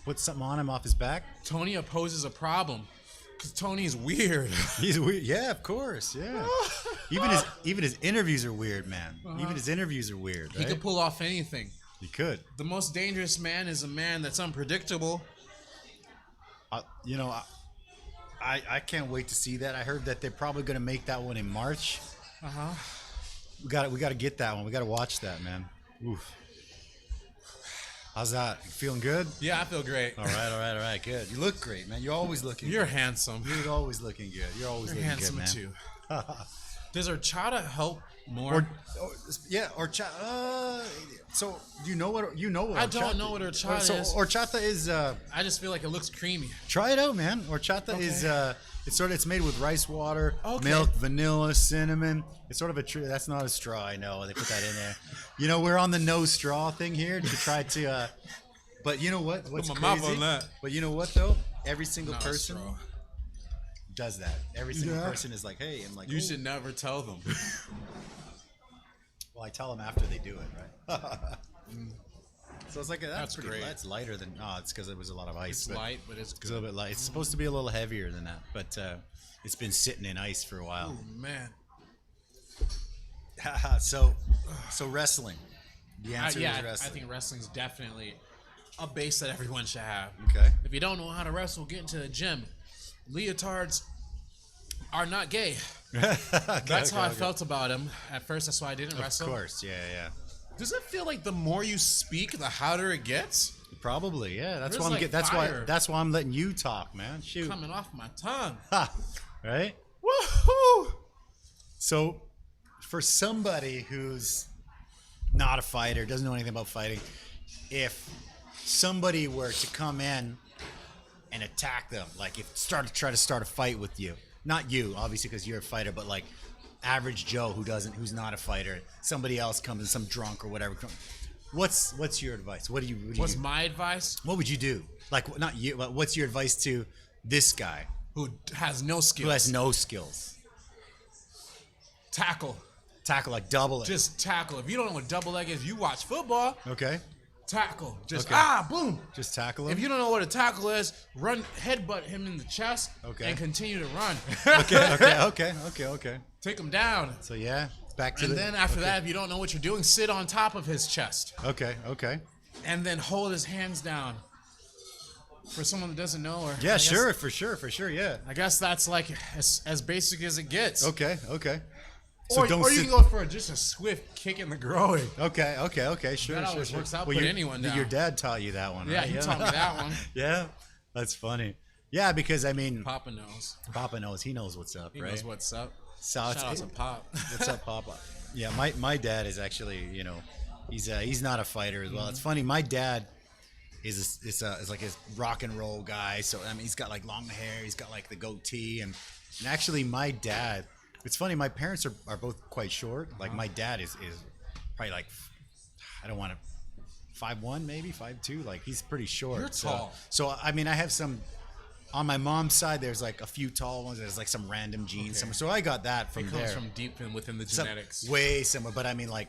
[SPEAKER 1] put something on him off his back?
[SPEAKER 2] Tony opposes a problem because Tony's weird.
[SPEAKER 1] He's weird. Yeah, of course. Yeah. even his interviews are weird, man. Even his interviews are weird.
[SPEAKER 2] He
[SPEAKER 1] Right?
[SPEAKER 2] could pull off anything.
[SPEAKER 1] He could.
[SPEAKER 2] The most dangerous man is a man that's unpredictable.
[SPEAKER 1] I can't wait to see that. I heard that they're probably going to make that one in March. We got to get that one. We got to watch that, man. Oof. How's that? You feeling good?
[SPEAKER 2] Yeah, I feel great.
[SPEAKER 1] All right. Good. You look great, man. You're always looking
[SPEAKER 2] You're
[SPEAKER 1] good.
[SPEAKER 2] handsome.
[SPEAKER 1] You're always looking good. You're always
[SPEAKER 2] You're
[SPEAKER 1] looking
[SPEAKER 2] handsome
[SPEAKER 1] good, man.
[SPEAKER 2] too. Does horchata help more?
[SPEAKER 1] Or so you know what
[SPEAKER 2] I don't know what horchata is.
[SPEAKER 1] Horchata is.
[SPEAKER 2] I just feel like it looks creamy.
[SPEAKER 1] Try it out, man. Horchata is. It's made with rice water,
[SPEAKER 2] Okay.
[SPEAKER 1] milk, vanilla, cinnamon. It's sort of a tree. That's not a straw. I know they put that in there. You know, we're on the no straw thing here to try to. But you know what? What's
[SPEAKER 2] Put my mouth
[SPEAKER 1] crazy?
[SPEAKER 2] on that.
[SPEAKER 1] But you know what though? Every single
[SPEAKER 2] Not a
[SPEAKER 1] person
[SPEAKER 2] straw.
[SPEAKER 1] does that. Every single
[SPEAKER 3] Yeah.
[SPEAKER 1] person is like, hey, I'm like,
[SPEAKER 2] You
[SPEAKER 1] "Oh."
[SPEAKER 2] should never tell them.
[SPEAKER 1] Well, I tell them after they do it, right? So it's like that's pretty.
[SPEAKER 2] great.
[SPEAKER 1] That's lighter than. Oh, it's because it was a lot of ice.
[SPEAKER 2] It's
[SPEAKER 1] but
[SPEAKER 2] light, but it's
[SPEAKER 1] It's a little bit light. It's supposed to be a little heavier than that, but it's been sitting in ice for a while.
[SPEAKER 2] Oh, man.
[SPEAKER 1] So wrestling. The answer
[SPEAKER 2] Yeah,
[SPEAKER 1] is
[SPEAKER 2] I
[SPEAKER 1] wrestling.
[SPEAKER 2] think wrestling's definitely a base that everyone should have.
[SPEAKER 1] Okay.
[SPEAKER 2] If you don't know how to wrestle, get into the gym. Leotards are not gay. That's how I felt about them. At first, that's why I didn't wrestle.
[SPEAKER 1] Of course, yeah.
[SPEAKER 2] Does it feel like the more you speak, the hotter it gets?
[SPEAKER 1] Probably, yeah. That's
[SPEAKER 2] There's
[SPEAKER 1] why I'm
[SPEAKER 2] like
[SPEAKER 1] get. That's
[SPEAKER 2] fire.
[SPEAKER 1] why. That's why I'm letting you talk, man. Shoot.
[SPEAKER 2] Coming off my tongue.
[SPEAKER 1] Ha! Right.
[SPEAKER 2] Woohoo!
[SPEAKER 1] So, for somebody who's not a fighter, doesn't know anything about fighting, if somebody were to come in and attack them, like try to start a fight with you, not you, obviously, because you're a fighter, but like average Joe who's not a fighter, somebody else comes in, some drunk or whatever. What's your advice? What do you
[SPEAKER 2] What's
[SPEAKER 1] do?
[SPEAKER 2] my advice?
[SPEAKER 1] What would you do? Like, not you, but what's your advice to this guy
[SPEAKER 2] Who has no skills?
[SPEAKER 1] who has no skills?
[SPEAKER 2] Tackle.
[SPEAKER 1] Tackle, like double it.
[SPEAKER 2] Just tackle. If you don't know what double leg is, you watch football.
[SPEAKER 1] Okay.
[SPEAKER 2] Tackle. Just
[SPEAKER 1] Okay.
[SPEAKER 2] boom.
[SPEAKER 1] Just tackle him.
[SPEAKER 2] If you don't know what a tackle is, run, headbutt him in the chest,
[SPEAKER 1] Okay.
[SPEAKER 2] and continue to run.
[SPEAKER 1] Okay.
[SPEAKER 2] Take him down.
[SPEAKER 1] So yeah, back to
[SPEAKER 2] And
[SPEAKER 1] the.
[SPEAKER 2] then after that, if you don't know what you're doing, sit on top of his chest.
[SPEAKER 1] Okay.
[SPEAKER 2] And then hold his hands down. For someone that doesn't know, or
[SPEAKER 1] Yeah,
[SPEAKER 2] I guess-
[SPEAKER 1] sure, for sure, yeah.
[SPEAKER 2] I guess that's like as basic as it gets.
[SPEAKER 1] Okay.
[SPEAKER 2] Or you can go for just a swift kick in the groin.
[SPEAKER 1] Okay, sure,
[SPEAKER 2] That
[SPEAKER 1] sure.
[SPEAKER 2] always works out,
[SPEAKER 1] Well,
[SPEAKER 2] put
[SPEAKER 1] your-
[SPEAKER 2] anyone down.
[SPEAKER 1] Your dad taught you that one,
[SPEAKER 2] Yeah,
[SPEAKER 1] right?
[SPEAKER 2] he taught me that one.
[SPEAKER 1] Yeah, that's funny. Yeah, because I mean,
[SPEAKER 2] Papa knows.
[SPEAKER 1] Papa knows. He knows what's up,
[SPEAKER 2] He
[SPEAKER 1] right?
[SPEAKER 2] knows what's up.
[SPEAKER 1] So
[SPEAKER 2] Shout out to Pop.
[SPEAKER 1] What's up, Papa? Yeah, my dad is actually, he's not a fighter as well. It's funny. My dad is like a rock and roll guy. So I mean, he's got like long hair. He's got like the goatee, and actually, my dad. It's funny. My parents are both quite short. Like my dad is probably like, I don't want to, 5'1", maybe 5'2". Like he's pretty short.
[SPEAKER 2] You're tall.
[SPEAKER 1] So I mean, I have some. On my mom's side, there's like a few tall ones. There's like some random genes somewhere. So I got that from
[SPEAKER 2] It
[SPEAKER 1] there.
[SPEAKER 2] comes from deep in within the genetics.
[SPEAKER 1] Way somewhere, but I mean like,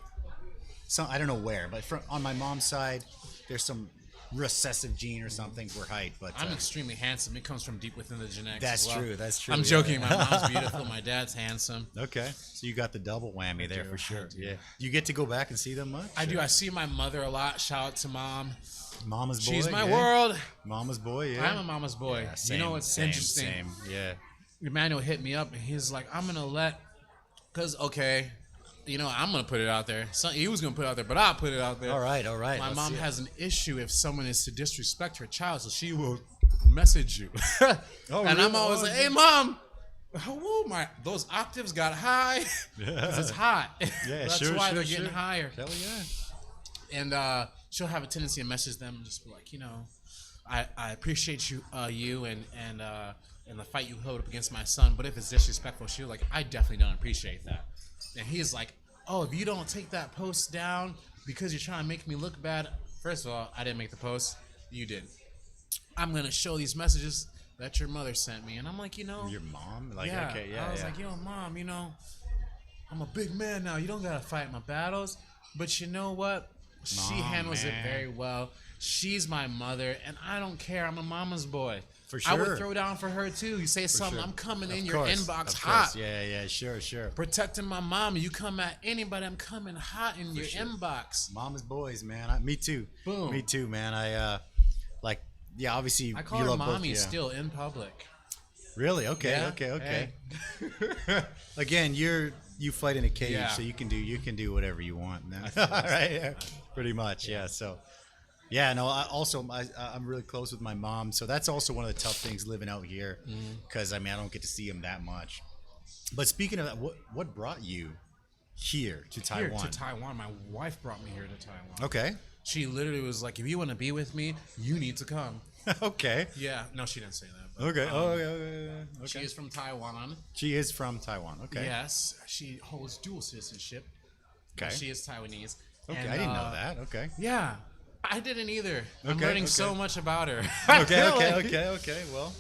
[SPEAKER 1] some I don't know where. But on my mom's side, there's some recessive gene or something for height. But
[SPEAKER 2] I'm extremely handsome. It comes from deep within the genetics.
[SPEAKER 1] That's
[SPEAKER 2] as well.
[SPEAKER 1] true. That's true.
[SPEAKER 2] I'm
[SPEAKER 1] yeah.
[SPEAKER 2] joking. My mom's beautiful. My dad's handsome.
[SPEAKER 1] Okay, so you got the double whammy there for sure.
[SPEAKER 2] I do.
[SPEAKER 1] Yeah. You get to go back and see them much?
[SPEAKER 2] I do. I see my mother a lot. Shout out to mom.
[SPEAKER 1] Mama's boy.
[SPEAKER 2] She's my
[SPEAKER 1] yeah.
[SPEAKER 2] world.
[SPEAKER 1] Mama's boy. Yeah.
[SPEAKER 2] I'm a mama's boy.
[SPEAKER 1] Yeah, same,
[SPEAKER 2] You know what's
[SPEAKER 1] same,
[SPEAKER 2] interesting?
[SPEAKER 1] Same. Yeah.
[SPEAKER 2] Emmanuel hit me up and he's like, I'm gonna because I'm gonna put it out there. He was gonna put it out there, but I'll put it out there.
[SPEAKER 1] All right.
[SPEAKER 2] My
[SPEAKER 1] Let's
[SPEAKER 2] mom
[SPEAKER 1] see it.
[SPEAKER 2] has an issue if someone is to disrespect her child, so she will message you. And
[SPEAKER 1] really?
[SPEAKER 2] I'm always like, hey mom, those octaves got high. 'Cause it's hot.
[SPEAKER 1] Yeah,
[SPEAKER 2] That's
[SPEAKER 1] sure,
[SPEAKER 2] why
[SPEAKER 1] sure,
[SPEAKER 2] they're getting
[SPEAKER 1] sure.
[SPEAKER 2] higher.
[SPEAKER 1] Hell yeah.
[SPEAKER 2] And she'll have a tendency to message them and just be like, I appreciate you and the fight you held up against my son, but if it's disrespectful, she'll like, I definitely don't appreciate that. And he's like, oh, if you don't take that post down because you're trying to make me look bad, first of all, I didn't make the post, you did. I'm gonna show these messages that your mother sent me, and I'm like,
[SPEAKER 1] Your mom? Like,
[SPEAKER 2] yeah.
[SPEAKER 1] okay, yeah.
[SPEAKER 2] I was
[SPEAKER 1] yeah.
[SPEAKER 2] like, mom, I'm a big man now. You don't gotta fight my battles. But you know what? She
[SPEAKER 1] Mom,
[SPEAKER 2] handles
[SPEAKER 1] man.
[SPEAKER 2] it very well. She's my mother, and I don't care. I'm a mama's boy.
[SPEAKER 1] For
[SPEAKER 2] I
[SPEAKER 1] sure.
[SPEAKER 2] would throw down for her too. You say something,
[SPEAKER 1] sure.
[SPEAKER 2] I'm coming in
[SPEAKER 1] Of
[SPEAKER 2] your
[SPEAKER 1] course,
[SPEAKER 2] inbox
[SPEAKER 1] of
[SPEAKER 2] hot.
[SPEAKER 1] course. Yeah, sure.
[SPEAKER 2] Protecting my mom. You come at anybody, I'm coming hot in your
[SPEAKER 1] sure.
[SPEAKER 2] inbox.
[SPEAKER 1] Mama's boys, man. Me too.
[SPEAKER 2] Boom.
[SPEAKER 1] Me too, man. Obviously,
[SPEAKER 2] I call
[SPEAKER 1] you
[SPEAKER 2] her
[SPEAKER 1] love both,
[SPEAKER 2] mommy
[SPEAKER 1] yeah.
[SPEAKER 2] still in public.
[SPEAKER 1] Really? Okay.
[SPEAKER 2] Yeah?
[SPEAKER 1] Okay. Again, you fight in a cage,
[SPEAKER 2] Yeah.
[SPEAKER 1] so you can do whatever you want, man. Right? Yeah. Pretty much, yeah. So, yeah. No. I'm really close with my mom, so that's also one of the tough things living out here, because I don't get to see him that much. But speaking of that, what brought you here to Taiwan?
[SPEAKER 2] Here to Taiwan. My wife brought me here to Taiwan.
[SPEAKER 1] Okay.
[SPEAKER 2] She literally was like, if you want to be with me, you need to come.
[SPEAKER 1] Okay.
[SPEAKER 2] Yeah. No, she didn't say that. But,
[SPEAKER 1] Okay. Okay.
[SPEAKER 2] She is from Taiwan.
[SPEAKER 1] She is from Taiwan. Okay.
[SPEAKER 2] Yes. She holds dual citizenship.
[SPEAKER 1] Okay.
[SPEAKER 2] She is Taiwanese.
[SPEAKER 1] Okay.
[SPEAKER 2] And,
[SPEAKER 1] I didn't know that. Okay.
[SPEAKER 2] Yeah. I didn't either. I'm
[SPEAKER 1] Okay,
[SPEAKER 2] learning
[SPEAKER 1] okay.
[SPEAKER 2] so much about her.
[SPEAKER 1] Okay. Well.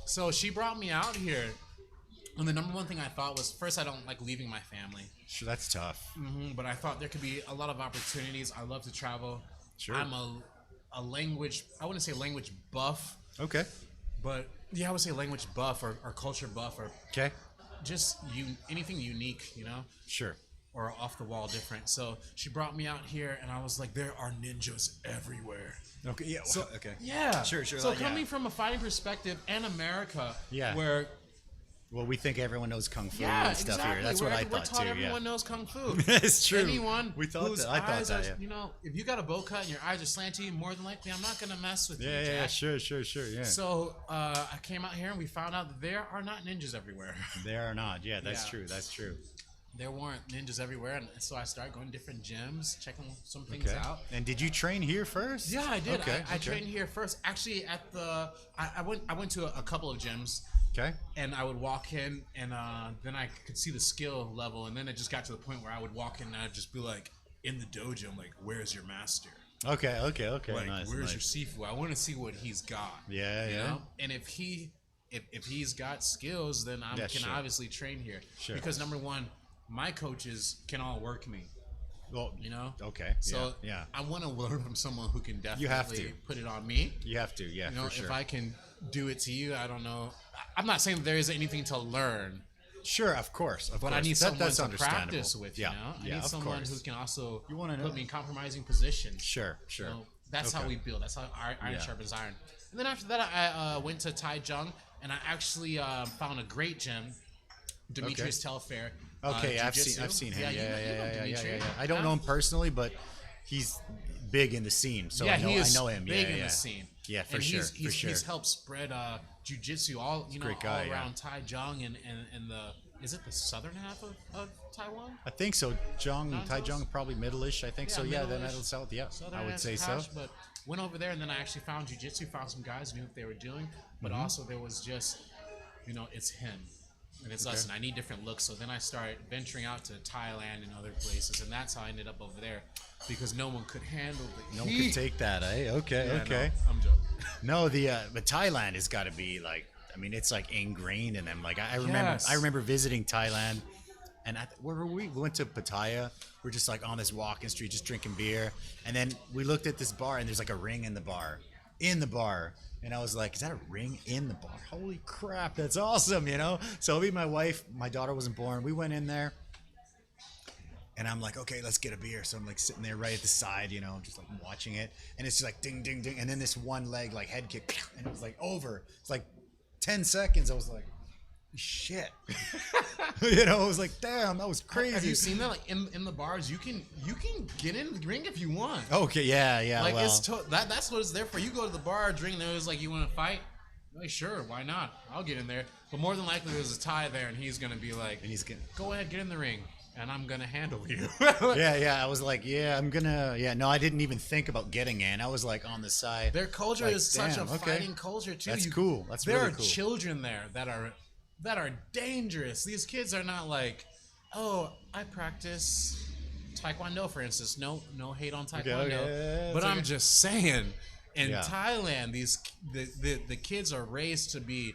[SPEAKER 2] So she brought me out here. And the number one thing I thought was, first, I don't like leaving my family.
[SPEAKER 1] Sure, that's tough.
[SPEAKER 2] But I thought there could be a lot of opportunities. I love to travel.
[SPEAKER 1] Sure.
[SPEAKER 2] I'm a language, I wouldn't say language buff,
[SPEAKER 1] Okay.
[SPEAKER 2] but yeah, I would say language buff or culture buff or
[SPEAKER 1] Okay.
[SPEAKER 2] just anything unique, you know,
[SPEAKER 1] Sure.
[SPEAKER 2] or off the wall different. So she brought me out here and I was like, there are ninjas everywhere.
[SPEAKER 1] Okay. Yeah.
[SPEAKER 2] So,
[SPEAKER 1] okay.
[SPEAKER 2] Yeah.
[SPEAKER 1] Sure.
[SPEAKER 2] So
[SPEAKER 1] like,
[SPEAKER 2] coming from a fighting perspective and America,
[SPEAKER 1] Yeah.
[SPEAKER 2] where
[SPEAKER 1] Well, we think everyone knows kung fu
[SPEAKER 2] yeah,
[SPEAKER 1] and stuff
[SPEAKER 2] exactly.
[SPEAKER 1] here. That's what I
[SPEAKER 2] We're
[SPEAKER 1] thought
[SPEAKER 2] taught
[SPEAKER 1] too.
[SPEAKER 2] everyone
[SPEAKER 1] Yeah.
[SPEAKER 2] knows kung fu.
[SPEAKER 1] It's true.
[SPEAKER 2] Anyone
[SPEAKER 1] We thought
[SPEAKER 2] whose
[SPEAKER 1] that. I thought
[SPEAKER 2] eyes
[SPEAKER 1] that.
[SPEAKER 2] are,
[SPEAKER 1] Yeah.
[SPEAKER 2] you know, if you got a bow cut and your eyes are slanty, more than likely I'm not gonna mess with you.
[SPEAKER 1] Yeah.
[SPEAKER 2] Jack.
[SPEAKER 1] Sure. Yeah.
[SPEAKER 2] So I came out here and we found out that there are not ninjas everywhere.
[SPEAKER 1] They are not. Yeah. That's
[SPEAKER 2] Yeah.
[SPEAKER 1] true. That's true.
[SPEAKER 2] There weren't ninjas everywhere, and so I started going to different gyms, checking some things
[SPEAKER 1] Okay.
[SPEAKER 2] out.
[SPEAKER 1] And did you train here first?
[SPEAKER 2] Yeah, I did.
[SPEAKER 1] Okay.
[SPEAKER 2] I trained here first. Actually, at the I went to a couple of gyms.
[SPEAKER 1] Okay.
[SPEAKER 2] And I would walk in, and then I could see the skill level, and then it just got to the point where I would walk in, and I'd just be like, in the dojo, I'm like, "Where's your master?
[SPEAKER 1] Okay.
[SPEAKER 2] Like,
[SPEAKER 1] Nice.
[SPEAKER 2] where's
[SPEAKER 1] nice.
[SPEAKER 2] your Sifu? I want to see what he's got."
[SPEAKER 1] Yeah.
[SPEAKER 2] You
[SPEAKER 1] Yeah.
[SPEAKER 2] know? And if he's got skills, then I
[SPEAKER 1] Yeah,
[SPEAKER 2] can
[SPEAKER 1] sure.
[SPEAKER 2] obviously train here.
[SPEAKER 1] Sure.
[SPEAKER 2] Because number one, my coaches can all work me.
[SPEAKER 1] Well.
[SPEAKER 2] You know.
[SPEAKER 1] Okay.
[SPEAKER 2] So
[SPEAKER 1] Yeah.
[SPEAKER 2] I want to learn from someone who can definitely
[SPEAKER 1] have to.
[SPEAKER 2] put it on me.
[SPEAKER 1] You have to. Yeah.
[SPEAKER 2] You know,
[SPEAKER 1] for sure.
[SPEAKER 2] if I can do it to you, I don't know. I'm not saying that there isn't anything to learn,
[SPEAKER 1] Sure. Of course. Of
[SPEAKER 2] but
[SPEAKER 1] course.
[SPEAKER 2] I need someone
[SPEAKER 1] that's
[SPEAKER 2] to
[SPEAKER 1] understandable.
[SPEAKER 2] practice with.
[SPEAKER 1] Yeah.
[SPEAKER 2] You know, I
[SPEAKER 1] Yeah.
[SPEAKER 2] need
[SPEAKER 1] Of
[SPEAKER 2] someone
[SPEAKER 1] course.
[SPEAKER 2] who can also
[SPEAKER 1] You wanna know-
[SPEAKER 2] put me in compromising positions.
[SPEAKER 1] Sure.
[SPEAKER 2] So that's
[SPEAKER 1] Okay.
[SPEAKER 2] how we build. That's how iron
[SPEAKER 1] Yeah.
[SPEAKER 2] sharpens iron. And then after that, I went to Taichung, and I actually found a great gym, Demetrius Telfair.
[SPEAKER 1] Okay, I've
[SPEAKER 2] jiu-jitsu.
[SPEAKER 1] seen him.
[SPEAKER 2] Yeah, you know
[SPEAKER 1] Yeah.
[SPEAKER 2] Dimitri.
[SPEAKER 1] I don't know him personally, but he's big in the scene, so
[SPEAKER 2] Yeah,
[SPEAKER 1] I know,
[SPEAKER 2] he is
[SPEAKER 1] I know him.
[SPEAKER 2] big
[SPEAKER 1] yeah,
[SPEAKER 2] in
[SPEAKER 1] yeah.
[SPEAKER 2] the scene.
[SPEAKER 1] Yeah, for
[SPEAKER 2] and
[SPEAKER 1] sure.
[SPEAKER 2] He's helped spread jiu-jitsu all
[SPEAKER 1] Great guy,
[SPEAKER 2] all
[SPEAKER 1] yeah.
[SPEAKER 2] around Taichung and the is it the southern half of Taiwan?
[SPEAKER 1] I think so.
[SPEAKER 2] Nandos?
[SPEAKER 1] Taichung, probably middle-ish. I think so. Yeah, then
[SPEAKER 2] middle-ish.
[SPEAKER 1] middle south. Yeah,
[SPEAKER 2] Southern
[SPEAKER 1] I would
[SPEAKER 2] half
[SPEAKER 1] say so.
[SPEAKER 2] patch, But went over there and then I actually found jiu-jitsu, found some guys, knew what they were doing, but
[SPEAKER 1] Mm-hmm.
[SPEAKER 2] also there was just, it's him. And it's us, and I need different looks. So then I started venturing out to Thailand and other places, and that's how I ended up over there, because no one could handle the
[SPEAKER 1] No one
[SPEAKER 2] heat.
[SPEAKER 1] could take that, eh? Okay,
[SPEAKER 2] Yeah,
[SPEAKER 1] okay.
[SPEAKER 2] No, I'm joking.
[SPEAKER 1] No, but Thailand has got to be like, I mean, it's like ingrained in them. Like I remember,
[SPEAKER 2] Yes.
[SPEAKER 1] I remember visiting Thailand, and where were we? We went to Pattaya. We're just like on this walking street, just drinking beer, and then we looked at this bar, and there's like a ring in the bar, and I was like, is that a ring in the bar? Holy crap, that's awesome, you know? So me and my wife, my daughter wasn't born. We went in there, and I'm like, okay, let's get a beer. So I'm like sitting there right at the side, you know, just like watching it. And it's just like ding, ding, ding. And then this one leg, like head kick, and it was like over. It's like 10 seconds. I was like, shit. You know, I was like, damn, that was crazy.
[SPEAKER 2] Have you seen that? Like in the bars, you can get in the ring if you want.
[SPEAKER 1] Okay, yeah.
[SPEAKER 2] Like
[SPEAKER 1] well,
[SPEAKER 2] that's what it's there for. You go to the bar, drink, and there's like, you want to fight? Like, sure, why not? I'll get in there. But more than likely, there's a Thai there, and he's gonna be like,
[SPEAKER 1] and he's gonna,
[SPEAKER 2] go ahead, get in the ring, and I'm gonna handle you.
[SPEAKER 1] yeah. I was like, yeah, I'm gonna, yeah. No, I didn't even think about getting in. I was like on the side.
[SPEAKER 2] Their culture
[SPEAKER 1] Like,
[SPEAKER 2] is such a
[SPEAKER 1] damn, okay.
[SPEAKER 2] fighting culture too.
[SPEAKER 1] That's cool. That's
[SPEAKER 2] there
[SPEAKER 1] really
[SPEAKER 2] are
[SPEAKER 1] cool.
[SPEAKER 2] children there that are dangerous. These kids are not like, oh, I practice Taekwondo, for instance. No hate on Taekwondo,
[SPEAKER 1] okay.
[SPEAKER 2] but
[SPEAKER 1] It's
[SPEAKER 2] I'm
[SPEAKER 1] okay.
[SPEAKER 2] just saying. In
[SPEAKER 1] Yeah.
[SPEAKER 2] Thailand, the kids are raised to be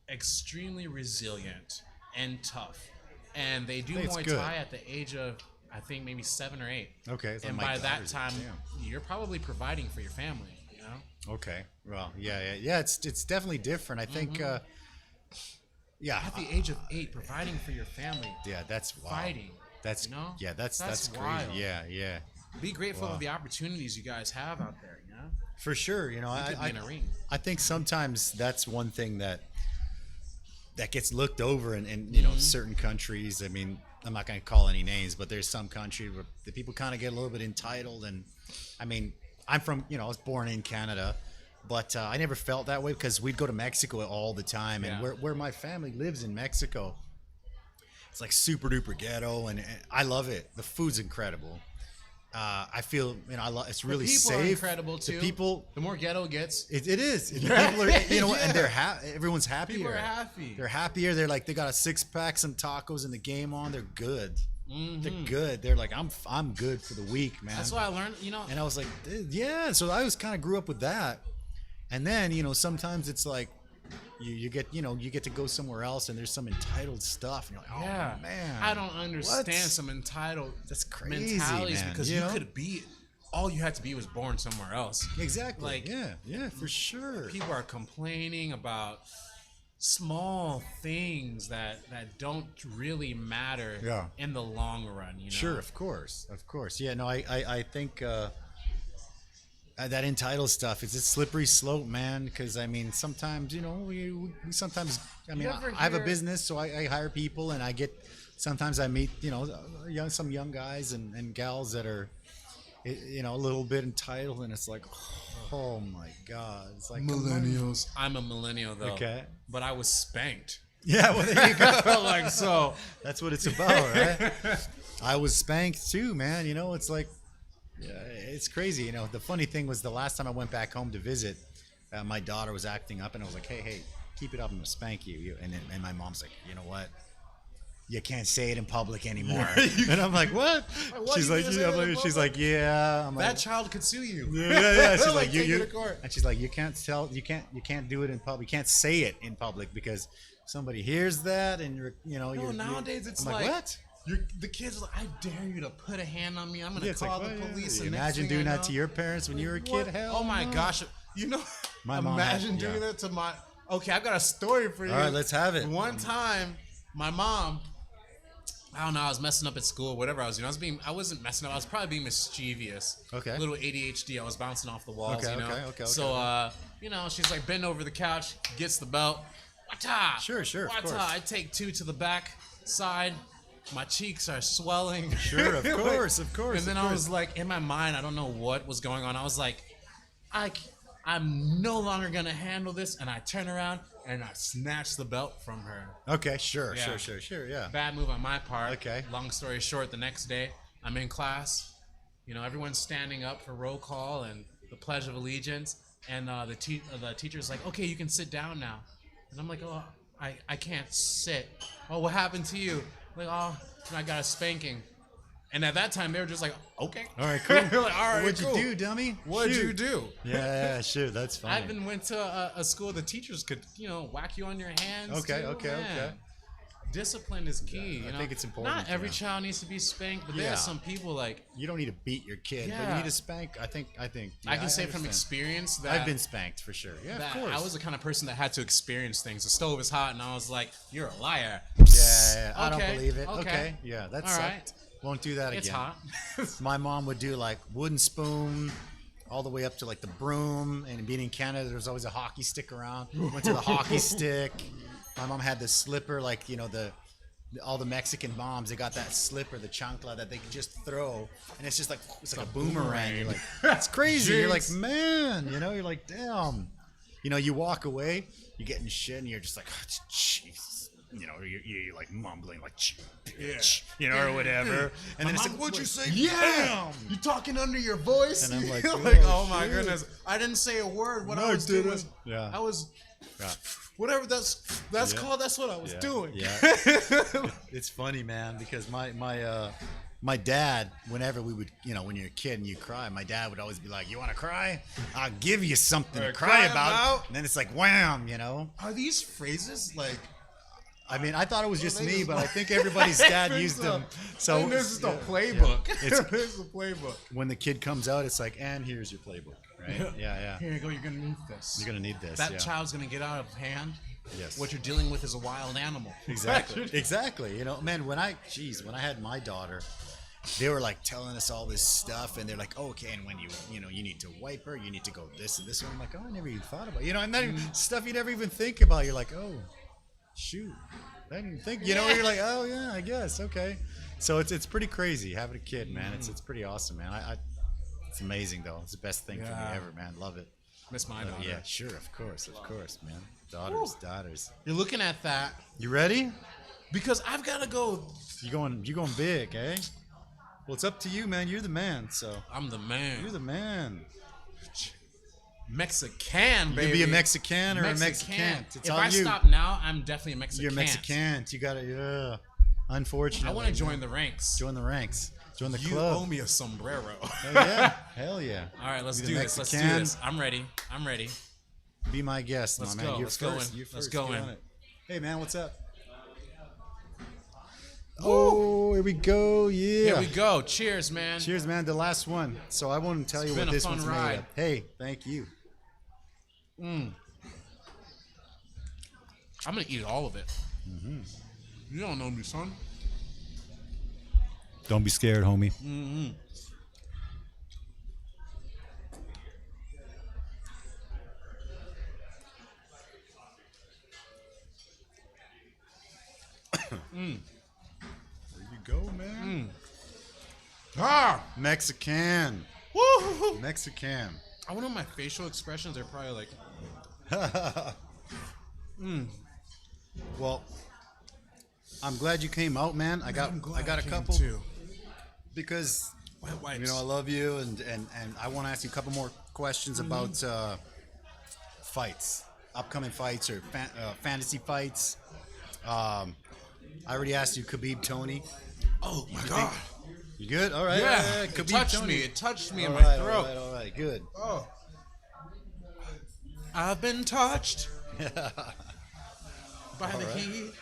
[SPEAKER 2] extremely resilient and tough, and they do
[SPEAKER 1] It's
[SPEAKER 2] Muay
[SPEAKER 1] good.
[SPEAKER 2] Thai at the age of, I think, maybe 7 or 8.
[SPEAKER 1] Okay, so
[SPEAKER 2] and
[SPEAKER 1] my
[SPEAKER 2] by that
[SPEAKER 1] daughter's
[SPEAKER 2] time,
[SPEAKER 1] damn.
[SPEAKER 2] you're probably providing for your family. You know.
[SPEAKER 1] Okay. Well, yeah. It's definitely different. I think. Yeah.
[SPEAKER 2] At the age of 8, providing for your family,
[SPEAKER 1] Yeah, that's wow.
[SPEAKER 2] fighting.
[SPEAKER 1] That's
[SPEAKER 2] you know?
[SPEAKER 1] yeah. That's crazy.
[SPEAKER 2] wild.
[SPEAKER 1] Yeah.
[SPEAKER 2] Be grateful
[SPEAKER 1] Wow.
[SPEAKER 2] of the opportunities you guys have out there. You know,
[SPEAKER 1] For sure. You know,
[SPEAKER 2] you could be in a ring.
[SPEAKER 1] I think sometimes that's one thing that gets looked over in you know certain countries. I mean, I'm not going to call any names, but there's some country where the people kind of get a little bit entitled. And I mean, I'm from, you know, I was born in Canada, but I never felt that way because we'd go to Mexico all the time, and
[SPEAKER 2] Yeah.
[SPEAKER 1] where my family lives in Mexico, It's like super duper ghetto, and I love it. The food's incredible. I feel, I love. It's really
[SPEAKER 2] people
[SPEAKER 1] safe.
[SPEAKER 2] Are incredible too.
[SPEAKER 1] The people.
[SPEAKER 2] The more ghetto it gets,
[SPEAKER 1] it is. The people are, and they're everyone's happier.
[SPEAKER 2] people are happy.
[SPEAKER 1] They're happier. They're like they got a 6-pack, some tacos, and the game on. They're good.
[SPEAKER 2] Mm-hmm.
[SPEAKER 1] They're good. They're like I'm good for the week, man.
[SPEAKER 2] That's what I learned.
[SPEAKER 1] And I was like, yeah. So I was kind of grew up with that, and then sometimes it's like. You get to go somewhere else and there's some entitled stuff and you're like, oh man,
[SPEAKER 2] I don't understand some entitled
[SPEAKER 1] that's crazy
[SPEAKER 2] mentalities,
[SPEAKER 1] man.
[SPEAKER 2] because you could be all you had to be was born somewhere else.
[SPEAKER 1] Exactly.
[SPEAKER 2] Like,
[SPEAKER 1] yeah, for sure.
[SPEAKER 2] People are complaining about small things that don't really matter in the long run.
[SPEAKER 1] Sure, of course. Yeah, no, I think that entitled stuff is a slippery slope, man. Because sometimes we sometimes I have a business, so I hire people, and sometimes I meet some young guys and gals that are a little bit entitled, and it's like, oh my god, it's like
[SPEAKER 3] millennials.
[SPEAKER 2] I'm a millennial though, but I was spanked.
[SPEAKER 1] Yeah, well there you go.
[SPEAKER 2] Like, so
[SPEAKER 1] that's what it's about, right? I was spanked too, man. It's like. Yeah, it's crazy. The funny thing was the last time I went back home to visit, my daughter was acting up, and I was like, hey, keep it up, I'm gonna spank you. And my mom's like, you know what? You can't say it in public anymore. And I'm like, what? She's like, yeah. I'm like,
[SPEAKER 2] that child could sue you.
[SPEAKER 1] Yeah. She's like,
[SPEAKER 2] take it to court.
[SPEAKER 1] And she's like, you can't do it in public. You can't say it in public because somebody hears that, and
[SPEAKER 2] nowadays it's
[SPEAKER 1] I'm like, what?
[SPEAKER 2] The kids are like, I dare you to put a hand on me. I'm going to call the police.
[SPEAKER 1] Yeah. Imagine doing that to your parents when you were a kid. Hell,
[SPEAKER 2] oh my gosh.
[SPEAKER 1] My mom
[SPEAKER 2] imagine doing that to my. Okay, I've got a story for you.
[SPEAKER 1] All right, let's have it.
[SPEAKER 2] One time, my mom, I don't know, I was messing up at school, whatever I was doing. I wasn't messing up. I was probably being mischievous.
[SPEAKER 1] Okay.
[SPEAKER 2] A little ADHD. I was bouncing off the walls,
[SPEAKER 1] Okay.
[SPEAKER 2] So, she's like bent over the couch, gets the belt. Wata!
[SPEAKER 1] Sure, of course.
[SPEAKER 2] I take 2 to the back side. My cheeks are swelling.
[SPEAKER 1] Sure, of course.
[SPEAKER 2] And then I was like, in my mind, I don't know what was going on. I was like, I'm no longer going to handle this. And I turn around and I snatch the belt from her.
[SPEAKER 1] Okay, sure, yeah.
[SPEAKER 2] Bad move on my part.
[SPEAKER 1] Okay.
[SPEAKER 2] Long story short, the next day, I'm in class. Everyone's standing up for roll call and the Pledge of Allegiance. And the teacher's like, okay, you can sit down now. And I'm like, oh, I can't sit. Oh, what happened to you? Like, oh, I got a spanking. And at that time, they were just like, okay.
[SPEAKER 1] All right, cool.
[SPEAKER 2] They're like, all right,
[SPEAKER 1] What'd you do, dummy?
[SPEAKER 2] What'd you do?
[SPEAKER 1] Yeah, sure, that's fine.
[SPEAKER 2] I even went to a school the teachers could, whack you on your hands.
[SPEAKER 1] Okay.
[SPEAKER 2] Discipline is key.
[SPEAKER 1] I think it's important.
[SPEAKER 2] Not every child needs to be spanked, but there are some people like
[SPEAKER 1] you don't need to beat your kid, but you need to spank. I think.
[SPEAKER 2] I can say from experience that
[SPEAKER 1] I've been spanked for sure. Yeah, of course.
[SPEAKER 2] I was the kind of person that had to experience things. The stove is hot, and I was like, "You're a liar."
[SPEAKER 1] Yeah, I don't believe it. Okay, yeah, that's all right. Won't do that again.
[SPEAKER 2] It's hot.
[SPEAKER 1] My mom would do like wooden spoon. All the way up to like the broom, and being in Canada, there was always a hockey stick around. Went to the hockey stick. My mom had the slipper, like all the Mexican moms. They got that slipper, the chancla that they could just throw, and it's just like a boomerang. You're like, that's crazy. You're like, man, you're like, damn. You walk away, you're getting shit, and you're just like, oh, jeez. You're like mumbling, like, bitch, or whatever. And then it's like, what'd you say?
[SPEAKER 2] Yeah, you talking under your voice.
[SPEAKER 1] And I'm like,
[SPEAKER 2] oh my goodness, I didn't say a word. What I was doing was, I was, whatever that's called. That's what I was doing.
[SPEAKER 1] Yeah, it's funny, man, because my dad, whenever we would, when you're a kid and you cry, my dad would always be like, "You want to cry? I'll give you something to cry about." And then it's like, wham,
[SPEAKER 2] Are these phrases like?
[SPEAKER 1] I mean, I thought it was just me, but I think everybody's dad used them. So
[SPEAKER 2] this is the playbook.
[SPEAKER 1] It's
[SPEAKER 2] the playbook.
[SPEAKER 1] When the kid comes out, it's like, and here's your playbook, right? Yeah.
[SPEAKER 2] Here you go. You're gonna need this.
[SPEAKER 1] You're gonna need this.
[SPEAKER 2] That child's gonna get out of hand.
[SPEAKER 1] Yes.
[SPEAKER 2] What you're dealing with is a wild animal.
[SPEAKER 1] Exactly. Man, when I had my daughter, they were like telling us all this stuff, and they're like, oh, okay, and when you need to wipe her, you need to go this and this. And I'm like, oh, I never even thought about it. And then stuff you never even think about. You're like, oh. Shoot, I didn't think. You're like, oh yeah, I guess, okay. So it's pretty crazy having a kid, man. It's pretty awesome, man. It's amazing though. It's the best thing for me ever, man. Love it.
[SPEAKER 2] Miss my daughter.
[SPEAKER 1] Yeah, sure, of course, man. Daughters.
[SPEAKER 2] You're looking at that.
[SPEAKER 1] You ready?
[SPEAKER 2] Because I've got to go.
[SPEAKER 1] You going big, eh? Well, it's up to you, man. You're the man, so.
[SPEAKER 2] I'm the man.
[SPEAKER 1] You're the man.
[SPEAKER 2] Mexican, baby.
[SPEAKER 1] You can be a Mexican or a Mexican. It's
[SPEAKER 2] if
[SPEAKER 1] all
[SPEAKER 2] I
[SPEAKER 1] you.
[SPEAKER 2] stop now, I'm definitely a Mexican.
[SPEAKER 1] You're Mexican. You gotta, yeah. Unfortunately.
[SPEAKER 2] I want to join the ranks.
[SPEAKER 1] Join the ranks. Join the
[SPEAKER 2] You
[SPEAKER 1] club.
[SPEAKER 2] owe me a sombrero.
[SPEAKER 1] Hell yeah. Hell yeah.
[SPEAKER 2] All right, let's
[SPEAKER 1] Be
[SPEAKER 2] do
[SPEAKER 1] the
[SPEAKER 2] this. Let's do
[SPEAKER 1] Mexican.
[SPEAKER 2] this. I'm ready.
[SPEAKER 1] Be my guest,
[SPEAKER 2] Let's
[SPEAKER 1] my
[SPEAKER 2] go.
[SPEAKER 1] man. You're
[SPEAKER 2] Let's go
[SPEAKER 1] first.
[SPEAKER 2] in.
[SPEAKER 1] You're
[SPEAKER 2] Let's
[SPEAKER 1] first.
[SPEAKER 2] go
[SPEAKER 1] Get
[SPEAKER 2] in.
[SPEAKER 1] on it. Hey, man, what's up? Oh, here we go. Yeah.
[SPEAKER 2] Here we go. Cheers, man.
[SPEAKER 1] Cheers, man. The last one. So I won't tell you
[SPEAKER 2] been
[SPEAKER 1] what
[SPEAKER 2] a
[SPEAKER 1] this
[SPEAKER 2] fun
[SPEAKER 1] one's
[SPEAKER 2] ride.
[SPEAKER 1] made of. Hey, thank you.
[SPEAKER 2] I'm gonna eat all of it. You don't know me, son.
[SPEAKER 1] Don't be scared, homie. There you go, man.
[SPEAKER 2] Ah!
[SPEAKER 1] Mexican.
[SPEAKER 2] Woo!
[SPEAKER 1] Mexican.
[SPEAKER 2] I wonder what my facial expressions are probably like.
[SPEAKER 1] Well, I'm glad you came out, man. I got a couple
[SPEAKER 2] too.
[SPEAKER 1] because
[SPEAKER 2] Wet wipes.
[SPEAKER 1] you know I love you and I want to ask you a couple more questions about fights, upcoming fights or fantasy fights. I already asked you Khabib Tony.
[SPEAKER 2] Oh my god.
[SPEAKER 1] You good? All right.
[SPEAKER 2] Yeah.
[SPEAKER 1] all right.
[SPEAKER 2] It
[SPEAKER 1] Khabib
[SPEAKER 2] touched
[SPEAKER 1] Tony.
[SPEAKER 2] me. It touched me in
[SPEAKER 1] All
[SPEAKER 2] my
[SPEAKER 1] right,
[SPEAKER 2] throat.
[SPEAKER 1] All right. Good.
[SPEAKER 2] Oh. I've been touched by the heat.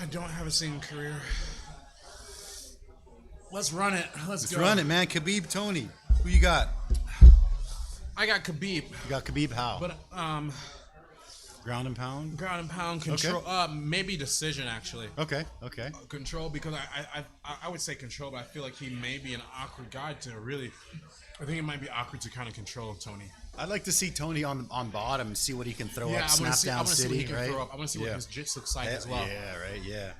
[SPEAKER 2] I don't have a singing career. Let's run it. Let's go.
[SPEAKER 1] Run it, man. Khabib Tony. Who you got?
[SPEAKER 2] I got Khabib,
[SPEAKER 1] You got Khabib how?
[SPEAKER 2] but
[SPEAKER 1] Ground and pound?
[SPEAKER 2] ground and pound control. Maybe decision actually.
[SPEAKER 1] Okay.
[SPEAKER 2] Control because I would say control, but I feel like he may be an awkward guy to really. I think it might be awkward to kind of control Tony.
[SPEAKER 1] I'd like to see Tony on bottom and see what he can throw
[SPEAKER 2] Yeah,
[SPEAKER 1] up.
[SPEAKER 2] I want to
[SPEAKER 1] Snap
[SPEAKER 2] see. I
[SPEAKER 1] down
[SPEAKER 2] want to see what he
[SPEAKER 1] city,
[SPEAKER 2] can
[SPEAKER 1] right?
[SPEAKER 2] throw up. I want to see what his jits looks like as well.
[SPEAKER 1] Yeah, right. Yeah.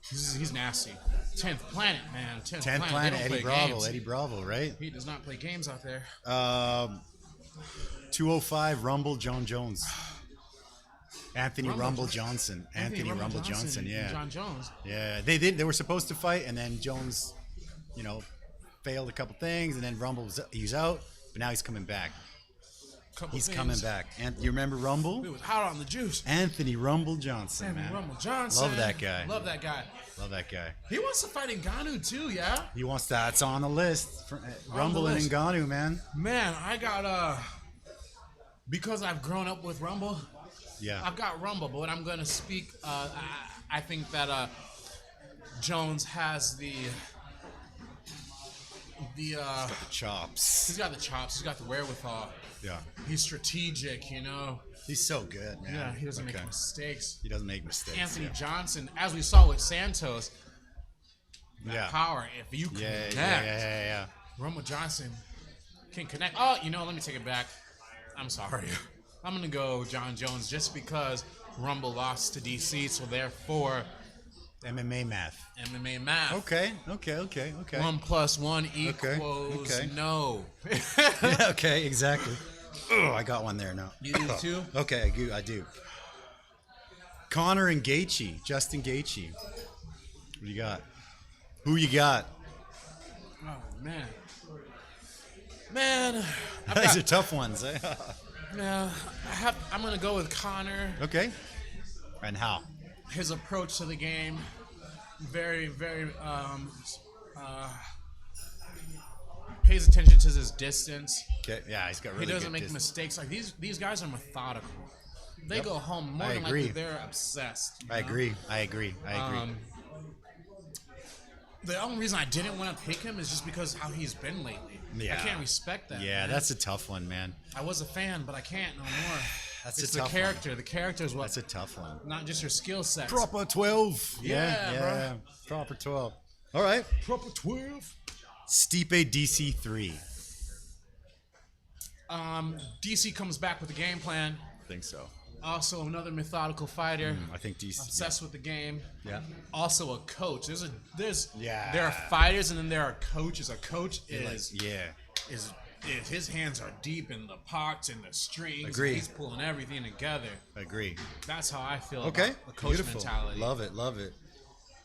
[SPEAKER 2] He's nasty. 10th planet, man. 10th
[SPEAKER 1] 10th
[SPEAKER 2] planet.
[SPEAKER 1] planet,
[SPEAKER 2] They don't
[SPEAKER 1] Eddie
[SPEAKER 2] play
[SPEAKER 1] Bravo.
[SPEAKER 2] games.
[SPEAKER 1] Eddie Bravo, right?
[SPEAKER 2] He does not play games out there.
[SPEAKER 1] 205 Rumble John Jones. Anthony Rumble Johnson. Anthony Rumble Johnson. Yeah.
[SPEAKER 2] John Jones.
[SPEAKER 1] Yeah. They were supposed to fight, and then Jones, failed a couple things, and then he's out, but now he's coming back. He's coming back. And you remember Rumble?
[SPEAKER 2] It was hot on the juice.
[SPEAKER 1] Anthony Rumble Johnson,
[SPEAKER 2] Anthony
[SPEAKER 1] man.
[SPEAKER 2] Rumble Johnson.
[SPEAKER 1] Love that guy.
[SPEAKER 2] Love that guy.
[SPEAKER 1] Love that guy.
[SPEAKER 2] He wants to fight Ngannou too, yeah?
[SPEAKER 1] He wants that. It's on the list. Rumble and
[SPEAKER 2] list.
[SPEAKER 1] Ngannou, man.
[SPEAKER 2] Man, I got because I've grown up with Rumble.
[SPEAKER 1] Yeah.
[SPEAKER 2] I've got Rumble, but when I'm going to speak, I think that Jones has the
[SPEAKER 1] chops.
[SPEAKER 2] he's got the chops, he's got the wherewithal.
[SPEAKER 1] Yeah.
[SPEAKER 2] He's strategic,
[SPEAKER 1] He's so good, man.
[SPEAKER 2] Yeah, he doesn't make mistakes.
[SPEAKER 1] He doesn't make mistakes.
[SPEAKER 2] Anthony Johnson, as we saw with Santos, that power. If you connect,
[SPEAKER 1] Yeah.
[SPEAKER 2] Rumble Johnson can connect. Oh, let me take it back. I'm sorry. I'm gonna go John Jones just because Rumble lost to DC, so therefore
[SPEAKER 1] MMA math.
[SPEAKER 2] MMA math.
[SPEAKER 1] Okay.
[SPEAKER 2] 1 + 1 equals
[SPEAKER 1] okay.
[SPEAKER 2] no.
[SPEAKER 1] Yeah, okay, exactly. Oh, I got one there now.
[SPEAKER 2] You do too?
[SPEAKER 1] Okay, I do. Connor and Gaethje, Justin Gaethje. What do you got? Who you got?
[SPEAKER 2] Oh man.
[SPEAKER 1] These are tough ones. Eh?
[SPEAKER 2] Yeah, I'm gonna go with Connor.
[SPEAKER 1] Okay. And how?
[SPEAKER 2] His approach to the game, very, very pays attention to his distance.
[SPEAKER 1] Okay. Yeah, he's got really
[SPEAKER 2] He doesn't
[SPEAKER 1] good
[SPEAKER 2] make mistakes. Like these guys are methodical. They go home more
[SPEAKER 1] I
[SPEAKER 2] than
[SPEAKER 1] agree.
[SPEAKER 2] likely they're obsessed.
[SPEAKER 1] I agree.
[SPEAKER 2] The only reason I didn't want to pick him is just because how he's been lately.
[SPEAKER 1] Yeah.
[SPEAKER 2] I can't respect that.
[SPEAKER 1] Yeah,
[SPEAKER 2] man.
[SPEAKER 1] that's a tough one, man.
[SPEAKER 2] I was a fan, but I can't no more.
[SPEAKER 1] That's
[SPEAKER 2] it's
[SPEAKER 1] a tough
[SPEAKER 2] the character. The character is what.
[SPEAKER 1] That's a tough one.
[SPEAKER 2] Not just your skill set.
[SPEAKER 1] Proper 12.
[SPEAKER 2] Yeah,
[SPEAKER 1] yeah. Proper 12. All right.
[SPEAKER 2] Proper 12.
[SPEAKER 1] Stipe DC3.
[SPEAKER 2] DC comes back with a game plan.
[SPEAKER 1] I think so.
[SPEAKER 2] Also another methodical fighter.
[SPEAKER 1] I think DC.
[SPEAKER 2] Obsessed with the game.
[SPEAKER 1] Yeah.
[SPEAKER 2] Also a coach. There are
[SPEAKER 1] Yeah.
[SPEAKER 2] fighters and then there are coaches. A coach is his hands are deep in the pots and the strings.
[SPEAKER 1] Agree.
[SPEAKER 2] He's pulling everything together.
[SPEAKER 1] Agree.
[SPEAKER 2] That's how I feel
[SPEAKER 1] Okay.
[SPEAKER 2] about the coach
[SPEAKER 1] Beautiful.
[SPEAKER 2] mentality.
[SPEAKER 1] Love it. Love it.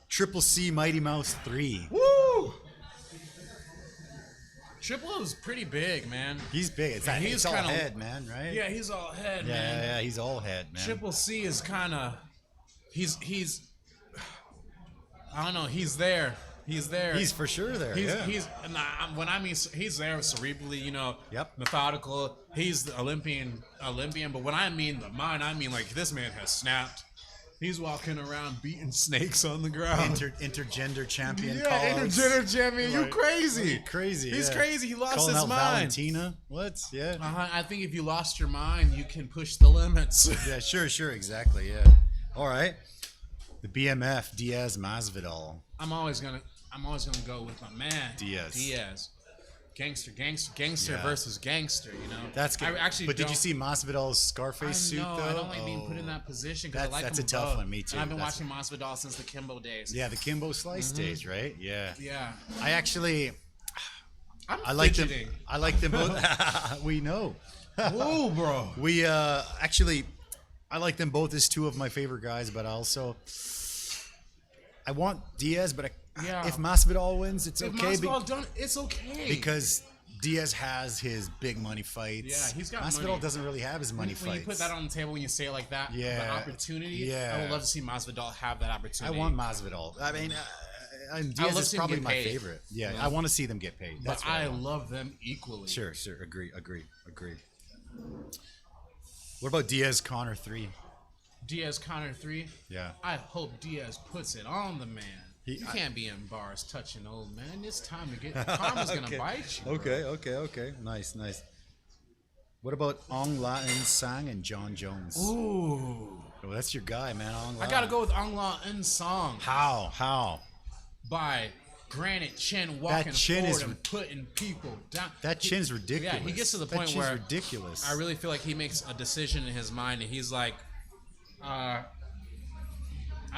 [SPEAKER 1] Triple C Mighty Mouse 3.
[SPEAKER 2] Woo! Triple is pretty big, man.
[SPEAKER 1] He's big. It's,
[SPEAKER 2] And
[SPEAKER 1] it's all head, man, right?
[SPEAKER 2] Yeah, he's all head,
[SPEAKER 1] Yeah,
[SPEAKER 2] man.
[SPEAKER 1] yeah, he's all head, man.
[SPEAKER 2] Triple C is kind of, he's, I don't know, he's there. He's there.
[SPEAKER 1] He's for sure there.
[SPEAKER 2] He's when I mean he's there cerebrally, you know, methodical. He's the Olympian. But when I mean the mind, I mean like this man has snapped. He's walking around beating snakes on the ground.
[SPEAKER 1] Intergender champion.
[SPEAKER 2] Yeah, intergender champion. You crazy?
[SPEAKER 1] Crazy.
[SPEAKER 2] He's crazy. He lost
[SPEAKER 1] Calling
[SPEAKER 2] his
[SPEAKER 1] out
[SPEAKER 2] mind.
[SPEAKER 1] Valentina. What? Yeah.
[SPEAKER 2] I think if you lost your mind, you can push the limits.
[SPEAKER 1] Yeah. Sure. Exactly. Yeah. All right. The BMF Diaz Masvidal.
[SPEAKER 2] I'm always gonna go with my man Diaz. Gangster versus gangster, you know.
[SPEAKER 1] That's good. But did you see Masvidal's Scarface suit though?
[SPEAKER 2] I don't like being put in that position because I like
[SPEAKER 1] that's
[SPEAKER 2] him
[SPEAKER 1] a tough
[SPEAKER 2] both.
[SPEAKER 1] one. Me too.
[SPEAKER 2] And I've been watching Masvidal since the Kimbo days.
[SPEAKER 1] Yeah, the Kimbo Slice days, right? Yeah.
[SPEAKER 2] Yeah.
[SPEAKER 1] I like them. I like them both. We know.
[SPEAKER 2] Whoa, bro.
[SPEAKER 1] We actually, I like them both as two of my favorite guys, but I want Diaz, but if Masvidal wins, it's okay.
[SPEAKER 2] It's okay
[SPEAKER 1] because Diaz has his big money fights.
[SPEAKER 2] Yeah, he's got
[SPEAKER 1] Masvidal
[SPEAKER 2] money.
[SPEAKER 1] doesn't really have his money fights.
[SPEAKER 2] When you put that on the table, when you say it like that, the opportunity.
[SPEAKER 1] Yeah,
[SPEAKER 2] I would love to see Masvidal have that opportunity.
[SPEAKER 1] I want Masvidal. I mean, Diaz is probably my favorite. Yeah, I want to see them get paid.
[SPEAKER 2] But I love them equally.
[SPEAKER 1] Sure. Agree. What about Diaz Conor 3?
[SPEAKER 2] Diaz Conor 3?
[SPEAKER 1] Yeah.
[SPEAKER 2] I hope Diaz puts it on the man. You can't be in bars touching old man. It's time to get. Karma's gonna bite you.
[SPEAKER 1] Okay. Nice. What about Ang La Nsang and John Jones?
[SPEAKER 2] Ooh.
[SPEAKER 1] Oh, that's your guy, man. Ang La.
[SPEAKER 2] I gotta go with Ang La Nsang.
[SPEAKER 1] How?
[SPEAKER 2] By granite chin walking forward and putting people down.
[SPEAKER 1] That chin's ridiculous.
[SPEAKER 2] Yeah, he gets to the point where
[SPEAKER 1] ridiculous.
[SPEAKER 2] I really feel like he makes a decision in his mind and he's like, I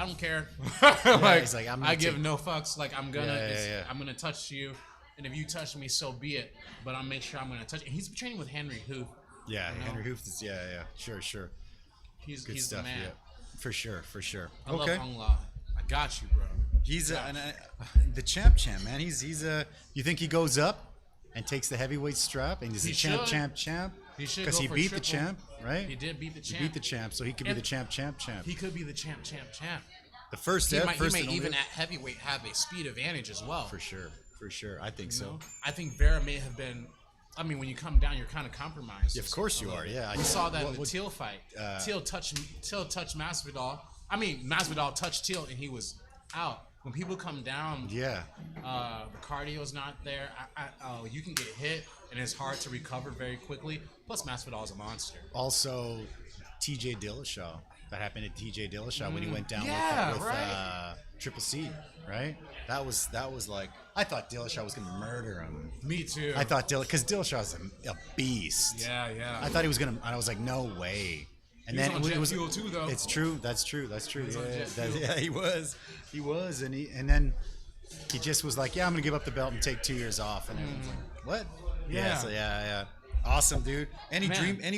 [SPEAKER 2] don't care. He's like, I give no fucks. Like I'm gonna touch you, and if you touch me, so be it. But I'll make sure I'm gonna touch you. He's training with Henry Hoof.
[SPEAKER 1] Yeah, you know? Henry Hoof is sure.
[SPEAKER 2] He's
[SPEAKER 1] good stuff,
[SPEAKER 2] the man.
[SPEAKER 1] Yeah. For sure.
[SPEAKER 2] I love Ang La. I got you, bro.
[SPEAKER 1] He's the champ, man. He's you think he goes up and takes the heavyweight strap and he's a champ?
[SPEAKER 2] He should
[SPEAKER 1] because he beat the champ, right?
[SPEAKER 2] He did beat the champ.
[SPEAKER 1] He beat the champ, so he could be the champ.
[SPEAKER 2] He could be the champ.
[SPEAKER 1] The first
[SPEAKER 2] he might even at heavyweight have a speed advantage as well.
[SPEAKER 1] For sure. I think so.
[SPEAKER 2] I think Vera may have been. I mean, when you come down, you're kind of compromised.
[SPEAKER 1] Yeah, of course you are. Yeah,
[SPEAKER 2] we saw that in the Teal fight. Teal touched Masvidal. I mean, Masvidal touched Teal and he was out. When people come down, the cardio's not there. You can get hit and it's hard to recover very quickly. Plus, Masvidal is a monster.
[SPEAKER 1] Also, T.J. Dillashaw. That happened to T.J. Dillashaw when he went down with Triple C, right? That was like, I thought Dillashaw was going to murder him.
[SPEAKER 2] Me too.
[SPEAKER 1] I thought because Dillashaw's a beast.
[SPEAKER 2] Yeah.
[SPEAKER 1] I thought he was going to, and I was like, no way. And then
[SPEAKER 2] it was fuel too, though.
[SPEAKER 1] It's true. That's true.
[SPEAKER 2] Yeah,
[SPEAKER 1] he was, and then he just was like, I'm gonna give up the belt and take 2 years off, and everyone's like, what? Yeah. Awesome, dude.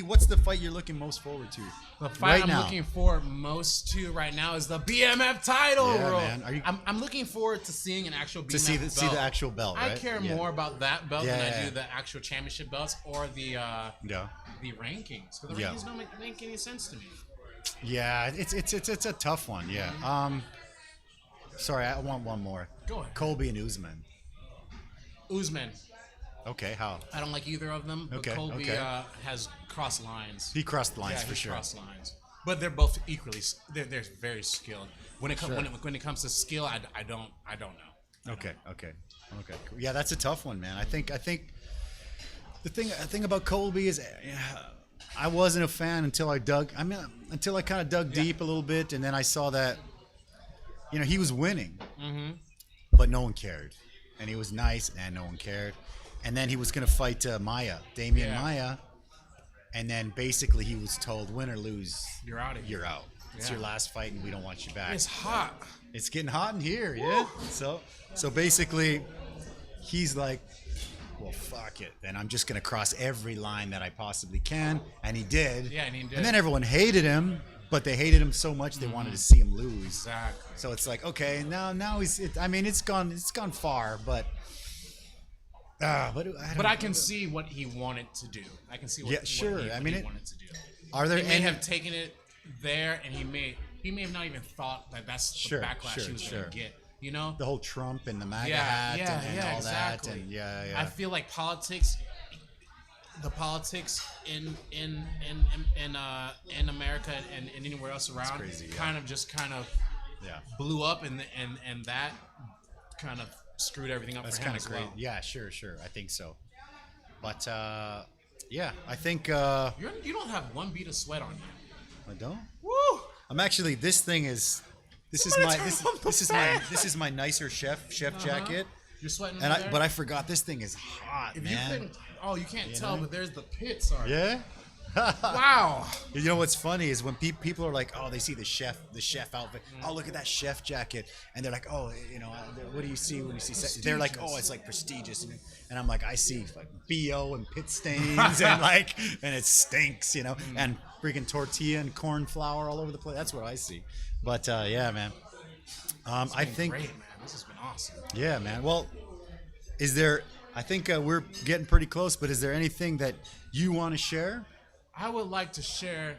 [SPEAKER 1] What's the fight you're looking most forward to?
[SPEAKER 2] The fight I'm looking forward most to right now is the BMF title, bro. Man. I'm looking forward to seeing an actual BMF belt.
[SPEAKER 1] See the actual belt, right?
[SPEAKER 2] I care more about that belt than I do the actual championship belts or the rankings. Because the rankings don't make any sense to me.
[SPEAKER 1] Yeah, it's a tough one. Yeah. Sorry, I want one more.
[SPEAKER 2] Go ahead.
[SPEAKER 1] Colby and Usman. Okay, how?
[SPEAKER 2] I don't like either of them, but Colby has crossed lines.
[SPEAKER 1] He crossed lines for sure.
[SPEAKER 2] Crossed lines. But they're both equally. They're very skilled. When it comes to skill, I don't know.
[SPEAKER 1] Okay. Cool. Yeah, that's a tough one, man. I think the thing about Colby is I wasn't a fan until I kind of dug deep a little bit, and then I saw that he was winning, but no one cared, and he was nice, and no one cared. And then he was going to fight Damian Maia. And then basically he was told, win or lose,
[SPEAKER 2] you're out of here.
[SPEAKER 1] You're out. It's your last fight and we don't want you back.
[SPEAKER 2] It's hot.
[SPEAKER 1] It's getting hot in here, yeah? So basically he's like, well, fuck it. Then I'm just going to cross every line that I possibly can. And he did.
[SPEAKER 2] Yeah, and he did.
[SPEAKER 1] And then everyone hated him, but they hated him so much they wanted to see him lose.
[SPEAKER 2] Exactly.
[SPEAKER 1] So it's like, okay, now he's. It's gone far, but.
[SPEAKER 2] But I can see what he wanted to do. I can see what,
[SPEAKER 1] Yeah, sure.
[SPEAKER 2] what he,
[SPEAKER 1] I
[SPEAKER 2] what
[SPEAKER 1] mean,
[SPEAKER 2] he
[SPEAKER 1] it-
[SPEAKER 2] wanted to do.
[SPEAKER 1] Are there
[SPEAKER 2] He may
[SPEAKER 1] any?
[SPEAKER 2] have taken it there, and he may have not even thought that that's the
[SPEAKER 1] Sure,
[SPEAKER 2] backlash
[SPEAKER 1] sure,
[SPEAKER 2] he was
[SPEAKER 1] sure.
[SPEAKER 2] going to get. You know?
[SPEAKER 1] The whole Trump and the MAGA
[SPEAKER 2] Yeah,
[SPEAKER 1] hat
[SPEAKER 2] yeah,
[SPEAKER 1] and
[SPEAKER 2] yeah,
[SPEAKER 1] all
[SPEAKER 2] exactly.
[SPEAKER 1] that, and yeah.
[SPEAKER 2] I feel like the politics in America and anywhere else around
[SPEAKER 1] crazy, yeah.
[SPEAKER 2] kind of
[SPEAKER 1] Yeah.
[SPEAKER 2] blew up, and that kind of screwed everything up
[SPEAKER 1] That's
[SPEAKER 2] for him
[SPEAKER 1] kind of
[SPEAKER 2] as
[SPEAKER 1] great.
[SPEAKER 2] well.
[SPEAKER 1] Yeah, sure. I think so. But yeah, I think
[SPEAKER 2] You don't have one bead of sweat on you.
[SPEAKER 1] I don't.
[SPEAKER 2] Woo!
[SPEAKER 1] I'm actually. This is
[SPEAKER 2] Somebody
[SPEAKER 1] my
[SPEAKER 2] turn
[SPEAKER 1] this,
[SPEAKER 2] on the
[SPEAKER 1] this is
[SPEAKER 2] fan.
[SPEAKER 1] my this is my nicer chef jacket,
[SPEAKER 2] You're sweating
[SPEAKER 1] and
[SPEAKER 2] over there?
[SPEAKER 1] but I forgot this thing is hot,
[SPEAKER 2] If
[SPEAKER 1] man.
[SPEAKER 2] you couldn't, you can't tell,
[SPEAKER 1] know?
[SPEAKER 2] but there's the pits are.
[SPEAKER 1] Yeah.
[SPEAKER 2] Wow.
[SPEAKER 1] You know what's funny is when people are like, oh, they see the chef outfit. Oh, look at that chef jacket, and they're like, oh, you know, what do you see when you see? They're like, oh, it's like prestigious, and I'm like, I see like BO and pit stains and it stinks, you know, and freaking tortilla and corn flour all over the place. That's what I see. But yeah, man. I think.
[SPEAKER 2] Great, man. This has been awesome.
[SPEAKER 1] Yeah, man. Well, is there? I think we're getting pretty close. But is there anything that you want to share?
[SPEAKER 2] I would like to share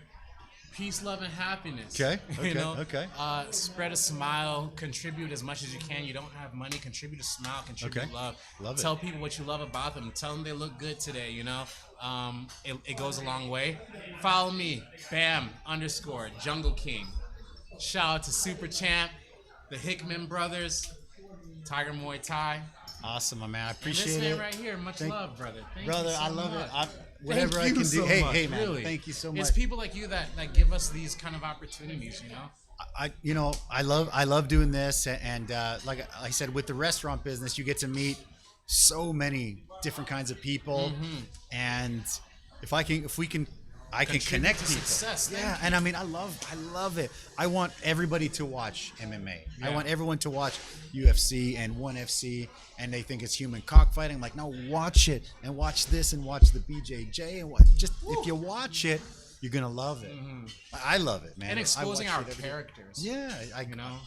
[SPEAKER 2] peace, love, and happiness.
[SPEAKER 1] Okay,
[SPEAKER 2] You know?
[SPEAKER 1] okay.
[SPEAKER 2] Spread a smile. Contribute as much as you can. You don't have money. Contribute a smile. Contribute
[SPEAKER 1] Okay.
[SPEAKER 2] love.
[SPEAKER 1] Love it.
[SPEAKER 2] Tell people what you love about them. Tell them they look good today. You know, it goes a long way. Follow me, Bam_Jungle King. Shout out to Super Champ, the Hickman brothers, Tiger Muay Thai.
[SPEAKER 1] Awesome, my man. I
[SPEAKER 2] And
[SPEAKER 1] appreciate
[SPEAKER 2] this man
[SPEAKER 1] it.
[SPEAKER 2] right here, much love, brother. Thank
[SPEAKER 1] Brother,
[SPEAKER 2] you so
[SPEAKER 1] I love
[SPEAKER 2] much.
[SPEAKER 1] it. Whatever
[SPEAKER 2] Thank
[SPEAKER 1] I
[SPEAKER 2] you
[SPEAKER 1] can do.
[SPEAKER 2] so
[SPEAKER 1] Hey,
[SPEAKER 2] much,
[SPEAKER 1] hey, man.
[SPEAKER 2] really.
[SPEAKER 1] Thank you so much.
[SPEAKER 2] It's people like you that give us these kind of opportunities, you know?
[SPEAKER 1] I love doing this, and like I said, with the restaurant business, you get to meet so many different kinds of people, and I can
[SPEAKER 2] Contribute
[SPEAKER 1] connect
[SPEAKER 2] to
[SPEAKER 1] people.
[SPEAKER 2] success.
[SPEAKER 1] Yeah,
[SPEAKER 2] Thank
[SPEAKER 1] and I mean, I love it. I want everybody to watch MMA. I
[SPEAKER 2] Yeah.
[SPEAKER 1] want everyone to watch UFC and ONE FC, and they think it's human cockfighting. I'm like, no, watch it and watch this and watch the BJJ and if you watch it, you're gonna love it. I love it, man.
[SPEAKER 2] And
[SPEAKER 1] I
[SPEAKER 2] exposing
[SPEAKER 1] watch
[SPEAKER 2] our
[SPEAKER 1] it every day.
[SPEAKER 2] characters.
[SPEAKER 1] Yeah,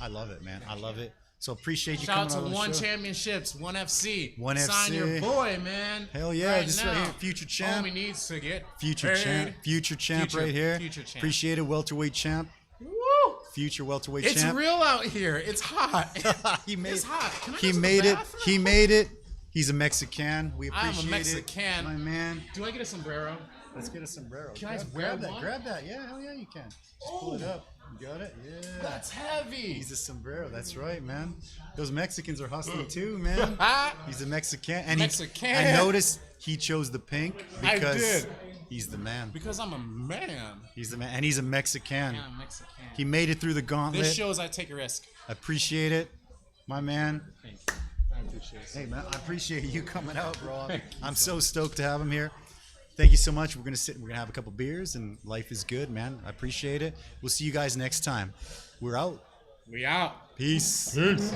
[SPEAKER 1] I love it, man. I love it. So appreciate you
[SPEAKER 2] Shout out
[SPEAKER 1] coming
[SPEAKER 2] to
[SPEAKER 1] on the
[SPEAKER 2] One
[SPEAKER 1] show.
[SPEAKER 2] Championships, ONE FC.
[SPEAKER 1] ONE
[SPEAKER 2] Sign
[SPEAKER 1] FC.
[SPEAKER 2] your boy, man.
[SPEAKER 1] Hell yeah,
[SPEAKER 2] Right
[SPEAKER 1] this
[SPEAKER 2] now.
[SPEAKER 1] right here, future champ.
[SPEAKER 2] Homie needs to get
[SPEAKER 1] Future
[SPEAKER 2] paid.
[SPEAKER 1] champ, future champ
[SPEAKER 2] Future-
[SPEAKER 1] right here.
[SPEAKER 2] future champ.
[SPEAKER 1] Appreciate it, welterweight champ,
[SPEAKER 2] Woo!
[SPEAKER 1] future welterweight
[SPEAKER 2] It's
[SPEAKER 1] champ.
[SPEAKER 2] real out here. It's hot.
[SPEAKER 1] He made
[SPEAKER 2] It's hot. Can I
[SPEAKER 1] He
[SPEAKER 2] go to the
[SPEAKER 1] made it.
[SPEAKER 2] bathroom?
[SPEAKER 1] He made it. He's a Mexican. We
[SPEAKER 2] I'm a
[SPEAKER 1] appreciate
[SPEAKER 2] Mexican.
[SPEAKER 1] it, my man.
[SPEAKER 2] Do I get a sombrero?
[SPEAKER 1] Let's get a sombrero.
[SPEAKER 2] Can I
[SPEAKER 1] grab,
[SPEAKER 2] wear
[SPEAKER 1] grab that?
[SPEAKER 2] one?
[SPEAKER 1] Grab that. Yeah, hell yeah, you can. Just pull it up. You got it? Yeah.
[SPEAKER 2] That's heavy.
[SPEAKER 1] He's a sombrero. That's right, man. Those Mexicans are hustling too, man. He's a Mexican, and
[SPEAKER 2] Mexican.
[SPEAKER 1] I noticed he chose the pink
[SPEAKER 2] I
[SPEAKER 1] because
[SPEAKER 2] did.
[SPEAKER 1] he's the man.
[SPEAKER 2] Because I'm a man.
[SPEAKER 1] He's the man, and he's a Mexican.
[SPEAKER 2] Yeah, I'm Mexican.
[SPEAKER 1] He made it through the gauntlet.
[SPEAKER 2] This shows I take a risk.
[SPEAKER 1] Appreciate it, my man.
[SPEAKER 2] Thank you. I appreciate it.
[SPEAKER 1] Hey, man, I appreciate you coming out, bro.
[SPEAKER 2] Thank you
[SPEAKER 1] I'm so stoked to have him here. Thank you so much. We're gonna sit. We're gonna have a couple beers, and life is good, man. I appreciate it. We'll see you guys next time. We're out.
[SPEAKER 2] We out.
[SPEAKER 1] Peace.
[SPEAKER 3] Peace.